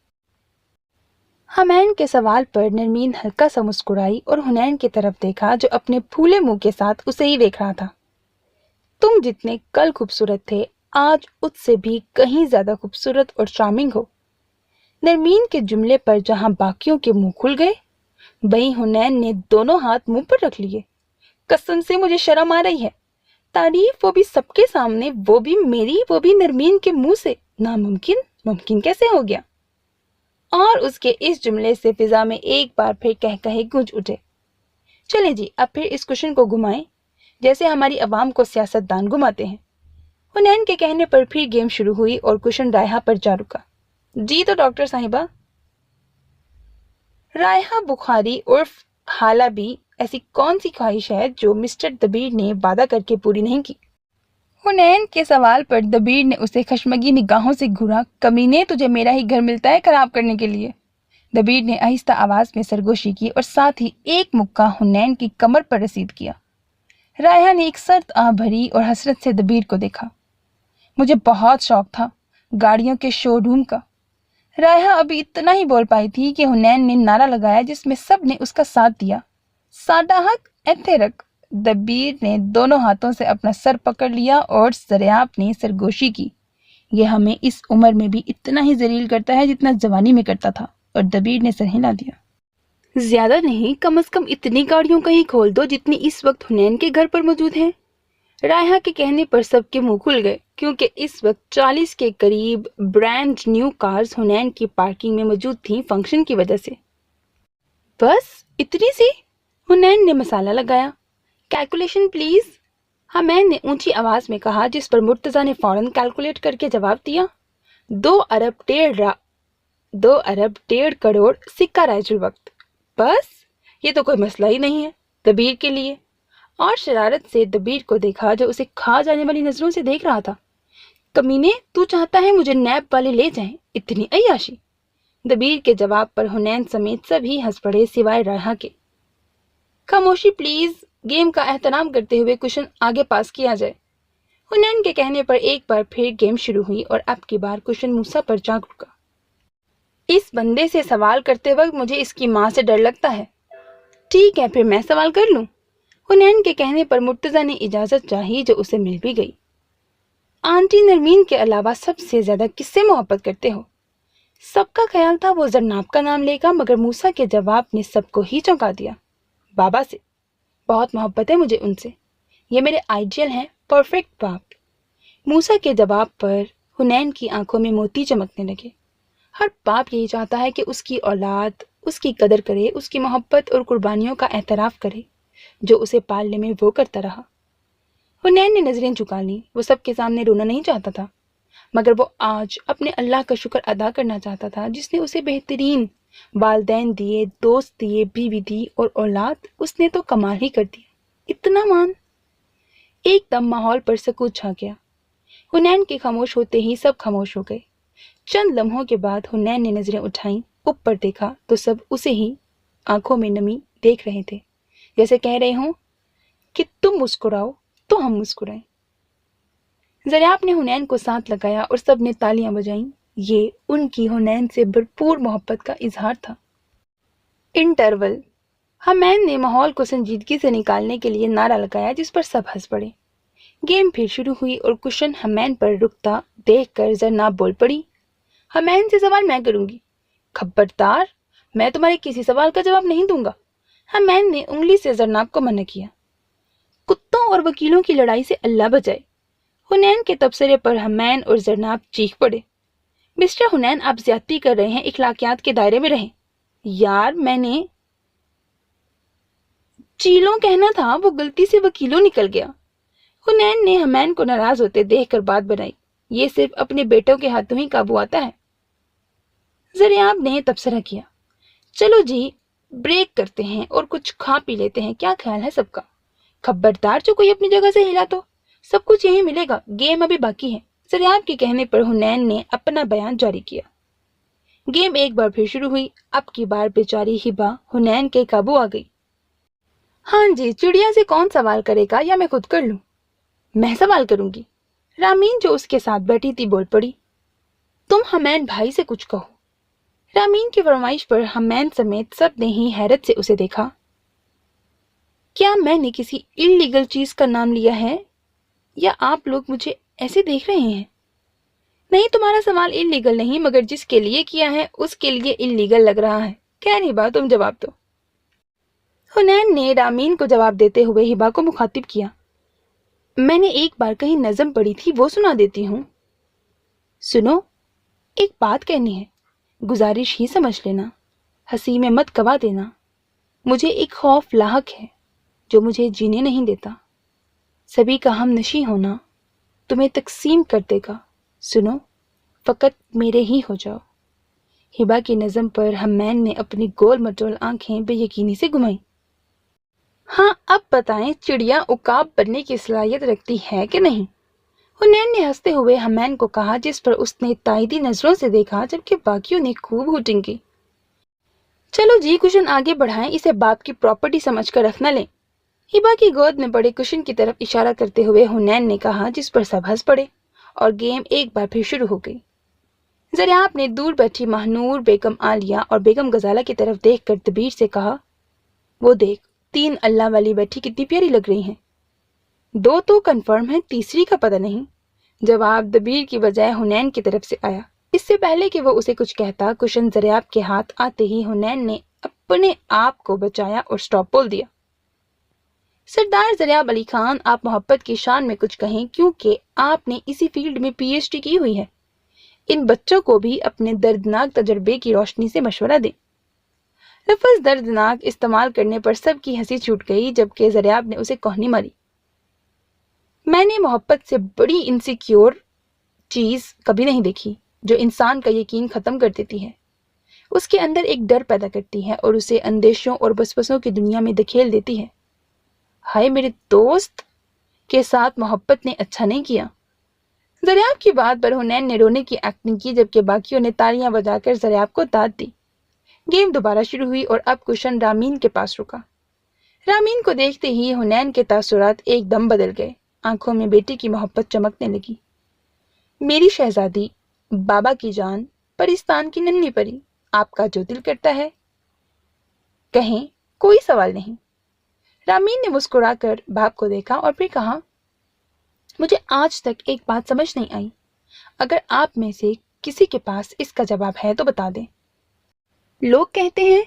हुनैन के सवाल पर नरमीन हल्का सा मुस्कुराई और हुनैन की तरफ देखा, जो अपने फूले मुंह के साथ उसे ही देख रहा था। तुम जितने कल खूबसूरत थे, आज उससे भी कहीं ज्यादा खूबसूरत और चार्मिंग हो। नरमीन के जुमले पर जहां बाकियों के मुंह खुल गए, वहीं हुनैन ने दोनों हाथ मुंह पर रख लिए। कसम से मुझे शर्म आ रही है। तारीफ वो भी सबके सामने, वो भी मेरी, वो भी नरमीन के मुंह से। नामुमकिन मुमकिन कैसे हो गया? और उसके इस जुमले से फिजा में एक बार फिर कह कहे गूंज उठे। चले जी, अब फिर इस क्वेश्चन को घुमाएं जैसे हमारी अवाम को सियासतदान घुमाते हैं। हुनैन के कहने पर फिर गेम शुरू हुई और क्वेश्चन रायहा पर जा रुका। जी तो डॉक्टर साहिबा। रायहा बुखारी उर्फ हाला भी ऐसी कौन सी ख्वाहिश है जो मिस्टर दबीर ने वादा करके पूरी नहीं की? हुनैन के सवाल पर दबीर ने उसे खशमगी निगाहों से घूरा। कमीने, तुझे मेरा ही घर मिलता है खराब करने के लिए। दबीर ने आहिस्ता आवाज में सरगोशी की और साथ ही एक मुक्का हुनैन की कमर पर रसीद किया। रायहा ने एक सर्द आह भरी और हसरत से दबीर को देखा। मुझे बहुत शौक था गाड़ियों के शोरूम का। रायहा अभी इतना ही बोल पाई थी कि हुनैन ने नारा लगाया, जिसमें सब ने उसका साथ दिया। साडा हक एथे रख। दबीर ने दोनों हाथों से अपना सर पकड़ लिया और सरेआम ने सरगोशी की। यह हमें इस उम्र में भी इतना ही जलील करता है जितना जवानी में करता था। और दबीर ने सर हिला दिया। ज्यादा नहीं, कम से कम इतनी गाड़ियों का ही खोल दो जितनी इस वक्त हुनैन के घर पर मौजूद हैं। रायहा के कहने पर सबके मुंह खुल गए, क्योंकि इस वक्त 40 के करीब ब्रांड न्यू कार्स हुनैन की पार्किंग में मौजूद थीं फंक्शन की वजह से। बस इतनी सी? हुनैन ने मसाला लगाया। Calculation please. हुनैन ने ऊंची आवाज में कहा, जिस पर मुर्तजा ने फौरन कैलकुलेट करके जवाब दिया। 2 अरब 1.5 करोड़ सिक्का राइजुल वक्त। बस ये तो कोई मसला ही नहीं है दबीर के लिए। और शरारत से दबीर को देखा, जो उसे खा जाने वाली नजरों से देख रहा था। कमीने, तू चाहता है मुझे नैब वाले ले जाएं? इतनी अय्याशी। दबीर के जवाब पर हुनैन समेत सभी हंस पड़े सिवाय रायहा के। खामोशी प्लीज। गेम का एहतराम करते हुए क्वेश्चन आगे पास किया जाए। हुनैन के कहने पर एक बार फिर गेम शुरू हुई और अब की बार क्वेश्चन मूसा पर जा रुका। इस बंदे से सवाल करते वक्त मुझे इसकी माँ से डर लगता है। ठीक है, फिर मैं सवाल कर लूं। हुनैन के कहने पर मुर्तजा ने इजाजत चाही, जो उसे मिल भी गई। आंटी नरमीन के अलावा सबसे ज्यादा किससे मोहब्बत करते हो? सबका ख्याल था वो जरनाब का नाम लेगा, मगर मूसा के जवाब ने सबको ही चौंका दिया। बाबा से। बहुत मोहब्बत है मुझे उनसे। ये मेरे आइडियल हैं, परफेक्ट बाप। मूसा के जवाब पर हुनैन की आंखों में मोती चमकने लगे। हर बाप यही चाहता है कि उसकी औलाद उसकी कदर करे, उसकी मोहब्बत और कुर्बानियों का एतराफ़ करे जो उसे पालने में वो करता रहा। हुनैन ने नजरें झुका लीं। वो सबके सामने रोना नहीं चाहता था, मगर वो आज अपने अल्लाह का शुक्र अदा करना चाहता था, जिसने उसे बेहतरीन والدین دیے, دوست دیے, بیوی دی اور اولاد, اس نے تو کمال ہی کر دیا. اتنا مان. ایک دم ماحول پر سکوت چھا گیا. حنین کے خاموش ہوتے ہی سب خاموش ہو گئے. چند لمحوں کے بعد حنین نے نظریں اٹھائیں, اوپر دیکھا تو سب اسے ہی آنکھوں میں نمی دیکھ رہے تھے, جیسے کہہ رہے ہوں کہ تم مسکراؤ تو ہم مسکرائیں. زریاب نے حنین کو ساتھ لگایا اور سب نے تالیاں بجائیں. یہ ان کی حنین سے بھرپور محبت کا اظہار تھا. انٹرول. حمین نے ماحول کو سنجیدگی سے نکالنے کے لیے نعرہ لگایا, جس پر سب ہنس پڑے. گیم پھر شروع ہوئی اور کشن حمین پر رکتا دیکھ کر زرناب بول پڑی. حمین سے سوال میں کروں گی. خبردار, میں تمہارے کسی سوال کا جواب نہیں دوں گا. حمین نے انگلی سے زرناب کو منع کیا. کتوں اور وکیلوں کی لڑائی سے اللہ بچائے. حنین کے تبصرے پر حمین اور زرناب چیخ پڑے. مسٹر حنین, آپ زیادتی کر رہے ہیں, اخلاقیات کے دائرے میں رہیں. یار, میں نے چیلوں کہنا تھا, وہ غلطی سے وکیلوں نکل گیا. حنین نے حمین کو ناراض ہوتے دیکھ کر بات بنائی. یہ صرف اپنے بیٹوں کے ہاتھوں ہی قابو آتا ہے. زریاب نے تبصرہ کیا. چلو جی, بریک کرتے ہیں اور کچھ کھا پی لیتے ہیں, کیا خیال ہے سب کا؟ خبردار, جو کوئی اپنی جگہ سے ہلا تو سب کچھ یہیں ملے گا, گیم ابھی باقی ہے. زریاب کے کہنے پر حنین نے اپنا بیان جاری کیا. گیم ایک بار پھر شروع ہوئی. اب کی بار بیچاری ہبا حنین کے قابو آ گئی. ہاں جی, چڑیا سے کون سوال کرے گا, یا میں خود کر لوں؟ میں سوال کروں گی. رامین جو اس کے ساتھ بیٹھی تھی بول پڑی. تم حمین بھائی سے کچھ کہو. رامین کی فرمائش پر حمین سمیت سب نے ہی حیرت سے اسے دیکھا. کیا میں نے کسی انلیگل چیز کا نام لیا ہے, یا آپ لوگ مجھے ایسے دیکھ رہے ہیں؟ نہیں, تمہارا سوال انلیگل نہیں, مگر جس کے لیے کیا ہے اس کے لیے انلیگل لگ رہا ہے. خیر ہبا, تم جواب دو. حنین نے رامین کو جواب دیتے ہوئے ہبا کو مخاطب کیا. میں نے ایک بار کہیں نظم پڑھی تھی, وہ سنا دیتی ہوں. سنو, ایک بات کہنی ہے, گزارش ہی سمجھ لینا, ہنسی میں مت گوا دینا. مجھے ایک خوف لاحق ہے جو مجھے جینے نہیں دیتا. سبھی کا ہم نشیں ہونا تمہیں تقسیم کر دے گا. سنو, فقط میرے ہی ہو جاؤ. ہبا کی نظم پر حمین نے اپنی گول مٹول آنکھیں بے یقینی سے گھمائیں. ہاں, اب بتائیں, چڑیا عقاب بننے کی صلاحیت رکھتی ہے کہ نہیں؟ حنین نے ہنستے ہوئے حمین کو کہا, جس پر اس نے تائیدی نظروں سے دیکھا, جبکہ باقیوں نے خوب ہوٹنگ کی. چلو جی, کشن آگے بڑھائیں, اسے باپ کی پراپرٹی سمجھ کر رکھ نہ لیں. ہبا کی گود میں پڑے کشن کی طرف اشارہ کرتے ہوئے حنین نے کہا, جس پر سب ہنس پڑے, اور گیم ایک بار پھر شروع ہو گئی. زریاب نے دور بیٹھی ماہنور بیگم عالیہ اور بیگم غزالہ کی طرف دیکھ کر دبیر سے کہا, وہ دیکھ, 3 اللہ والی بیٹھی کتنی پیاری لگ رہی ہیں. 2 تو کنفرم ہے, تیسری کا پتہ نہیں. جواب دبیر کی بجائے حنین کی طرف سے آیا. اس سے پہلے کہ وہ اسے کچھ کہتا, کشن زریاب کے ہاتھ آتے ہی حنین نے اپنے آپ کو بچایا اور سٹاپ بول دیا. سردار زریاب علی خان, آپ محبت کی شان میں کچھ کہیں, کیونکہ آپ نے اسی فیلڈ میں پی ایچ ڈی کی ہوئی ہے. ان بچوں کو بھی اپنے دردناک تجربے کی روشنی سے مشورہ دیں. لفظ دردناک استعمال کرنے پر سب کی ہنسی چھوٹ گئی, جبکہ زریاب نے اسے کوہنی ماری. میں نے محبت سے بڑی انسیکیور چیز کبھی نہیں دیکھی, جو انسان کا یقین ختم کر دیتی ہے, اس کے اندر ایک ڈر پیدا کرتی ہے اور اسے اندیشوں اور وسوسوں کی دنیا میں دھکیل دیتی ہے. ہائے, میرے دوست کے ساتھ محبت نے اچھا نہیں کیا. زریاب کی بات پر حنین نے رونے کی ایکٹنگ کی, جبکہ باقیوں نے تالیاں بجا کر زریاب کو داد دی. گیم دوبارہ شروع ہوئی اور اب کشن رامین کے پاس رکا. رامین کو دیکھتے ہی حنین کے تاثرات ایک دم بدل گئے. آنکھوں میں بیٹی کی محبت چمکنے لگی. میری شہزادی, بابا کی جان, پرستان کی ننھی پری, آپ کا جو دل کرتا ہے کہیں, کوئی سوال نہیں. رامین نے مسکرا کر باپ کو دیکھا اور پھر کہا, مجھے آج تک ایک بات سمجھ نہیں آئی. اگر آپ میں سے کسی کے پاس اس کا جواب ہے تو بتا دیں. لوگ کہتے ہیں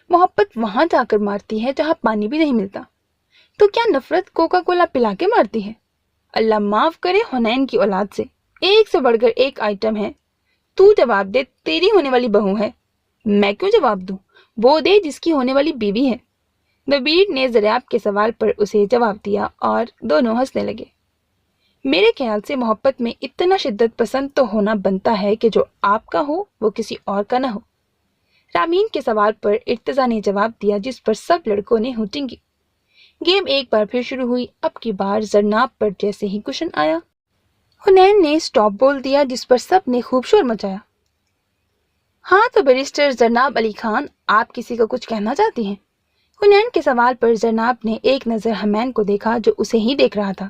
محبت وہاں جا کر مارتی ہے جہاں پانی بھی نہیں ملتا. تو کیا نفرت کوکا کولا پلا کے مارتی ہے؟ اللہ معاف کرے حنین کی اولاد سے, ایک سے بڑھ کر ایک آئٹم ہے. تو جواب دے, تیری ہونے والی بہو ہے. میں کیوں جواب دوں؟ وہ دے جس کی ہونے والی بیوی ہے. دبیر نے زریاب کے سوال پر اسے جواب دیا اور دونوں ہنسنے لگے. میرے خیال سے محبت میں اتنا شدت پسند تو ہونا بنتا ہے کہ جو آپ کا ہو وہ کسی اور کا نہ ہو. رامین کے سوال پر ارتضا نے جواب دیا جس پر سب لڑکوں نے ہونٹیں کی۔ گیم ایک بار پھر شروع ہوئی۔ اب کی بار زرناب پر جیسے ہی کوشچن آیا، حنین نے سٹاپ بول دیا جس پر سب نے خوب شور مچایا۔ ہاں تو بیرسٹر زرناب علی خان، آپ کسی کو کچھ کہنا چاہتی ہیں؟ حنین کے سوال پر زرناب نے ایک نظر حمین کو دیکھا جو اسے ہی دیکھ رہا تھا۔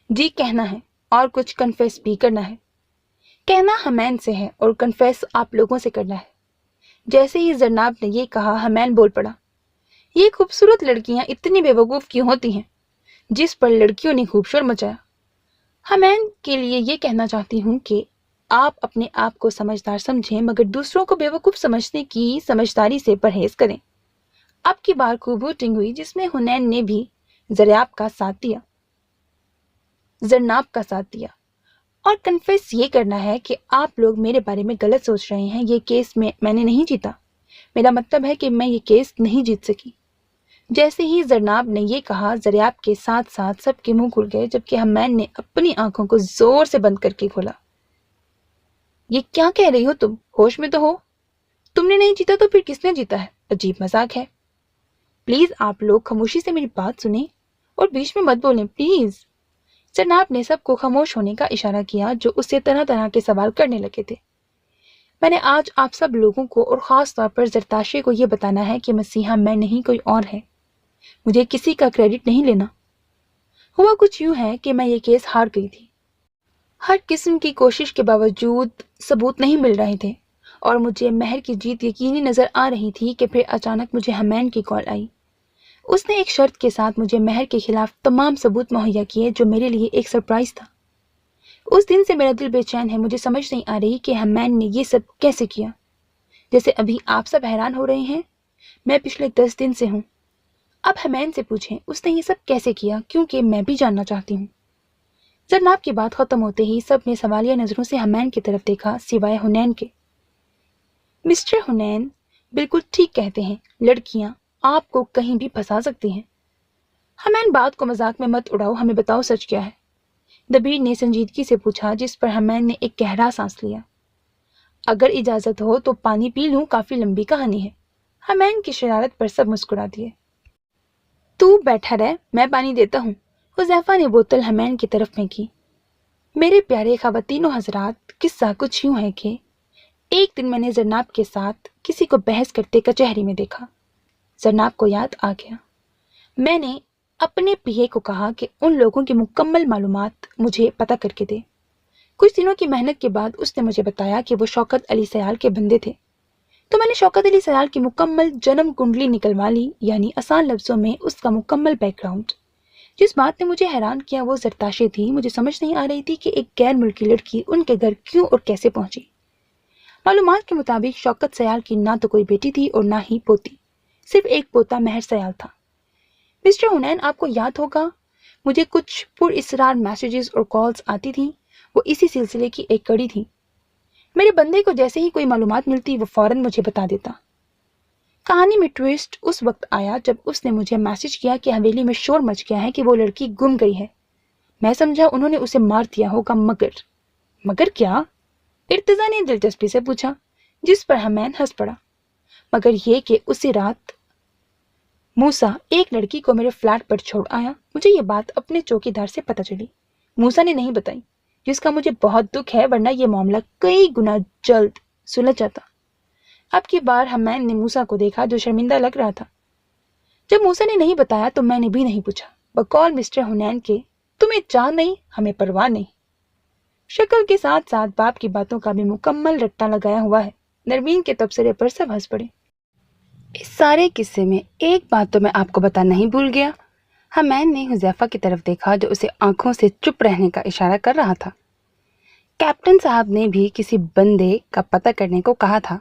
جی کہنا ہے، اور کچھ کنفیس بھی کرنا ہے۔ کہنا حمین سے ہے اور کنفیس آپ لوگوں سے کرنا ہے۔ جیسے ہی زرناب نے یہ کہا حمین بول پڑا، یہ خوبصورت لڑکیاں اتنی بے وقوف کیوں ہوتی ہیں؟ جس پر لڑکیوں نے خوب شور مچایا۔ حمین کے لیے یہ کہنا چاہتی ہوں کہ آپ اپنے آپ کو سمجھدار سمجھیں مگر دوسروں کو بے وقوف سمجھنے کی سمجھداری سے پرہیز کریں۔ اب کی بار خوب ووٹنگ ہوئی جس میں حنین نے بھی زرناب کا ساتھ دیا اور کنفیس یہ کرنا ہے کہ آپ لوگ میرے بارے میں غلط سوچ رہے ہیں۔ یہ کیس میں نے نہیں جیتا، میرا مطلب ہے کہ میں یہ کیس نہیں جیت سکی۔ جیسے ہی زرناب نے یہ کہا زریاب کے ساتھ ساتھ سب کے منہ کھل گئے جبکہ حمین نے اپنی آنکھوں کو زور سے بند کر کے کھولا۔ یہ کیا کہہ رہی ہو تم؟ ہوش میں تو ہو؟ تم نے نہیں جیتا تو پھر کس نے جیتا ہے؟ عجیب مذاق ہے۔ پلیز آپ لوگ خاموشی سے میری بات سنیں اور بیچ میں مت بولیں پلیز۔ زرناب نے سب کو خاموش ہونے کا اشارہ کیا جو اس سے طرح طرح کے سوال کرنے لگے تھے۔ میں نے آج آپ سب لوگوں کو اور خاص طور پر زرتاشے کو یہ بتانا ہے کہ مسیحا میں نہیں کوئی اور ہے۔ مجھے کسی کا کریڈٹ نہیں لینا۔ ہوا کچھ یوں ہے کہ میں یہ کیس ہار گئی تھی۔ ہر قسم کی کوشش کے باوجود ثبوت نہیں مل رہے تھے اور مجھے مہر کی جیت یقینی نظر آ رہی تھی کہ پھر اچانک مجھے حمین کی کال آئی۔ اس نے ایک شرط کے ساتھ مجھے مہر کے خلاف تمام ثبوت مہیا کیے جو میرے لیے ایک سرپرائز تھا۔ اس دن سے میرا دل بے چین ہے۔ مجھے سمجھ نہیں آ رہی کہ حمین نے یہ سب کیسے کیا۔ جیسے ابھی آپ سب حیران ہو رہے ہیں، میں پچھلے 10 دن سے ہوں۔ اب حمین سے پوچھیں اس نے یہ سب کیسے کیا، کیونکہ میں بھی جاننا چاہتی ہوں۔ زرناب کی بات ختم ہوتے ہی سب نے سوالیہ نظروں سے حمین کی طرف دیکھا سوائے حنین کے۔ مسٹر حنین بالکل ٹھیک کہتے ہیں، لڑکیاں آپ کو کہیں بھی پھنسا سکتی ہیں۔ حمین بات کو مذاق میں مت اڑاؤ، ہمیں بتاؤ سچ کیا ہے؟ دبیر نے سنجیدگی سے پوچھا جس پر حمین نے ایک گہرا سانس لیا۔ اگر اجازت ہو تو پانی پی لوں، کافی لمبی کہانی ہے۔ حمین کی شرارت پر سب مسکرا دیے۔ تو بیٹھا رہ، میں پانی دیتا ہوں۔ حذیفہ نے بوتل حمین کی طرف پھینکی۔ میرے پیارے خواتین و حضرات، قصہ کچھ یوں ہے کہ ایک دن میں نے زرناب کے ساتھ کسی کو بحث کرتے کچہری میں دیکھا۔ زرناب کو یاد آ گیا۔ میں نے اپنے پی اے کو کہا کہ ان لوگوں کی مکمل معلومات مجھے پتہ کر کے دے۔ کچھ دنوں کی محنت کے بعد اس نے مجھے بتایا کہ وہ شوکت علی سیال کے بندے تھے، تو میں نے شوکت علی سیال کی مکمل جنم کنڈلی نکلوا لی، یعنی آسان لفظوں میں اس کا مکمل بیک گراؤنڈ۔ جس بات نے مجھے حیران کیا وہ زرتاشے تھی۔ مجھے سمجھ نہیں آ رہی تھی کہ ایک غیر ملکی لڑکی ان کے گھر کیوں اور کیسے پہنچی۔ معلومات کے مطابق شوکت سیال کی نہ تو کوئی بیٹی تھی اور نہ ہی پوتی، صرف ایک پوتا مہر سیال تھا۔ مسٹر حنین، آپ کو یاد ہوگا مجھے کچھ پر اسرار میسیجز اور کالز آتی تھیں، وہ اسی سلسلے کی ایک کڑی تھی۔ میرے بندے کو جیسے ہی کوئی معلومات ملتی وہ فوراً مجھے بتا دیتا۔ کہانی میں ٹویسٹ اس وقت آیا جب اس نے مجھے میسج کیا کہ حویلی میں شور مچ گیا ہے کہ وہ لڑکی گم گئی ہے۔ میں سمجھا انہوں نے اسے مار دیا ہوگا، مگر کیا؟ ارتضا نے دلچسپی سے پوچھا، جس پر حمین ہنس پڑا۔ مگر یہ کہ اسی رات موسیٰ ایک لڑکی کو میرے فلیٹ پر چھوڑ آیا۔ مجھے یہ بات اپنے چوکی دار سے پتہ چلی، موسیٰ نے نہیں بتائی، جس کا مجھے بہت دکھ ہے ورنہ یہ معاملہ کئی گنا جلد سلجھ جاتا۔ اب کی بار حمین نے موسیٰ کو دیکھا جو شرمندہ لگ رہا تھا۔ جب موسیٰ نے نہیں بتایا تو میں نے بھی نہیں پوچھا، بقول مسٹر حنین کے تمہیں چاہ نہیں، ہمیں پرواہ نہیں۔ شکل کے ساتھ ساتھ باپ کی باتوں کا بھی مکمل رٹا لگایا ہوا ہے۔ نرمین کے تبصرے پر سب ہنس پڑے۔ اس سارے قصے میں ایک بات تو میں آپ کو بتانا نہیں بھول گیا۔ حمین نے حذیفہ کی طرف دیکھا جو اسے آنکھوں سے چپ رہنے کا اشارہ کر رہا تھا۔ کیپٹن صاحب نے بھی کسی بندے کا پتہ کرنے کو کہا تھا،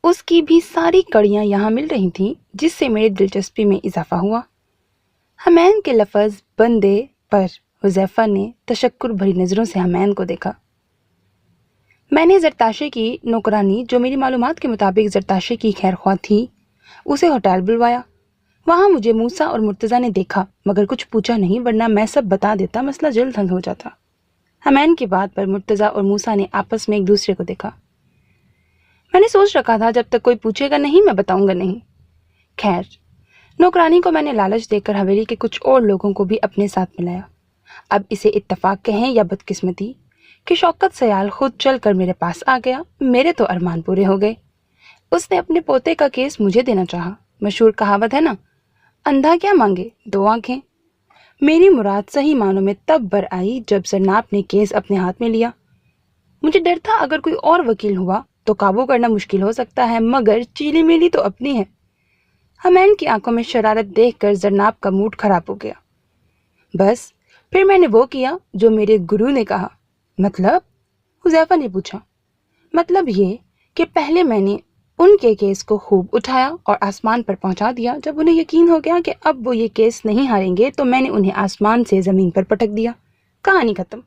اس کی بھی ساری کڑیاں یہاں مل رہی تھیں، جس سے میری دلچسپی میں اضافہ ہوا۔ حمین کے لفظ بندے پر حذیفہ نے تشکر بھری نظروں سے حمین کو دیکھا۔ میں نے زرتاشے کی نوکرانی جو میری معلومات کے مطابق زرتاشے کی خیر خواہ تھی اسے ہوٹل بلوایا۔ وہاں مجھے موسیٰ اور مرتضیٰ نے دیکھا مگر کچھ پوچھا نہیں، ورنہ میں سب بتا دیتا، مسئلہ جلد حل ہو جاتا۔ حمین کی بات پر مرتضیٰ اور موسیٰ نے آپس میں ایک دوسرے کو دیکھا۔ میں نے سوچ رکھا تھا جب تک کوئی پوچھے گا نہیں میں بتاؤں گا نہیں۔ خیر، نوکرانی کو میں نے لالچ دے کر حویلی کے کچھ اور لوگوں کو بھی اپنے ساتھ ملایا۔ اب اسے اتفاق کہیں یا بدقسمتی کہ شوکت سیال خود چل کر میرے پاس آ گیا۔ میرے تو ارمان پورے ہو گئے۔ اس نے اپنے پوتے کا کیس مجھے دینا چاہا۔ مشہور کہاوت ہے نا، اندھا کیا مانگے 2 آنکھیں۔ میری مراد صحیح معنوں میں تب بر آئی جب زرناب نے کیس اپنے ہاتھ میں لیا۔ مجھے ڈر تھا اگر کوئی اور وکیل ہوا تو قابو کرنا مشکل ہو سکتا ہے، مگر چیلی میلی تو اپنی ہے۔ حمین کی آنکھوں میں شرارت دیکھ کر زرناب کا موڈ خراب ہو گیا۔ بس پھر میں نے وہ کیا جو میرے گرو نے کہا۔ مطلب؟ حذیفہ نے پوچھا۔ مطلب یہ کہ پہلے میں نے ان کے کیس کو خوب اٹھایا اور آسمان پر پہنچا دیا۔ جب انہیں یقین ہو گیا کہ اب وہ یہ کیس نہیں ہاریں گے تو میں نے انہیں آسمان سے زمین پر پٹک دیا۔ کہانی ختم۔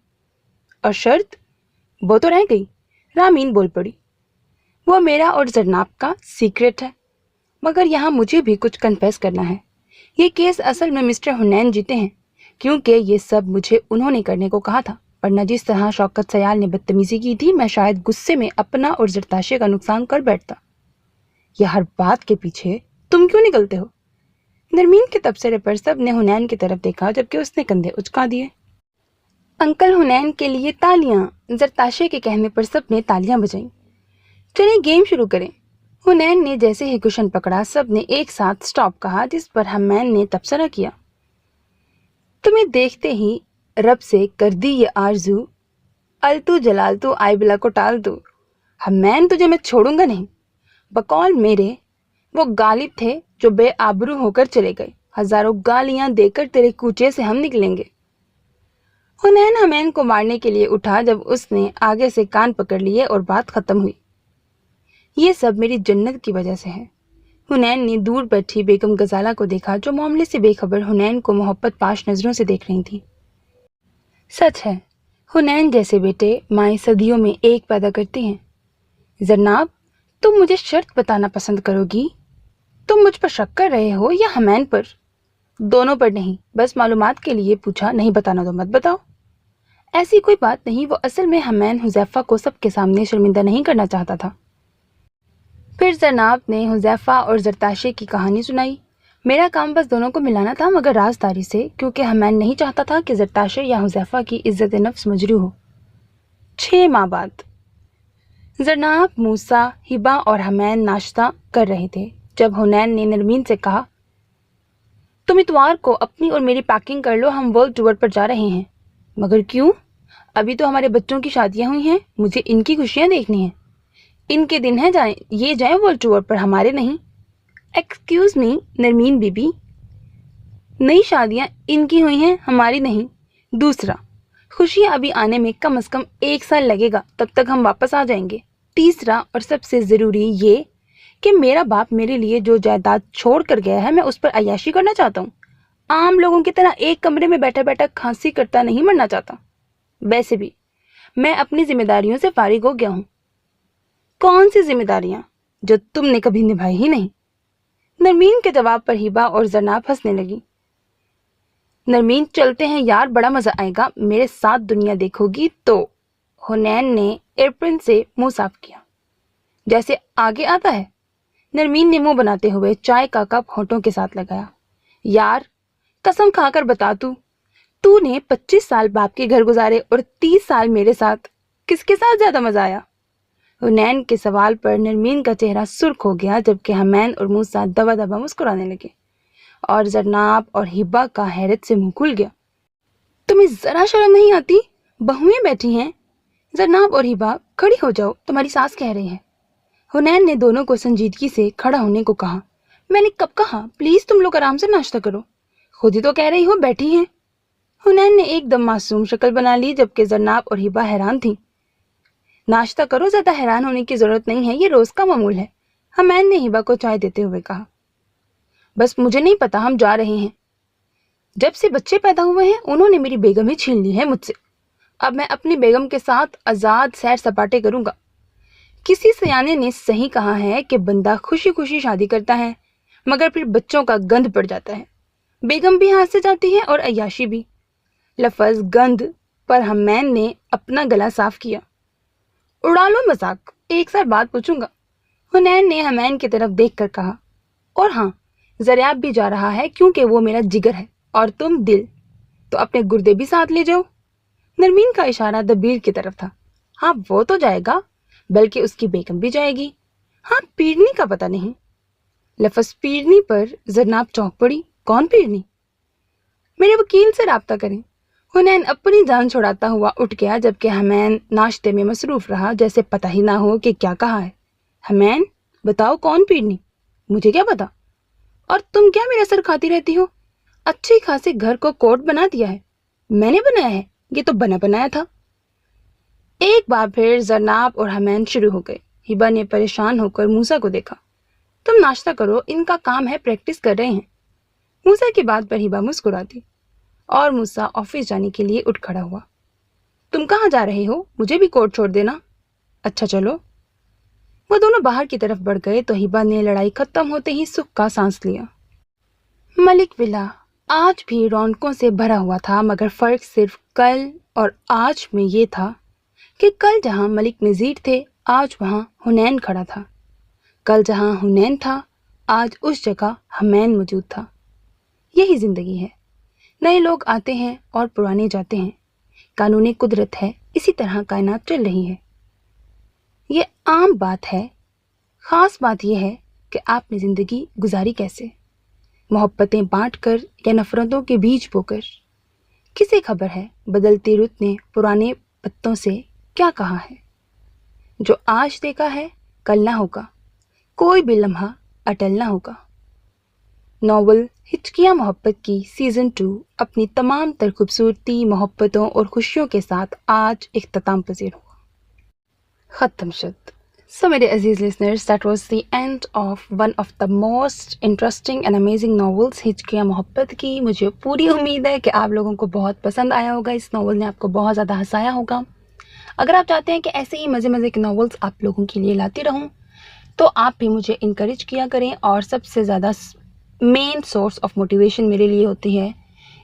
اور شرط؟ وہ تو رہ گئی۔ رامین بول پڑی۔ وہ میرا اور زرناب کا سیکرٹ ہے، مگر یہاں مجھے بھی کچھ کنفیس کرنا ہے۔ یہ کیس اصل میں مسٹر حنین جیتے ہیں، کیونکہ یہ سب مجھے انہوں نے کرنے کو کہا تھا، ورنہ جس طرح شوکت سیال نے بدتمیزی کی تھی میں شاید غصے میں اپنا اور زرتاشے کا نقصان کر بیٹھتا۔ یہ ہر بات کے پیچھے تم کیوں نکلتے ہو؟ نرمین کے تبصرے پر سب نے حنین کی طرف دیکھا جبکہ اس نے کندھے اچکا دیے۔ انکل حنین کے لیے تالیاں۔ زرتاشے کے کہنے پر سب نے تالیاں بجائیں۔ چلیں گیم شروع کریں۔ حنین نے جیسے ہی کشن پکڑا سب نے ایک ساتھ سٹاپ کہا، جس پر حمین نے تبصرہ کیا۔ تمہیں دیکھتے ہی رب سے کر دی یہ آرزو، التو جلالتو آئی بلا کو ٹال دو۔ حمین تجھے میں چھوڑوں گا نہیں۔ بقول میرے وہ غالب تھے جو بے آبرو ہو کر چلے گئے، ہزاروں گالیاں دے کر تیرے کوچے سے ہم نکلیں گے۔ حنین حمین کو مارنے کے لیے اٹھا جب اس نے آگے سے کان پکڑ لیے اور بات ختم ہوئی۔ یہ سب میری جنت کی وجہ سے ہے۔ حنین نے دور بیٹھی بیگم غزالہ کو دیکھا جو معاملے سے بے خبر حنین کو محبت پاش نظروں سے دیکھ رہی تھی۔ سچ ہے، حنین جیسے بیٹے مائیں صدیوں میں ایک پیدا کرتی ہیں۔ زرناب، تم مجھے شرط بتانا پسند کرو گی؟ تم مجھ پر شک کر رہے ہو یا حمین پر؟ دونوں پر نہیں، بس معلومات کے لیے پوچھا، نہیں بتانا تو مت بتاؤ۔ ایسی کوئی بات نہیں، وہ اصل میں حمین حذیفہ کو سب کے سامنے شرمندہ نہیں کرنا چاہتا تھا۔ پھر زرناب نے حذیفہ اور زرتاشے کی کہانی سنائی۔ میرا کام بس دونوں کو ملانا تھا، مگر رازداری سے، کیونکہ حمین نہیں چاہتا تھا کہ زرتاشے یا حذیفہ کی عزت نفس مجروح ہو۔ 6 ماہ بعد زرناب، موسیٰ، ہبا اور حمین ناشتہ کر رہے تھے جب حنین نے نرمین سے کہا، تم اتوار کو اپنی اور میری پیکنگ کر لو، ہم ورلڈ ٹور پر جا رہے ہیں۔ مگر کیوں؟ ابھی تو ہمارے بچوں کی شادیاں ہوئی ہیں، مجھے ان کی خوشیاں دیکھنی ہیں۔ ان کے دن ہیں، جائیں ورلڈ ٹور پر، ہمارے نہیں۔ ایکسکیوز می نرمین بی بی، نئی شادیاں ان کی ہوئی ہیں، ہماری نہیں۔ دوسرا، خوشیاں ابھی آنے میں کم از کم 1 سال لگے گا، تب تک ہم واپس آ جائیں گے۔ تیسرا اور سب سے ضروری یہ کہ میرا باپ میرے لیے جو جائیداد چھوڑ کر گیا ہے میں اس پر عیاشی کرنا چاہتا ہوں۔ عام لوگوں کی طرح ایک کمرے میں بیٹھا بیٹھا کھانسی کرتا نہیں مرنا چاہتا۔ ویسے بھی میں اپنی ذمہ داریوں سے فارغ ہو گیا ہوں۔ کون سی ذمہ داریاں جو تم نے کبھی نبھائی ہی نہیں؟ نرمین کے جواب پر ہبا اور زرناب ہنسنے لگی۔ نرمین، چلتے ہیں یار، بڑا مزہ آئے گا، میرے ساتھ دنیا دیکھو گی تو۔ حنین نے ایپرن سے منہ صاف کیا۔ جیسے آگے آتا ہے۔ نرمین نے منہ بناتے ہوئے چائے کا کپ ہونٹوں کے ساتھ لگایا۔ یار قسم کھا کر بتا، تو نے 25 سال باپ کے گھر گزارے اور 30 سال میرے ساتھ، کس کے ساتھ زیادہ مزہ آیا؟ حنین کے سوال پر نرمین کا چہرہ سرخ ہو گیا جبکہ حمین اور موسیٰ دبا دبا مسکرانے لگے اور زرناب اور ہبا کا حیرت سے منہ کھل گیا۔ تمہیں ذرا شرم نہیں آتی؟ بہویں بیٹھی ہیں۔ زرناب اور ہبا، کھڑی ہو جاؤ، تمہاری ساس کہہ رہی ہے۔ حنین نے دونوں کو سنجیدگی سے کھڑا ہونے کو کہا۔ میں نے کب کہا؟ پلیز تم لوگ آرام سے ناشتہ کرو، خود ہی تو کہہ رہی ہو بیٹھی ہیں۔ حنین نے ایک دم معصوم شکل بنا لی جبکہ زرناب اور ہبا حیران تھیں۔ ناشتہ کرو، زیادہ حیران ہونے کی ضرورت نہیں ہے، یہ روز کا معمول ہے، حمین نے ہبا کو چائے دیتے ہوئے کہا۔ بس مجھے نہیں پتا، ہم جا رہے ہیں۔ جب سے بچے پیدا ہوئے ہیں انہوں نے میری بیگم ہی چھین لی ہے مجھ سے۔ اب میں اپنی بیگم کے ساتھ آزاد سیر سپاٹے کروں گا۔ کسی سیانے نے صحیح کہا ہے کہ بندہ خوشی خوشی شادی کرتا ہے مگر پھر بچوں کا گند پڑ جاتا ہے۔ بیگم بھی ہاتھ سے جاتی ہے اور عیاشی بھی۔ لفظ گند پر حمین نے اپنا گلا صاف کیا۔ اڑا لو مذاق، ایک سال بعد پوچھوں گا، حنین نے حمین کی طرف دیکھ کر کہا، اور ہاں، زریاب بھی جا رہا ہے کیونکہ وہ میرا جگر ہے اور تم دل، تو اپنے گردے بھی ساتھ لے جاؤ۔ نرمین کا اشارہ دبیر کی طرف تھا۔ ہاں وہ تو جائے گا، بلکہ اس کی بیگم بھی جائے گی۔ ہاں پیرنی کا پتہ نہیں۔ لفظ پیرنی پر زرناب چونک پڑی۔ کون پیرنی؟ میرے وکیل سے رابطہ کریں۔ حنین اپنی جان چھڑاتا ہوا اٹھ گیا، جبکہ حمین ناشتے میں مصروف رہا، جیسے پتہ ہی نہ ہو کہ کیا کہا ہے۔ حمین بتاؤ کون پیرنی؟ مجھے کیا پتا؟ اور تم کیا میرا سر کھاتی رہتی ہو؟ اچھی خاصے گھر کو کوٹ بنا دیا ہے۔ میں نے بنایا ہے؟ یہ تو بنا بنایا تھا۔ ایک بار پھر زرناب اور حمین شروع ہو گئے۔ ہبا نے پریشان ہو کر موسیٰ کو دیکھا۔ تم ناشتہ کرو، ان کا کام ہے، پریکٹس کر رہے ہیں۔ موسیٰ کی بات پر ہبا مسکرا دی اور موسیٰ آفس جانے کے لیے اٹھ کھڑا ہوا۔ تم کہاں جا رہے ہو؟ مجھے بھی کوٹ چھوڑ دینا۔ اچھا چلو۔ وہ دونوں باہر کی طرف بڑھ گئے تو ہبا نے لڑائی ختم ہوتے ہی سکھ کا سانس لیا۔ ملک ولا آج بھی رونقوں سے بھرا ہوا تھا، مگر فرق صرف کل اور آج میں یہ تھا کہ کل جہاں ملک نذیر تھے، آج وہاں حنین کھڑا تھا۔ کل جہاں حنین تھا، آج اس جگہ حمین موجود تھا۔ یہی زندگی ہے، نئے لوگ آتے ہیں اور پرانے جاتے ہیں۔ قانون قدرت ہے، اسی طرح کائنات چل رہی ہے۔ یہ عام بات ہے، خاص بات یہ ہے کہ آپ نے زندگی گزاری کیسے، محبتیں بانٹ کر یا نفرتوں کے بیج بو کر۔ کسے خبر ہے بدلتی رت نے پرانے پتوں سے کیا کہا ہے؟ جو آج دیکھا ہے کل نہ ہوگا، کوئی بھی لمحہ اٹل نہ ہوگا۔ ناول ہچکیاں محبت کی سیزن 2 اپنی تمام تر خوبصورتی، محبتوں اور خوشیوں کے ساتھ آج اختتام پذیر ہوا، ختم شد۔ So میرے عزیز listeners, that was the end of one of the most interesting and amazing novels ہچکیاں محبت کی۔ مجھے پوری امید ہے کہ آپ لوگوں کو بہت پسند آیا ہوگا، اس ناول نے آپ کو بہت زیادہ ہنسایا ہوگا۔ اگر آپ چاہتے ہیں کہ ایسے ہی مزے مزے کے ناولز آپ لوگوں کے لیے لاتی رہوں تو آپ بھی مجھے انکریج کیا کریں، اور سب سے زیادہ مین سورس آف موٹیویشن میرے لیے ہوتی ہے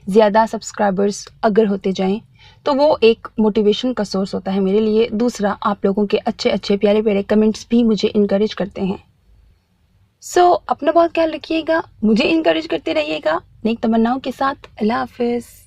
زیادہ سبسکرائبرز اگر ہوتے جائیں تو وہ ایک موٹیویشن کا سورس ہوتا ہے میرے لیے۔ دوسرا، آپ لوگوں کے اچھے اچھے پیارے پیارے کمنٹس بھی مجھے انکریج کرتے ہیں۔ سو اپنا بہت خیال رکھیے گا، مجھے انکریج کرتے رہیے گا نیک تمناؤں کے ساتھ۔ اللہ حافظ۔